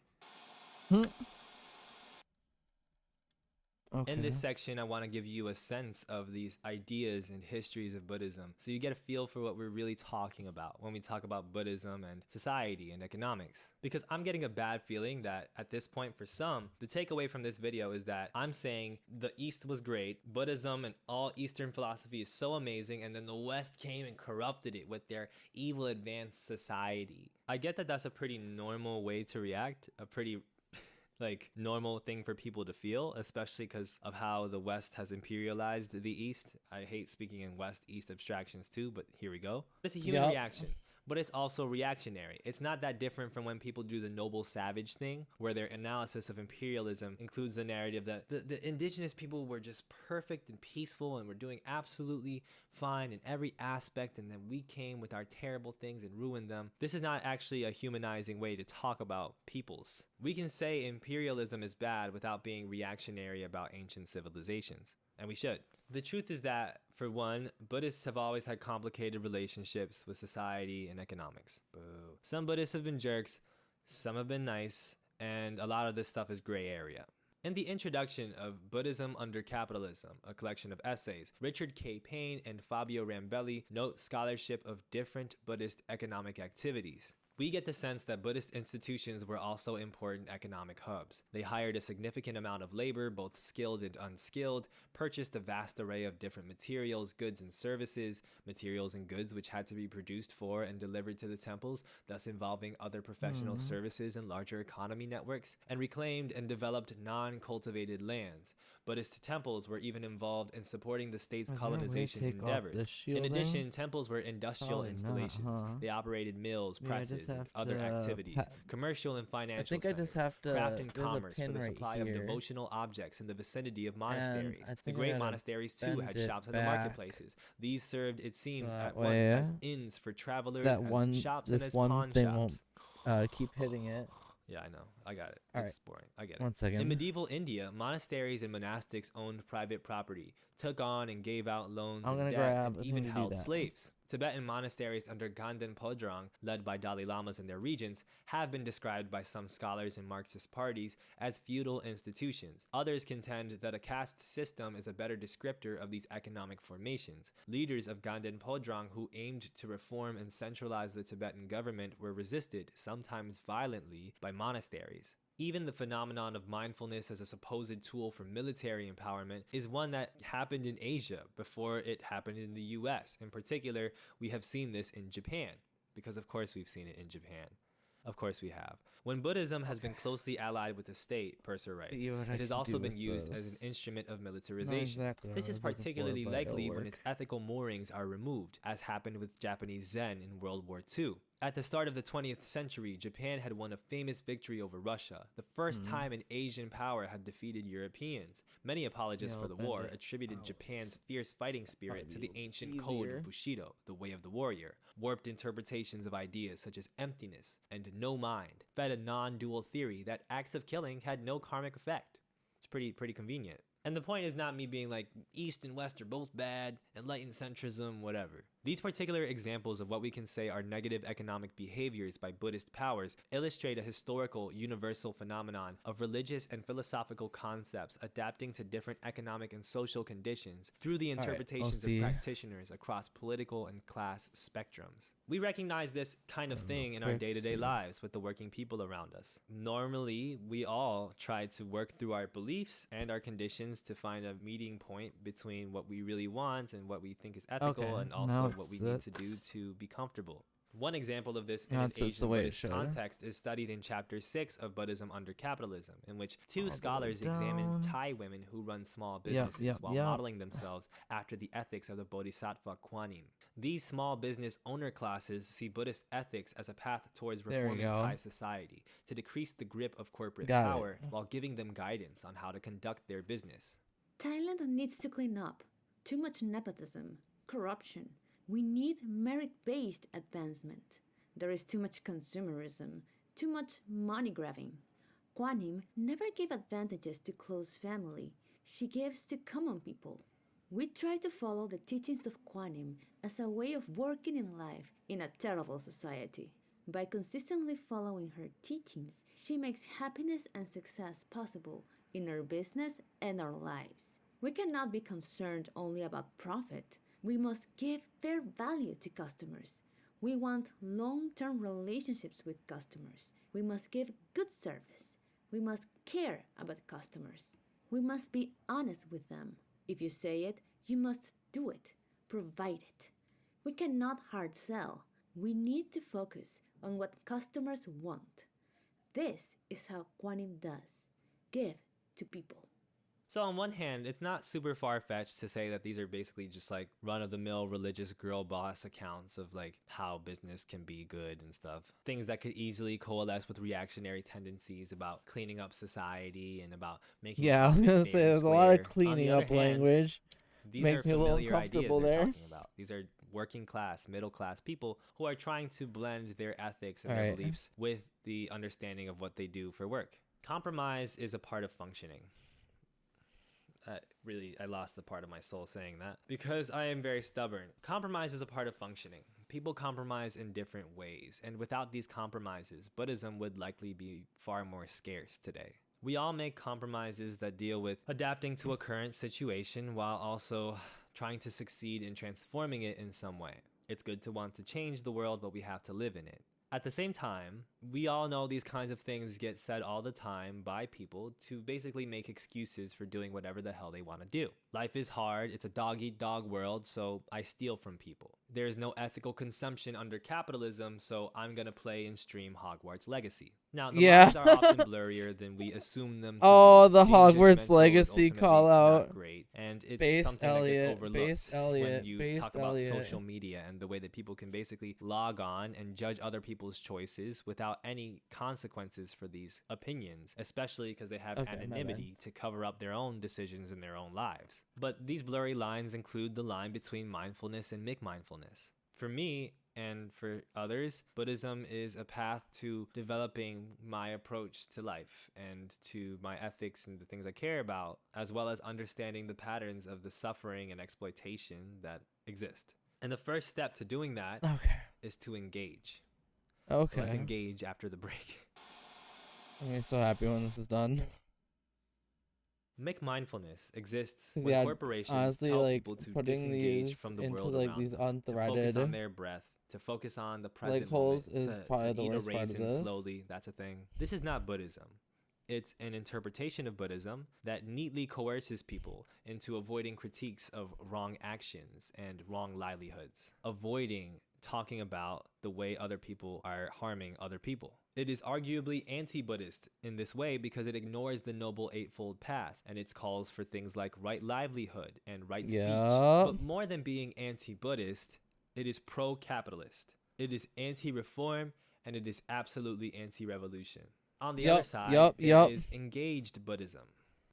Okay. In this section, I want to give you a sense of these ideas and histories of Buddhism, so you get a feel for what we're really talking about when we talk about Buddhism and society and economics. Because I'm getting a bad feeling that at this point, for some, the takeaway from this video is that I'm saying the East was great, Buddhism and all Eastern philosophy is so amazing, and then the West came and corrupted it with their evil advanced society. I get that that's a pretty normal way to react, a pretty like normal thing for people to feel, especially because of how the West has imperialized the East. I hate speaking in West-East abstractions too, but here we go. It's a human reaction, but it's also reactionary. It's not that different from when people do the noble savage thing, where their analysis of imperialism includes the narrative that the indigenous people were just perfect and peaceful and were doing absolutely fine in every aspect, and then we came with our terrible things and ruined them. This is not actually a humanizing way to talk about peoples. We can say imperialism is bad without being reactionary about ancient civilizations, and we should. The truth is that, for one, Buddhists have always had complicated relationships with society and economics. Boo. Some Buddhists have been jerks, some have been nice, and a lot of this stuff is gray area. In the introduction of Buddhism Under Capitalism, a collection of essays, Richard K. Payne and Fabio Rambelli note scholarship of different Buddhist economic activities. We get the sense that Buddhist institutions were also important economic hubs. They hired a significant amount of labor, both skilled and unskilled, purchased a vast array of different materials, goods and services, materials and goods which had to be produced for and delivered to the temples, thus involving other professional services and larger economy networks, and reclaimed and developed non-cultivated lands. Buddhist temples were even involved in supporting the state's Is there a way to colonization take off endeavors. this In shielding? addition, temples were industrial Probably not, installations. huh? They operated mills, Yeah, I presses, just and have other to, activities, commercial and financial I think I just centers, have to. craft and There's a commerce for pin the right supply here. of devotional objects in the vicinity of And monasteries. I The think I great gotta monasteries too bend had it shops in the back marketplaces. These served, it seems, that at once way. as inns for travelers, That as one, shops, and this as one pawn thing shops. won't keep hitting it. Yeah, I know. I got it. All It's right. boring. I get it. 1 second. In medieval India, monasteries and monastics owned private property, took on and gave out loans I'm and gonna debt, grab and a even thing to do held that. slaves. Tibetan monasteries under Ganden Podrang, led by Dalai Lamas and their regents, have been described by some scholars and Marxist parties as feudal institutions. Others contend that a caste system is a better descriptor of these economic formations. Leaders of Ganden Podrang who aimed to reform and centralize the Tibetan government were resisted, sometimes violently, by monasteries. Even the phenomenon of mindfulness as a supposed tool for military empowerment is one that happened in Asia before it happened in the US. In particular, we have seen this in Japan, because of course we've seen it in Japan. Of course we have. When Buddhism has been closely allied with the state, Purser writes, it has also been used as an instrument of militarization. exactly This what I is was looking for, particularly but likely it'll when work. its ethical moorings are removed, as happened with Japanese Zen in World War II. At the start of the 20th century, Japan had won a famous victory over Russia, the first time an Asian power had defeated Europeans. Many apologists Yeah, for the I'll war bend it. attributed Japan's fierce fighting spirit to the ancient code easier. of Bushido, the way of the warrior. Warped interpretations of ideas such as emptiness and no mind fed a non-dual theory that acts of killing had no karmic effect. It's pretty convenient. And the point is not me being like, East and West are both bad, enlightened centrism, whatever. These particular examples of what we can say are negative economic behaviors by Buddhist powers illustrate a historical, universal phenomenon of religious and philosophical concepts adapting to different economic and social conditions through the interpretations of practitioners across political and class spectrums. We recognize this kind of thing in our day-to-day lives with the working people around us. Normally, we all try to work through our beliefs and our conditions to find a meeting point between what we really want and what we think is ethical, and also what we need to do to be comfortable. One example of this in an That's just the Asian way it Buddhist should. context is studied in Chapter 6 of Buddhism Under Capitalism, in which two All the way scholars examine down. Thai women who run small Yep, businesses yep, while yep. modeling themselves after the ethics of the Bodhisattva Kuan Yin. These small business owner classes see Buddhist ethics as a path towards There you reforming go. Thai society to decrease the grip of corporate Got it. power while giving them guidance on how to conduct their business. Thailand needs to clean up. Too much nepotism, corruption. We need merit-based advancement. There is too much consumerism, too much money grabbing. Kuan Yin never gave advantages to close family. She gives to common people. We try to follow the teachings of Kuan Yin as a way of working in life in a terrible society. By consistently following her teachings, she makes happiness and success possible in our business and our lives. We cannot be concerned only about profit. We must give fair value to customers. We want long-term relationships with customers. We must give good service. We must care about customers. We must be honest with them. If you say it, you must do it. Provide it. We cannot hard sell. We need to focus on what customers want. This is how Kuan Yin does. Give to people. So on one hand, it's not super far-fetched to say that these are basically just like run-of-the-mill religious girl boss accounts of like how business can be good and stuff. Things that could easily coalesce with reactionary tendencies about cleaning up society and about making Yeah, I was profit gonna fair say and there's a lot of square. On the cleaning other up hand, language. these Makes are me a little familiar ideas uncomfortable they're there. talking about. These are working class, middle class people who are trying to blend their ethics and their Alright. beliefs with the understanding of what they do for work. Compromise is a part of functioning. Really, I lost the part of my soul saying that because I am very stubborn. Compromise is a part of functioning. People compromise in different ways, and without these compromises, Buddhism would likely be far more scarce today. We all make compromises that deal with adapting to a current situation while also trying to succeed in transforming it in some way. It's good to want to change the world, but we have to live in it. At the same time, we all know these kinds of things get said all the time by people to basically make excuses for doing whatever the hell they want to do. Life is hard, it's a dog-eat-dog world, so I steal from people. There's no ethical consumption under capitalism, so I'm gonna play and stream Hogwarts Legacy. Now, the lines are often blurrier than we assume them to Oh, be. the Being Hogwarts judgmental is Legacy ultimately call not out. great, and it's Based something Elliot, that gets overlooked based Elliot, when you based talk about Elliot. social media and the way that people can basically log on and judge other people's choices without any consequences for these opinions, especially because they have Okay, my bad. anonymity to cover up their own decisions in their own lives. But these blurry lines include the line between mindfulness and McMindfulness. For me, and for others, Buddhism is a path to developing my approach to life and to my ethics and the things I care about, as well as understanding the patterns of the suffering and exploitation that exist. And the first step to doing that is to engage. Okay. Let's engage after the break. I'm gonna be so happy when this is done. McMindfulness exists 'Cause when yeah, corporations honestly, tell like, people to putting disengage these from the into, world like, around these them, to focus unthreaded on their breath, to focus on the present holes moment, is to probably the eat worst a part of raisin this. slowly. That's a thing. This is not Buddhism. It's an interpretation of Buddhism that neatly coerces people into avoiding critiques of wrong actions and wrong livelihoods, avoiding talking about the way other people are harming other people. It is arguably anti-Buddhist in this way because it ignores the Noble Eightfold Path and its calls for things like right livelihood and right speech. But more than being anti-Buddhist, it is pro-capitalist. It is anti-reform and it is absolutely anti-revolution. On the other side, there is engaged Buddhism.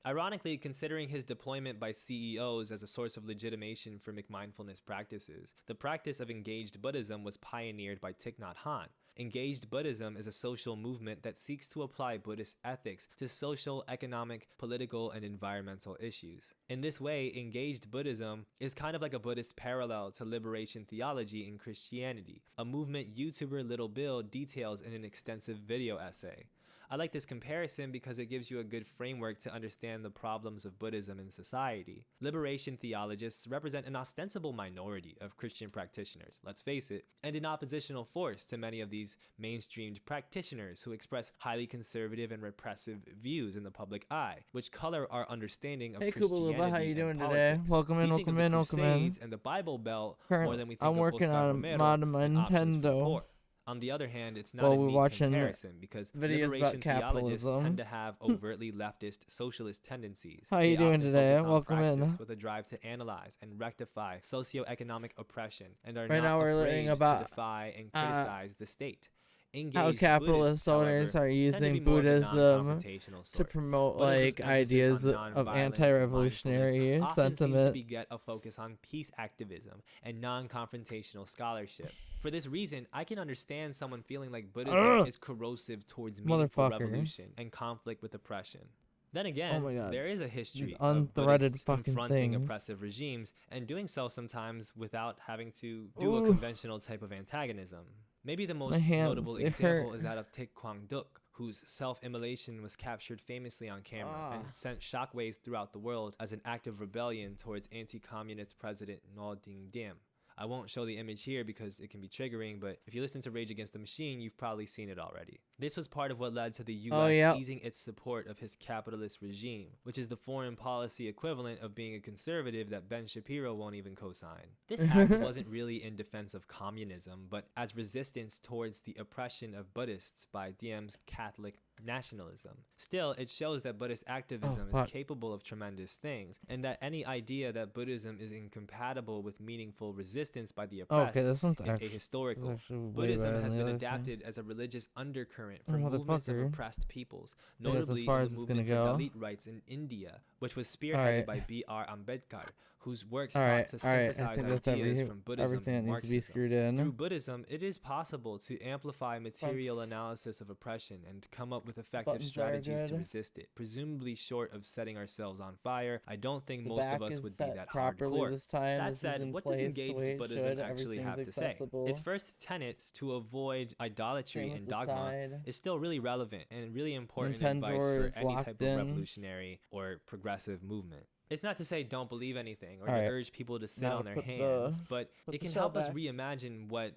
Ironically, considering his deployment by CEOs as a source of legitimation for McMindfulness practices, the practice of engaged Buddhism was pioneered by Thich Nhat Hanh. Engaged Buddhism is a social movement that seeks to apply Buddhist ethics to social, economic, political, and environmental issues. In this way, engaged Buddhism is kind of like a Buddhist parallel to liberation theology in Christianity, a movement YouTuber Little Bill details in an extensive video essay. I like this comparison because it gives you a good framework to understand the problems of Buddhism in society. Liberation theologists represent an ostensible minority of Christian practitioners, let's face it, and an oppositional force to many of these mainstreamed practitioners who express highly conservative and repressive views in the public eye, which color our understanding of Hey, Christianity Kubaluba, how you and doing politics. today? Welcome in, We think welcome of the in, welcome in. Crusades and the Bible Belt more than we think I'm of working Oscar on a Romero mod on my and options for the Nintendo. poor. On the other hand, it's not While a we're neat watching comparison because videos liberation about theologists capitalism. tend to have overtly leftist socialist tendencies. How you They doing often today? focus on Welcome praxis in. with a drive to analyze and rectify socioeconomic oppression and are Right not now we're afraid learning about, to defy and criticize the state. how Engaged capitalist Buddhists, owners however, are tend to be using more of the Buddhism non-confrontational to sort. promote Buddhism's like emphasis ideas on of nonviolence and anti-revolutionary mindfulness often seems to sentiment. beget a focus on peace activism and non-confrontational scholarship. For this reason, I can understand someone feeling like Buddhism is corrosive towards meaningful Motherfucker. revolution and conflict with oppression. Then Oh again, my God. there is a These history of unthreaded Buddhists fucking confronting things. oppressive regimes and doing so sometimes without having to do a Ooh. conventional type of antagonism. Maybe the most hands, notable it example hurt. is that of Thich Quang Duc, whose self-immolation was captured famously on camera and sent shockwaves throughout the world as an act of rebellion towards anti-communist president Ngo Dinh Diem. I won't show the image here because it can be triggering, but if you listen to Rage Against the Machine, you've probably seen it already. This was part of what led to the US easing its support of his capitalist regime, which is the foreign policy equivalent of being a conservative that Ben Shapiro won't even co-sign. This act wasn't really in defense of communism, but as resistance towards the oppression of Buddhists by Diem's Catholic nationalism. Still, it shows that Buddhist activism is capable of tremendous things, and that any idea that Buddhism is incompatible with meaningful resistance by the oppressed is ahistorical. Buddhism has been adapted as a religious undercurrent for movements of oppressed peoples, notably the movement for Dalit rights in India, which was spearheaded by B.R. Ambedkar, whose work sought to synthesize ideas from Buddhism and Marxism. Through Buddhism, it is possible to amplify material analysis of oppression and come up with effective strategies to resist it, presumably short of setting ourselves on fire. I don't think most of us would be that hardcore. That said, what does engaged Buddhism actually have to say? Its first tenet, to avoid idolatry and dogma, is still really relevant and really important advice for any type of revolutionary or progressive movement. It's not to say don't believe anything or to urge people to sit on their hands, but it can help us reimagine what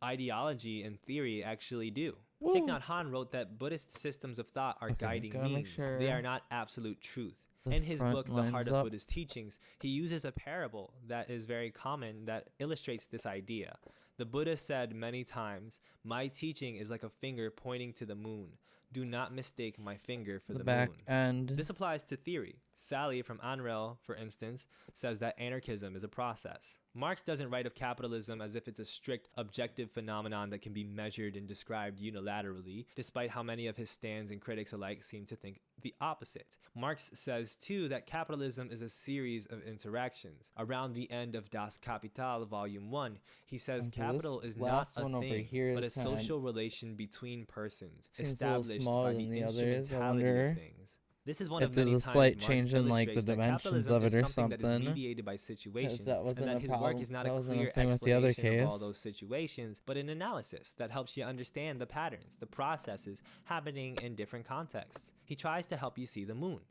ideology and theory actually do. Thich Nhat Hanh wrote that Buddhist systems of thought are guiding means. They are not absolute truth. In his book, The Heart of Buddhist Teachings, he uses a parable that is very common that illustrates this idea. The Buddha said many times, "My teaching is like a finger pointing to the moon. Do not mistake my finger for the moon." This applies to theory. Sally from ANREL, for instance, says that anarchism is a process. Marx doesn't write of capitalism as if it's a strict, objective phenomenon that can be measured and described unilaterally, despite how many of his stands and critics alike seem to think the opposite. Marx says, too, that capitalism is a series of interactions. Around the end of Das Kapital, Volume 1, he says capital is not a thing, but a social relation between persons, established by the instrumentality of things. This is one of many times Marx illustrates that capitalism is something that is mediated by situations, and that his work is not a clear explanation of all those situations, but an analysis that helps you understand the patterns, the processes happening in different contexts. He tries to help you see the moon.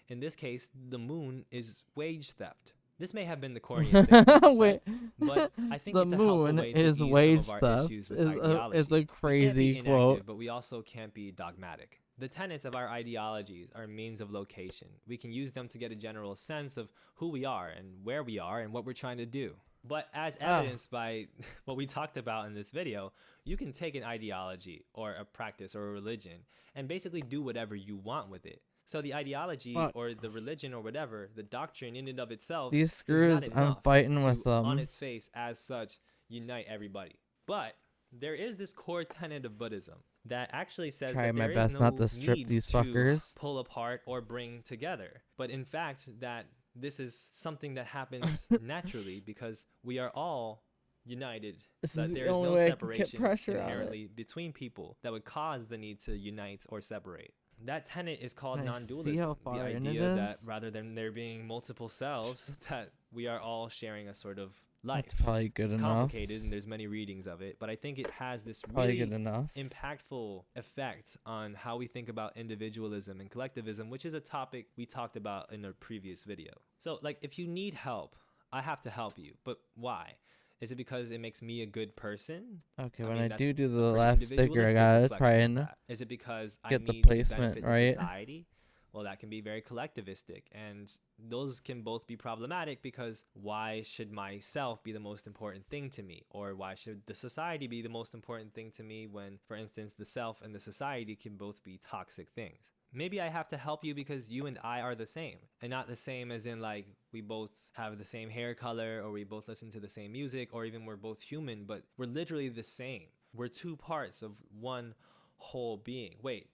In this case, the moon is wage theft. This may have been the corniest thing I've said, but I think it's a helpful way to ease some of our issues with ideology. It's a crazy we can't be inactive, but we also can't be dogmatic. The tenets of our ideologies are means of location. We can use them to get a general sense of who we are and where we are and what we're trying to do. But as evidenced by what we talked about in this video, you can take an ideology or a practice or a religion and basically do whatever you want with it. So the ideology or the religion or whatever, the doctrine in and of itself, these screws, is not enough I'm fighting to, with them. on its face as such, unite everybody. But there is this core tenet of Buddhism that actually says that there is no need to pull apart or bring together. But in fact, that this is something that happens naturally because we are all united, that there is no separation inherently between people that would cause the need to unite or separate. That tenet is called non-dualism, the idea that rather than there being multiple selves, that we are all sharing a sort of life. That's probably good it's enough. complicated and there's many readings of it, but I think it has this Probably really good enough. impactful effect on how we think about individualism and collectivism, which is a topic we talked about in a previous video. So like, if you need help, I have to help you, but why? Is it because it makes me a good person? Okay, I when mean, I that's do a the pretty last sticker, I individualistic gotta reflection try of and that. Is it because I get the need to placement benefit right. the society? Well, that can be very collectivistic, and those can both be problematic because why should myself be the most important thing to me? Or why should the society be the most important thing to me when, for instance, the self and the society can both be toxic things? Maybe I have to help you because you and I are the same, and not the same as in like we both have the same hair color, or we both listen to the same music, or even we're both human, but we're literally the same. We're two parts of one whole being. Wait,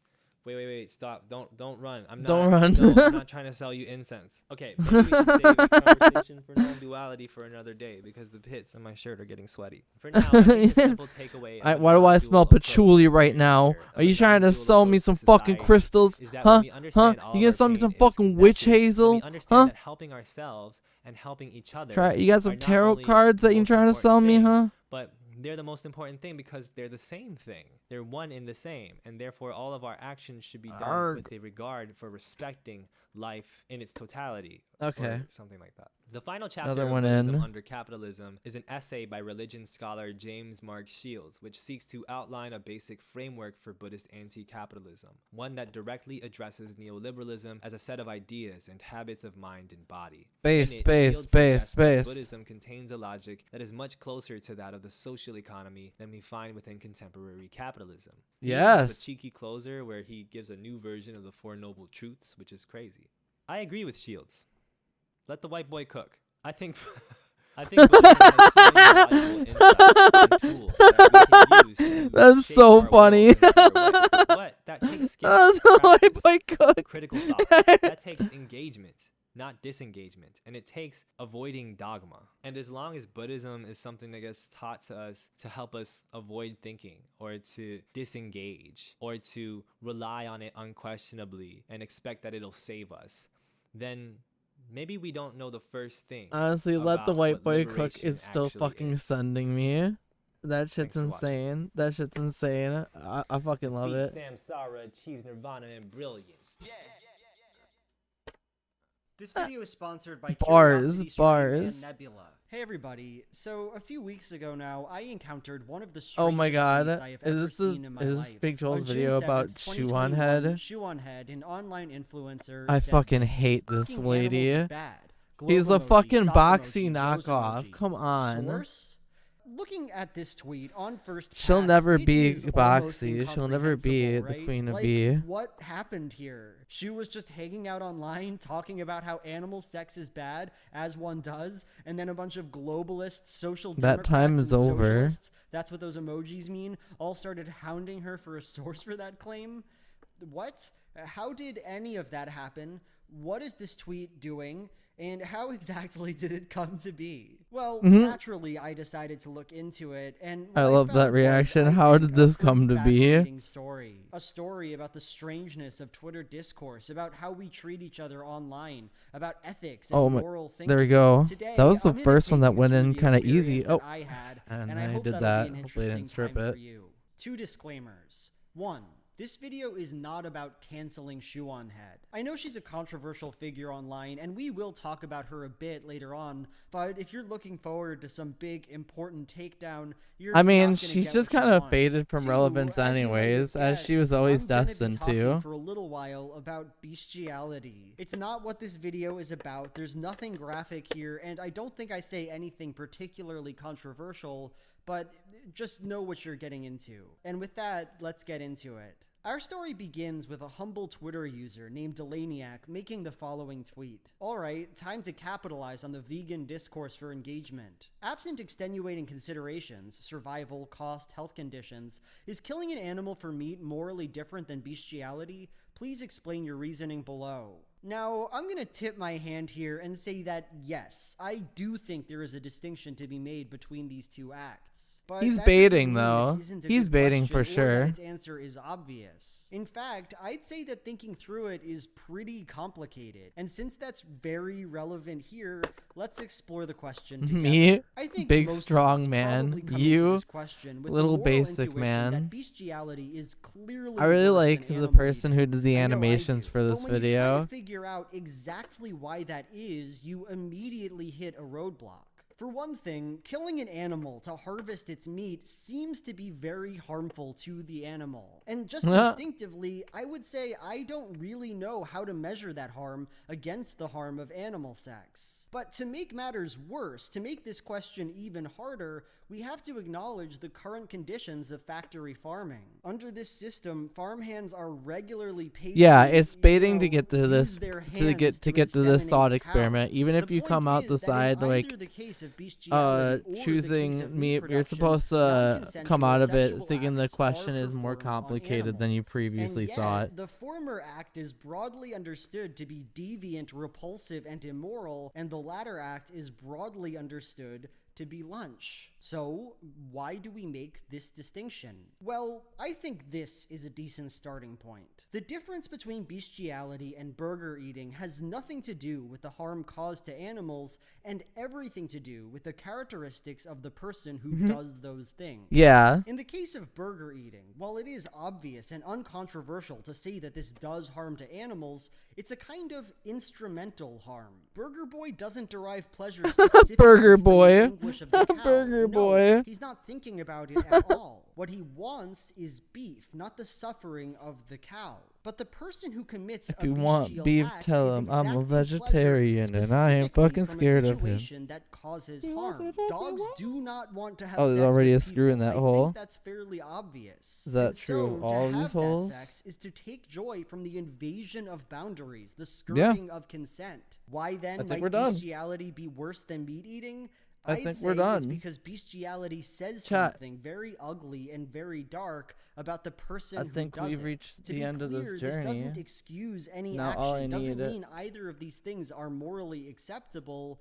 stop. Don't run. Don't run. No, I'm not trying to sell you incense. Okay, maybe we should save a conversation for non-duality for another day because the pits on my shirt are getting sweaty. For now, I think the simple takeaway of Why do I smell patchouli right now? Are you trying to sell me some fucking crystals? Huh? Huh? You gonna sell me some fucking witch hazel? Huh? that helping ourselves and helping each other. You got are some not tarot only cards that the you most trying to sell important me, thing, huh? But they're the most important thing because they're the same thing. They're one in the same, and therefore all of our actions should be done Arg. with a regard for respecting life in its totality. Okay. Or something like that. The final chapter Another of one Buddhism in. Under Capitalism is an essay by religion scholar James Mark Shields, which seeks to outline a basic framework for Buddhist anti-capitalism, one that directly addresses neoliberalism as a set of ideas and habits of mind and body. Based, In it, based, Shields suggests that based. Buddhism contains a logic that is much closer to that of the social economy than we find within contemporary capitalism. He even has Yes. a cheeky closer where he gives a new version of the Four Noble Truths, which is crazy. I agree with Shields. Let the white boy cook. I think Buddhism has so many valuable insights and tools that we can use to That's shape so our funny. world in a better way. But that takes skill, practice, critical thought. That takes engagement, not disengagement, and it takes avoiding dogma. And as long as Buddhism is something that gets taught to us to help us avoid thinking or to disengage or to rely on it unquestionably and expect that it'll save us, then maybe we don't know the first thing. Honestly, let the about white what boy cook liberation is still actually fucking is. sending me. That shit's for watching. insane. That shit's insane. I fucking love it. Samsara achieves nirvana and brilliance. This video is sponsored by Bars, Curiosity Stream bars. and Nebula. Hey everybody, so a few weeks ago now, I encountered one of the Oh my strangest god. tweets I have ever seen in my Is life. this Big Joel's On June video 7th, about Shoe on 2021, Head? Shoe on Head, an online influencer, I said fucking this, hate this "Fucking lady. animals is bad. He's Globe a emoji, fucking sock boxy emoji, rose knockoff. emoji. Come on. Source? Looking at this tweet on first She'll pass, never it be is almost boxy. She'll never be incomprehensible, the right? queen of Like, B. what happened here? She was just hanging out online talking about how animal sex is bad, as one does, and then a bunch of globalists, social That time democrats, is and over. socialists, that's what those emojis mean, all started hounding her for a source for that claim. What? How did any of that happen? What is this tweet doing? And how exactly did it come to be? Well, naturally, I decided to look into it, and I what love found that was, reaction. I How think, did a this come pretty to be? fascinating story. A story about the strangeness of Twitter discourse, about how we treat each other online, about ethics and Oh my, moral thinking. there we go. Today, That was the I'm gonna first one take that you went through in the kind of easy. experience Oh, that I had, and I I hope did that'll that. be an Hopefully I didn't interesting strip time it. for you. 2 disclaimers. 1. This video is not about canceling Shoe on Head. I know she's a controversial figure online, and we will talk about her a bit later on, but if you're looking forward to some big, important takedown, you're I mean, not gonna she's get just what you kind of want. faded from 2, relevance as you might have anyways, as she guessed, was always I'm gonna be destined talking to. for a little while about bestiality. It's not what this video is about. There's nothing graphic here, and I don't think I say anything particularly controversial, but just know what you're getting into. And with that, let's get into it. Our story begins with a humble Twitter user named Delaniac making the following tweet. Alright, time to capitalize on the vegan discourse for engagement. Absent extenuating considerations, survival, cost, health conditions, is killing an animal for meat morally different than bestiality? Please explain your reasoning below. Now, I'm gonna tip my hand here and say that yes, I do think there is a distinction to be made between these two acts. But He's that doesn't baiting, mean though. this isn't a He's good baiting for question or that sure. its answer is obvious. In fact, I'd say that thinking through it is pretty complicated. And since that's very relevant here, let's explore the question together. Me, I think big most of us strong man. probably come into You, this question with the little moral basic intuition man. that bestiality is clearly I really worse like than the animal person who did the I know I animations do. for this But when you try video. to figure out exactly why that is, you immediately hit a roadblock. For one thing, killing an animal to harvest its meat seems to be very harmful to the animal. And just instinctively, I would say I don't really know how to measure that harm against the harm of animal sex. But to make matters worse, to make this question even harder, we have to acknowledge the current conditions of factory farming. Under this system, farmhands are regularly paid Yeah, to, it's baiting to you know, get to use this their to get hands to get to this inseminate thought experiment. cows. Even if The you come out point the is that in side like either the case of bestiality or the case choosing of meat, you're production, supposed to come out of it non-consensual thinking the acts are question is more performed on complicated than you animals. previously And yet, thought. the former act is broadly understood to be deviant, repulsive, and immoral, and the latter act is broadly understood to be lunch. So, why do we make this distinction? Well, I think this is a decent starting point. The difference between bestiality and burger eating has nothing to do with the harm caused to animals and everything to do with the characteristics of the person who does those things. Yeah. In the case of burger eating, while it is obvious and uncontroversial to say that this does harm to animals, it's a kind of instrumental harm. Burger Boy doesn't derive pleasure specifically Burger from the Boy. anguish of the cow. Burger No, Boy. He's not thinking about it at all. What he wants is beef, not the suffering of the cow. But the person who commits If a you want bestial beef, act tell is him I'm a exacting pleasure vegetarian and I ain't specifically fucking from a scared of him. situation that causes harm. Dogs do not want to have Oh, there's sex already with a screw in people. that I hole. think that's fairly obvious. Is that And true of so, all to of these have holes? That sex is to take joy from the invasion of boundaries, the skirting of consent. Why then I think might we're done. bestiality be worse than meat eating? I I'd think say we're done. It's because bestiality says Chat. something very ugly and very dark about the person I who think does we've it. reached To the be end of this clear, journey. This doesn't excuse any Now action. all I Doesn't need- mean either of these things are morally acceptable,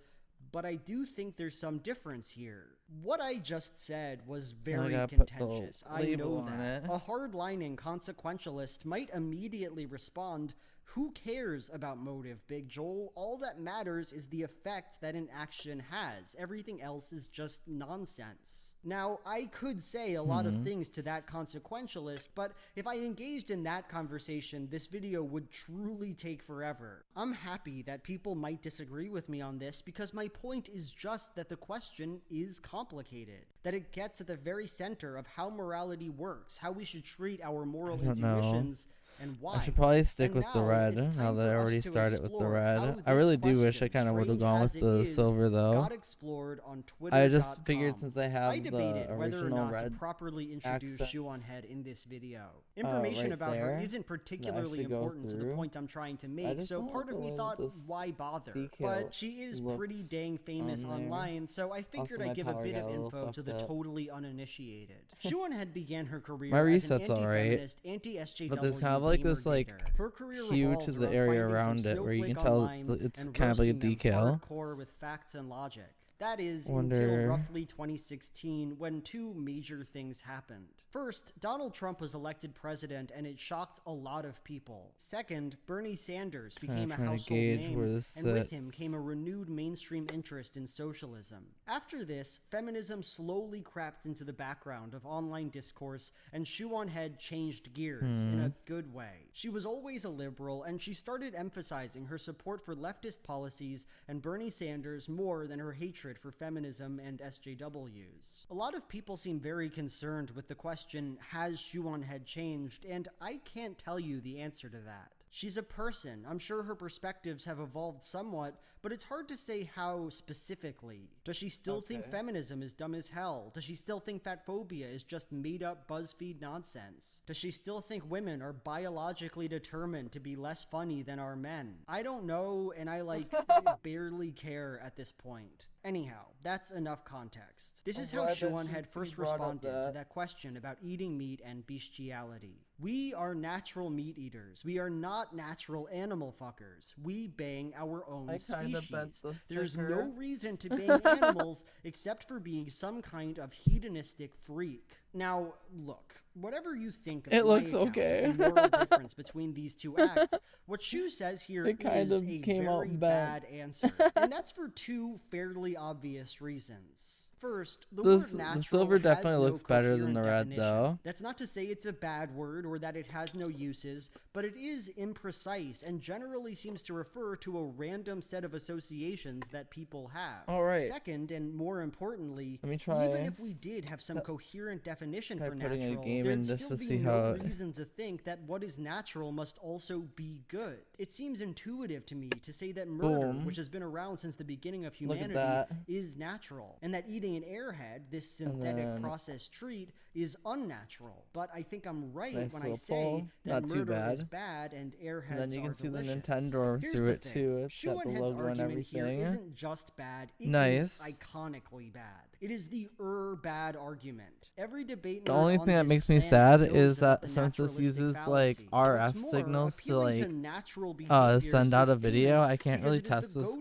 but I do think there's some difference here. What I just said was very gotta put the contentious. I label know on that. it. A hardlining consequentialist might immediately respond, who cares about motive, Big Joel? All that matters is the effect that an action has. Everything else is just nonsense. Now, I could say a lot of things to that consequentialist, but if I engaged in that conversation, this video would truly take forever. I'm happy that people might disagree with me on this because my point is just that the question is complicated, that it gets at the very center of how morality works, how we should treat our moral I don't know. intuitions, and why. I should probably stick And with the now red it's now time that I for us already to started with the explore how red. I this really do wish I question, kind of would have strange gone as with it the is, silver though. got explored on I just Twitter.com. figured since I have I debated the whether or original not to red properly introduce accents, Shoe-on Head in this video. Information right about there her isn't that I particularly should go important to the through. point I'm trying to I make, just so don't part of like me the way thought, this why bother? decal But she is looks pretty dang famous on there. online, so I figured Also, I'd give my a power bit got of a little info to the fucked up. totally uninitiated. Shoe-on Head began her career My as an reset's alright, anti-feminist, anti-SJW but there's kind of like this like gamer-gator. Her career hue revolved to the around area finding around some it where you can snowflake tell online it's and kind of like a roasting them decal. hardcore with facts and logic. That is Wonder- until roughly 2016 when two major things happened. First, Donald Trump was elected president and it shocked a lot of people. Second, Bernie Sanders became a trying to household gauge name, where this and with him sits. came a renewed mainstream interest in socialism. After this, feminism slowly crept into the background of online discourse and Shoe-on Head changed gears in a good way. She was always a liberal and she started emphasizing her support for leftist policies and Bernie Sanders more than her hatred for feminism and SJWs. A lot of people seem very concerned with the question, has Shoe-on Head changed? And I can't tell you the answer to that. She's a person. I'm sure her perspectives have evolved somewhat, but it's hard to say how specifically. Does she still think feminism is dumb as hell? Does she still think fatphobia is just made up BuzzFeed nonsense? Does she still think women are biologically determined to be less funny than our men? I don't know, and I barely care at this point. Anyhow, that's enough context. This is how glad that Shoe-on she Head first brought up responded to that. that question about eating meat and bestiality. We are natural meat eaters. We are not natural animal fuckers. We bang our own species. There's no reason to bang animals except for being some kind of hedonistic freak. Now, look, whatever you think of It my looks account okay. of the moral difference between these two acts, what Shu says here It kind is of a came out very bad. bad answer. And that's for two fairly obvious reasons. First, the The word natural silver has definitely no looks better than coherent the red, definition. though. That's not to say it's a bad word or that it has no uses, but it is imprecise and generally seems to refer to a random set of associations that people have. All right. Second, and more importantly, Let me try even if we did have some coherent definition try for putting a natural, game there'd in just still to be see no how- reason to think that what is natural must also be good. It seems intuitive to me to say that murder, Boom. which has been around since the beginning of Look at humanity, that. is natural, and that eating an airhead, this synthetic then- processed treat, is unnatural. But I think I'm right Nice when I little say pull. that Not too murder is bad. bad and airheads And then you can are see the delicious. Nintendrawr Here's through the it thing. too. It's Shu got the and Head's logo and argument here everything. isn't just bad, it Nice. is iconically bad. It is the bad argument. Every debate The only thing that makes me sad is that since this uses like RF signals to send out a video, I can't really test this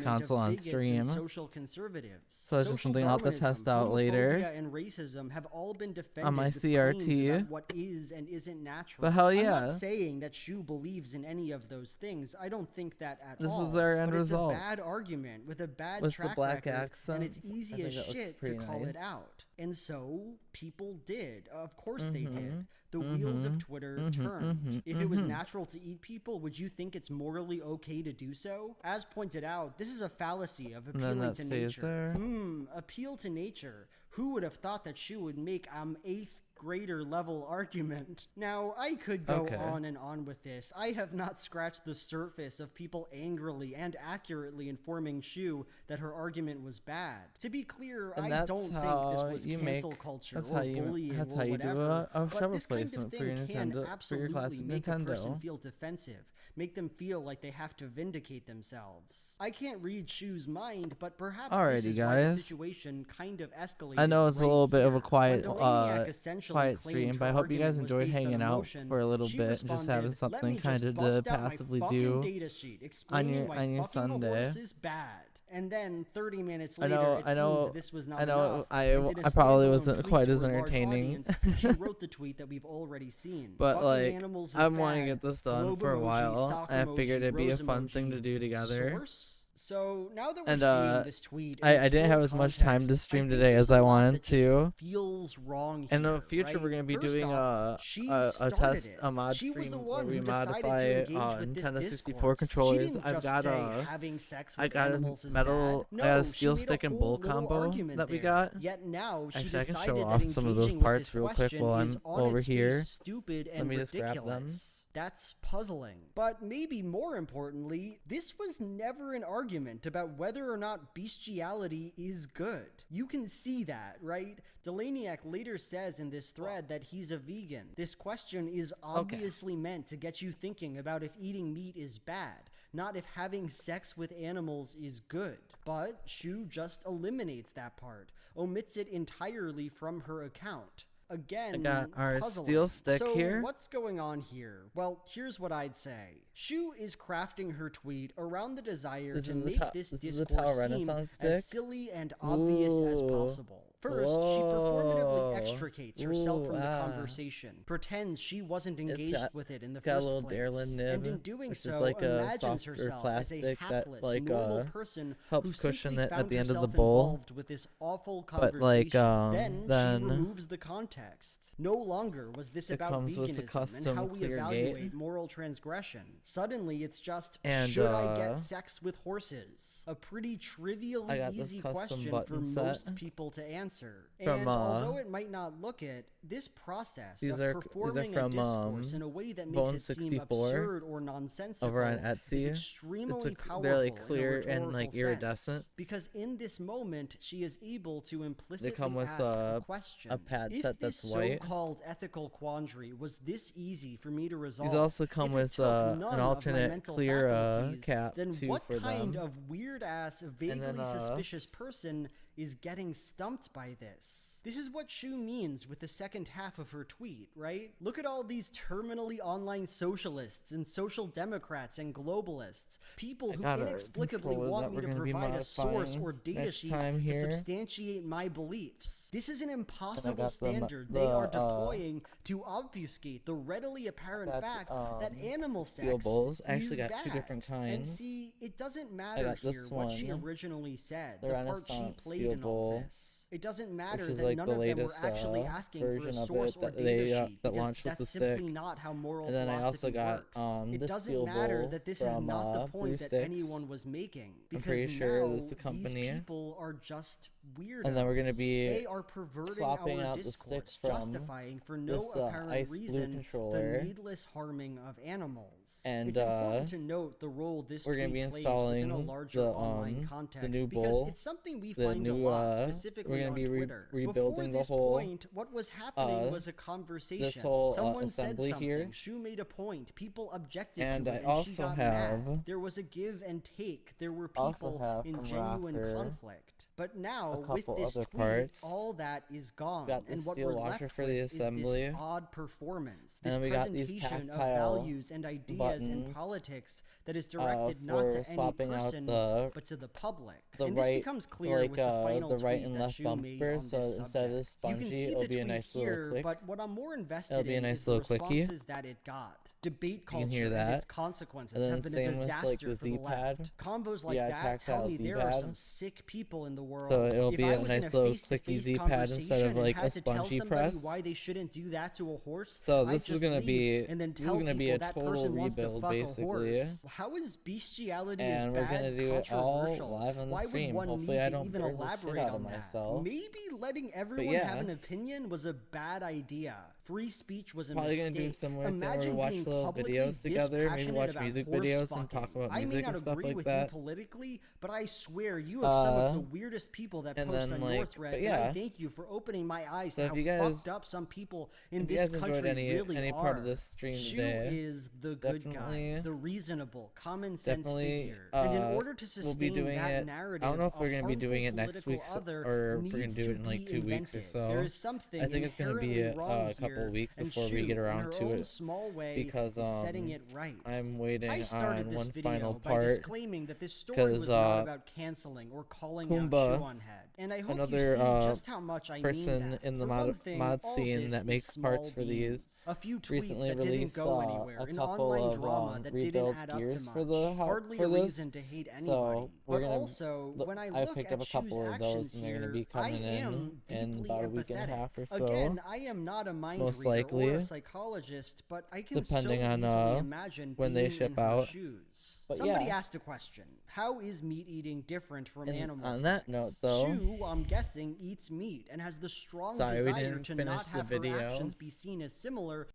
console on stream. Social conservatives. So it's just something I'll have to test out later Homophobia and racism have all been defended on my with claims CRT. about what is and isn't natural. But hell I'm yeah. not saying that Shu believes in any of those things. I don't think that at all. This is their end but result. It's a bad argument with a bad With the track black record, and accents, it's I easy think as that looks shit to pretty call it nice. out. And so people did. Of course they did. Mhm. The wheels of Mhm. Twitter Mhm. turned. Mhm. If it was Mhm. natural to eat people, would you think it's morally okay to do so? As pointed out, this is a fallacy of And then appealing that to stays nature. there. Appeal to nature. Who would have thought that Shu would make eighth grader level argument? Now, I could go Okay. on and on with this. I have not scratched the surface of people angrily and accurately informing Shu that her argument was bad. To be clear, And I that's don't think this how was you cancel make- culture that's or how you- bullying that's or how you do whatever, a but show this kind of replacement for thing your can Nintendo- for your absolutely classic make a person Nintendo. feel defensive, make them feel like they have to vindicate themselves. I can't read Shu's mind, but perhaps this Alrighty, is why the guys. situation kind of escalated. I know it's a right little bit of a here. quiet, When Delaniac essentially quiet claimed stream, her but I hope you guys argument was enjoyed based on hanging out emotion, for a little she bit, and just having responded, "Let something me kind just of to bust out my passively fucking do data sheet explaining why on your fucking a Sunday. horse is bad." And then 30 minutes I later, know- it I know- seems this was not I know enough. I- and did a I probably standalone wasn't tweet quite to as her large entertaining. audience. She wrote the tweet that we've already seen. But Fucking like, animals is I'm wanting to bad. get this done Globe for a emoji, while, sock and I figured emoji, it'd be a rose fun thing to emoji. do together. Source? So now that we're And seeing this tweet, in I its didn't full have as much time to context, stream I think today there's as a I lot wanted that just to. feels wrong In the here, future, we're right? gonna be First doing off, she a started test, it. a mod She was stream the where one we who decided to modify engage with this Nintendo 64 discourse. controllers. She didn't I've just got say a, having sex I with got animals a is metal, bad. I got No, a she steel made a stick and whole bowl little combo argument that we there. got. Yet now she Actually, I can decided show that off some of those engaging with parts this real quick question while is I'm on over its face here. stupid Let and me just grab them. ridiculous. That's puzzling. But maybe more importantly, this was never an argument about whether or not bestiality is good. You can see that, right? Delaniac later says in this thread that he's a vegan. This question is obviously meant to get you thinking about if eating meat is bad, not if having sex with animals is good. But Shu just eliminates that part, omits it entirely from her account. Again, I got our puzzling. steel stick so here. What's going on here? Well, here's what I'd say. Shu is crafting her tweet around the desire This to is the make Tau- this this is the discourse Tau seem Renaissance as stick. silly and obvious as possible. First, she performatively Whoa. extricates herself from the Ooh, conversation, pretends she wasn't engaged got- with it in the it's got a first little place, Darlin nib, and in doing which is so, like a imagines softer herself as a plastic that, hapless, like, normal person helps who cushion simply it at found the end of the herself bowl. involved with this awful But, conversation. like, then she then removes the context. No longer was this it about comes with a veganism and custom how we clear evaluate gate. moral transgression. Suddenly, it's just, And, should I get sex with horses? A pretty trivially I got this easy custom question for button set most people to answer. from, And although it might not look it, this process these of are performing from, a discourse in a way that makes Bone it seem 64 absurd or nonsensical over on is Etsy. extremely powerful They're like in a clear and like rhetorical iridescent. sense, because in this moment she is able to implicitly They come with ask a question. a pad If set that's this white. so-called ethical quandary was this easy for me to resolve, These also come if it with took none an of my alternate mental clear faculties, cap then too what for kind them. of weird-ass, vaguely then, suspicious person is getting stumped by this? This is what Shu means with the second half of her tweet, right? Look at all these terminally online socialists and social democrats and globalists, people who inexplicably want me to provide a source or data sheet to substantiate my beliefs. This is an impossible standard they are deploying to obfuscate the readily apparent fact that animal sex is bad. 2 different kinds. And see, it doesn't matter here what she originally said, the part she played in all this. It doesn't matter that like none the of them were latest, actually asking for a version of source it or that data sheet, that because launched with that's the simply stick. not how moral And then I also philosophy got works. It the doesn't steel matter bowl that this is from, not the point Blue that Sticks. anyone was making, I'm because pretty sure now this is a company. these people are just weirdos. And then we're gonna be they are perverting swapping our out the discourse, sticks from justifying for no this, apparent ice blue reason controller. the needless harming of animals. And it's important to note the role this we're gonna be tweet plays installing within a larger the online context, the new because bowl, it's something we the find new, a lot, specifically we're gonna on be Twitter. rebuilding Before this the whole point, what was happening was a conversation. whole, Someone said assembly something. here. Shu made a point. People objected And to I it, and also she got have- mad. There was a give and take. There were also people have in from genuine Raptor conflict. But now, a with couple this other tweet, parts. all that is gone. Got the and what steel we're washer left for the with assembly. is this odd performance, And this then we got these presentation of tactile values and ideas in buttons, politics that is directed not for to any swapping out person, the- but to the public. the and right, this becomes clear like, with the final the right tweet and that left Shu made bumper, on so this instead of subject. You can spongy, see it'll the be a tweet nice little here, click. but what I'm more invested It'll be a in nice is the little clicky. responses that it got. Debate culture You can hear and that. its consequences And then have been a same with, disaster like, the for the Z-pad. left. Combos like Yeah, that tell tactile me there are Z-pad. some sick people in the world. So it'll if be I a was nice in a little face-to-face clicky Z-pad instead conversation of like and a had to tell spongy somebody press. why they shouldn't do that to a horse, So I'd this is just gonna leave be and then this is tell gonna be people a that total person wants to rebuild fuck a basically. horse. How is bestiality And is we're bad, gonna do it all controversial? live on the Why stream. would one Hopefully need I to don't even burn the shit elaborate out of on that? myself. Maybe letting everyone yeah. have an opinion was a bad idea. Free speech was a Probably mistake. gonna do similar thing where we Imagine watch being little publicly videos together, maybe dispassionate watch about music horse videos and fucking. talk about I may music not and stuff agree like with that. you politically, but I swear you have some of the weirdest people that and post then, on your like, threads, but and I yeah. thank you for opening my eyes So to if how you guys- fucked up some people in if you this guys enjoyed country any really part are. of this stream Shu today, is the good guy, definitely- the reasonable, common sense definitely, figure. And in order to we'll be sustain doing that it. narrative, I don't know if a we're gonna be doing it harmful next week political other or if we're gonna needs do to it in like be 2 weeks or invented. so. There is something I think it's gonna be inherently wrong a couple here, weeks and before we Shu, get in around her to own it small way, because is setting it right. I'm waiting I started on this one video final by part disclaiming that this story was not about canceling or calling out Pumbaa, Shu on head. And I hope another you see just how much I person mean that. in the For one mod, thing, mod all scene this that is makes parts small for these beans. A few tweets recently that didn't released go anywhere, a an couple online of drama that didn't rebuild add up gears to for much. the Hardly for a this. reason to hate anybody. So we're But gonna also, when I I look picked at up a couple Shu's of those actions and they're gonna here, be coming I am in deeply about a week and a empathetic. half or so. Again, I am not a mind most reader likely, or a psychologist, but I can depending so on easily imagine when they being ship in her out. shoes. But Somebody yeah. asked a question: how is meat eating different from And animal on sex? that note, though, Shu, I'm guessing, eats meat and has the strong sorry we desire didn't to finish not the have her video. actions be seen as similar.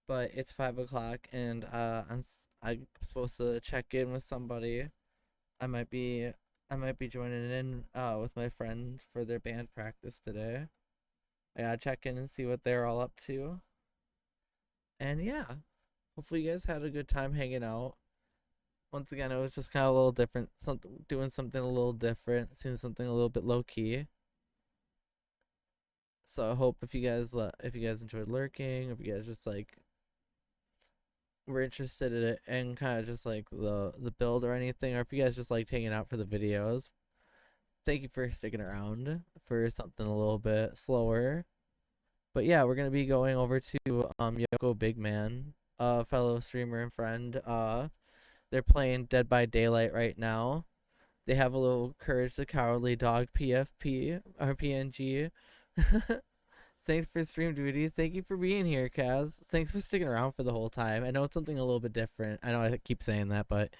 But it's 5 o'clock and I'm supposed to check in with somebody. I might be joining in with my friend for their band practice today. I gotta check in and see what they're all up to. And yeah, hopefully you guys had a good time hanging out. Once again, it was just kind of a little different, doing something a little different, seeing something a little bit low key. So I hope if you guys enjoyed lurking, if you guys just like were interested in it and kind of just like the build or anything, or if you guys just liked hanging out for the videos, thank you for sticking around for something a little bit slower. But yeah, we're gonna be going over to Yoko Big Man, a fellow streamer and friend. They're playing Dead by Daylight right now. They have a little Courage the Cowardly Dog PFP or PNG. Thanks for stream duties. Thank you for being here, Kaz. Thanks for sticking around for the whole time. I know it's something a little bit different. I know I keep saying that, but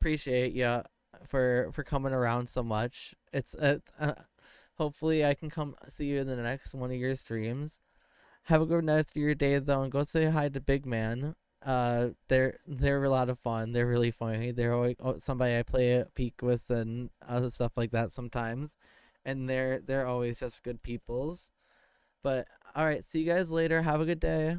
appreciate you for coming around so much. It's hopefully I can come see you in the next one of your streams. Have a good night for your day though, and go say hi to Big Man. They're a lot of fun. They're really funny. They're always somebody I play at Peak with and other stuff like that sometimes, and they're always just good peoples. But all right, see you guys later. Have a good day.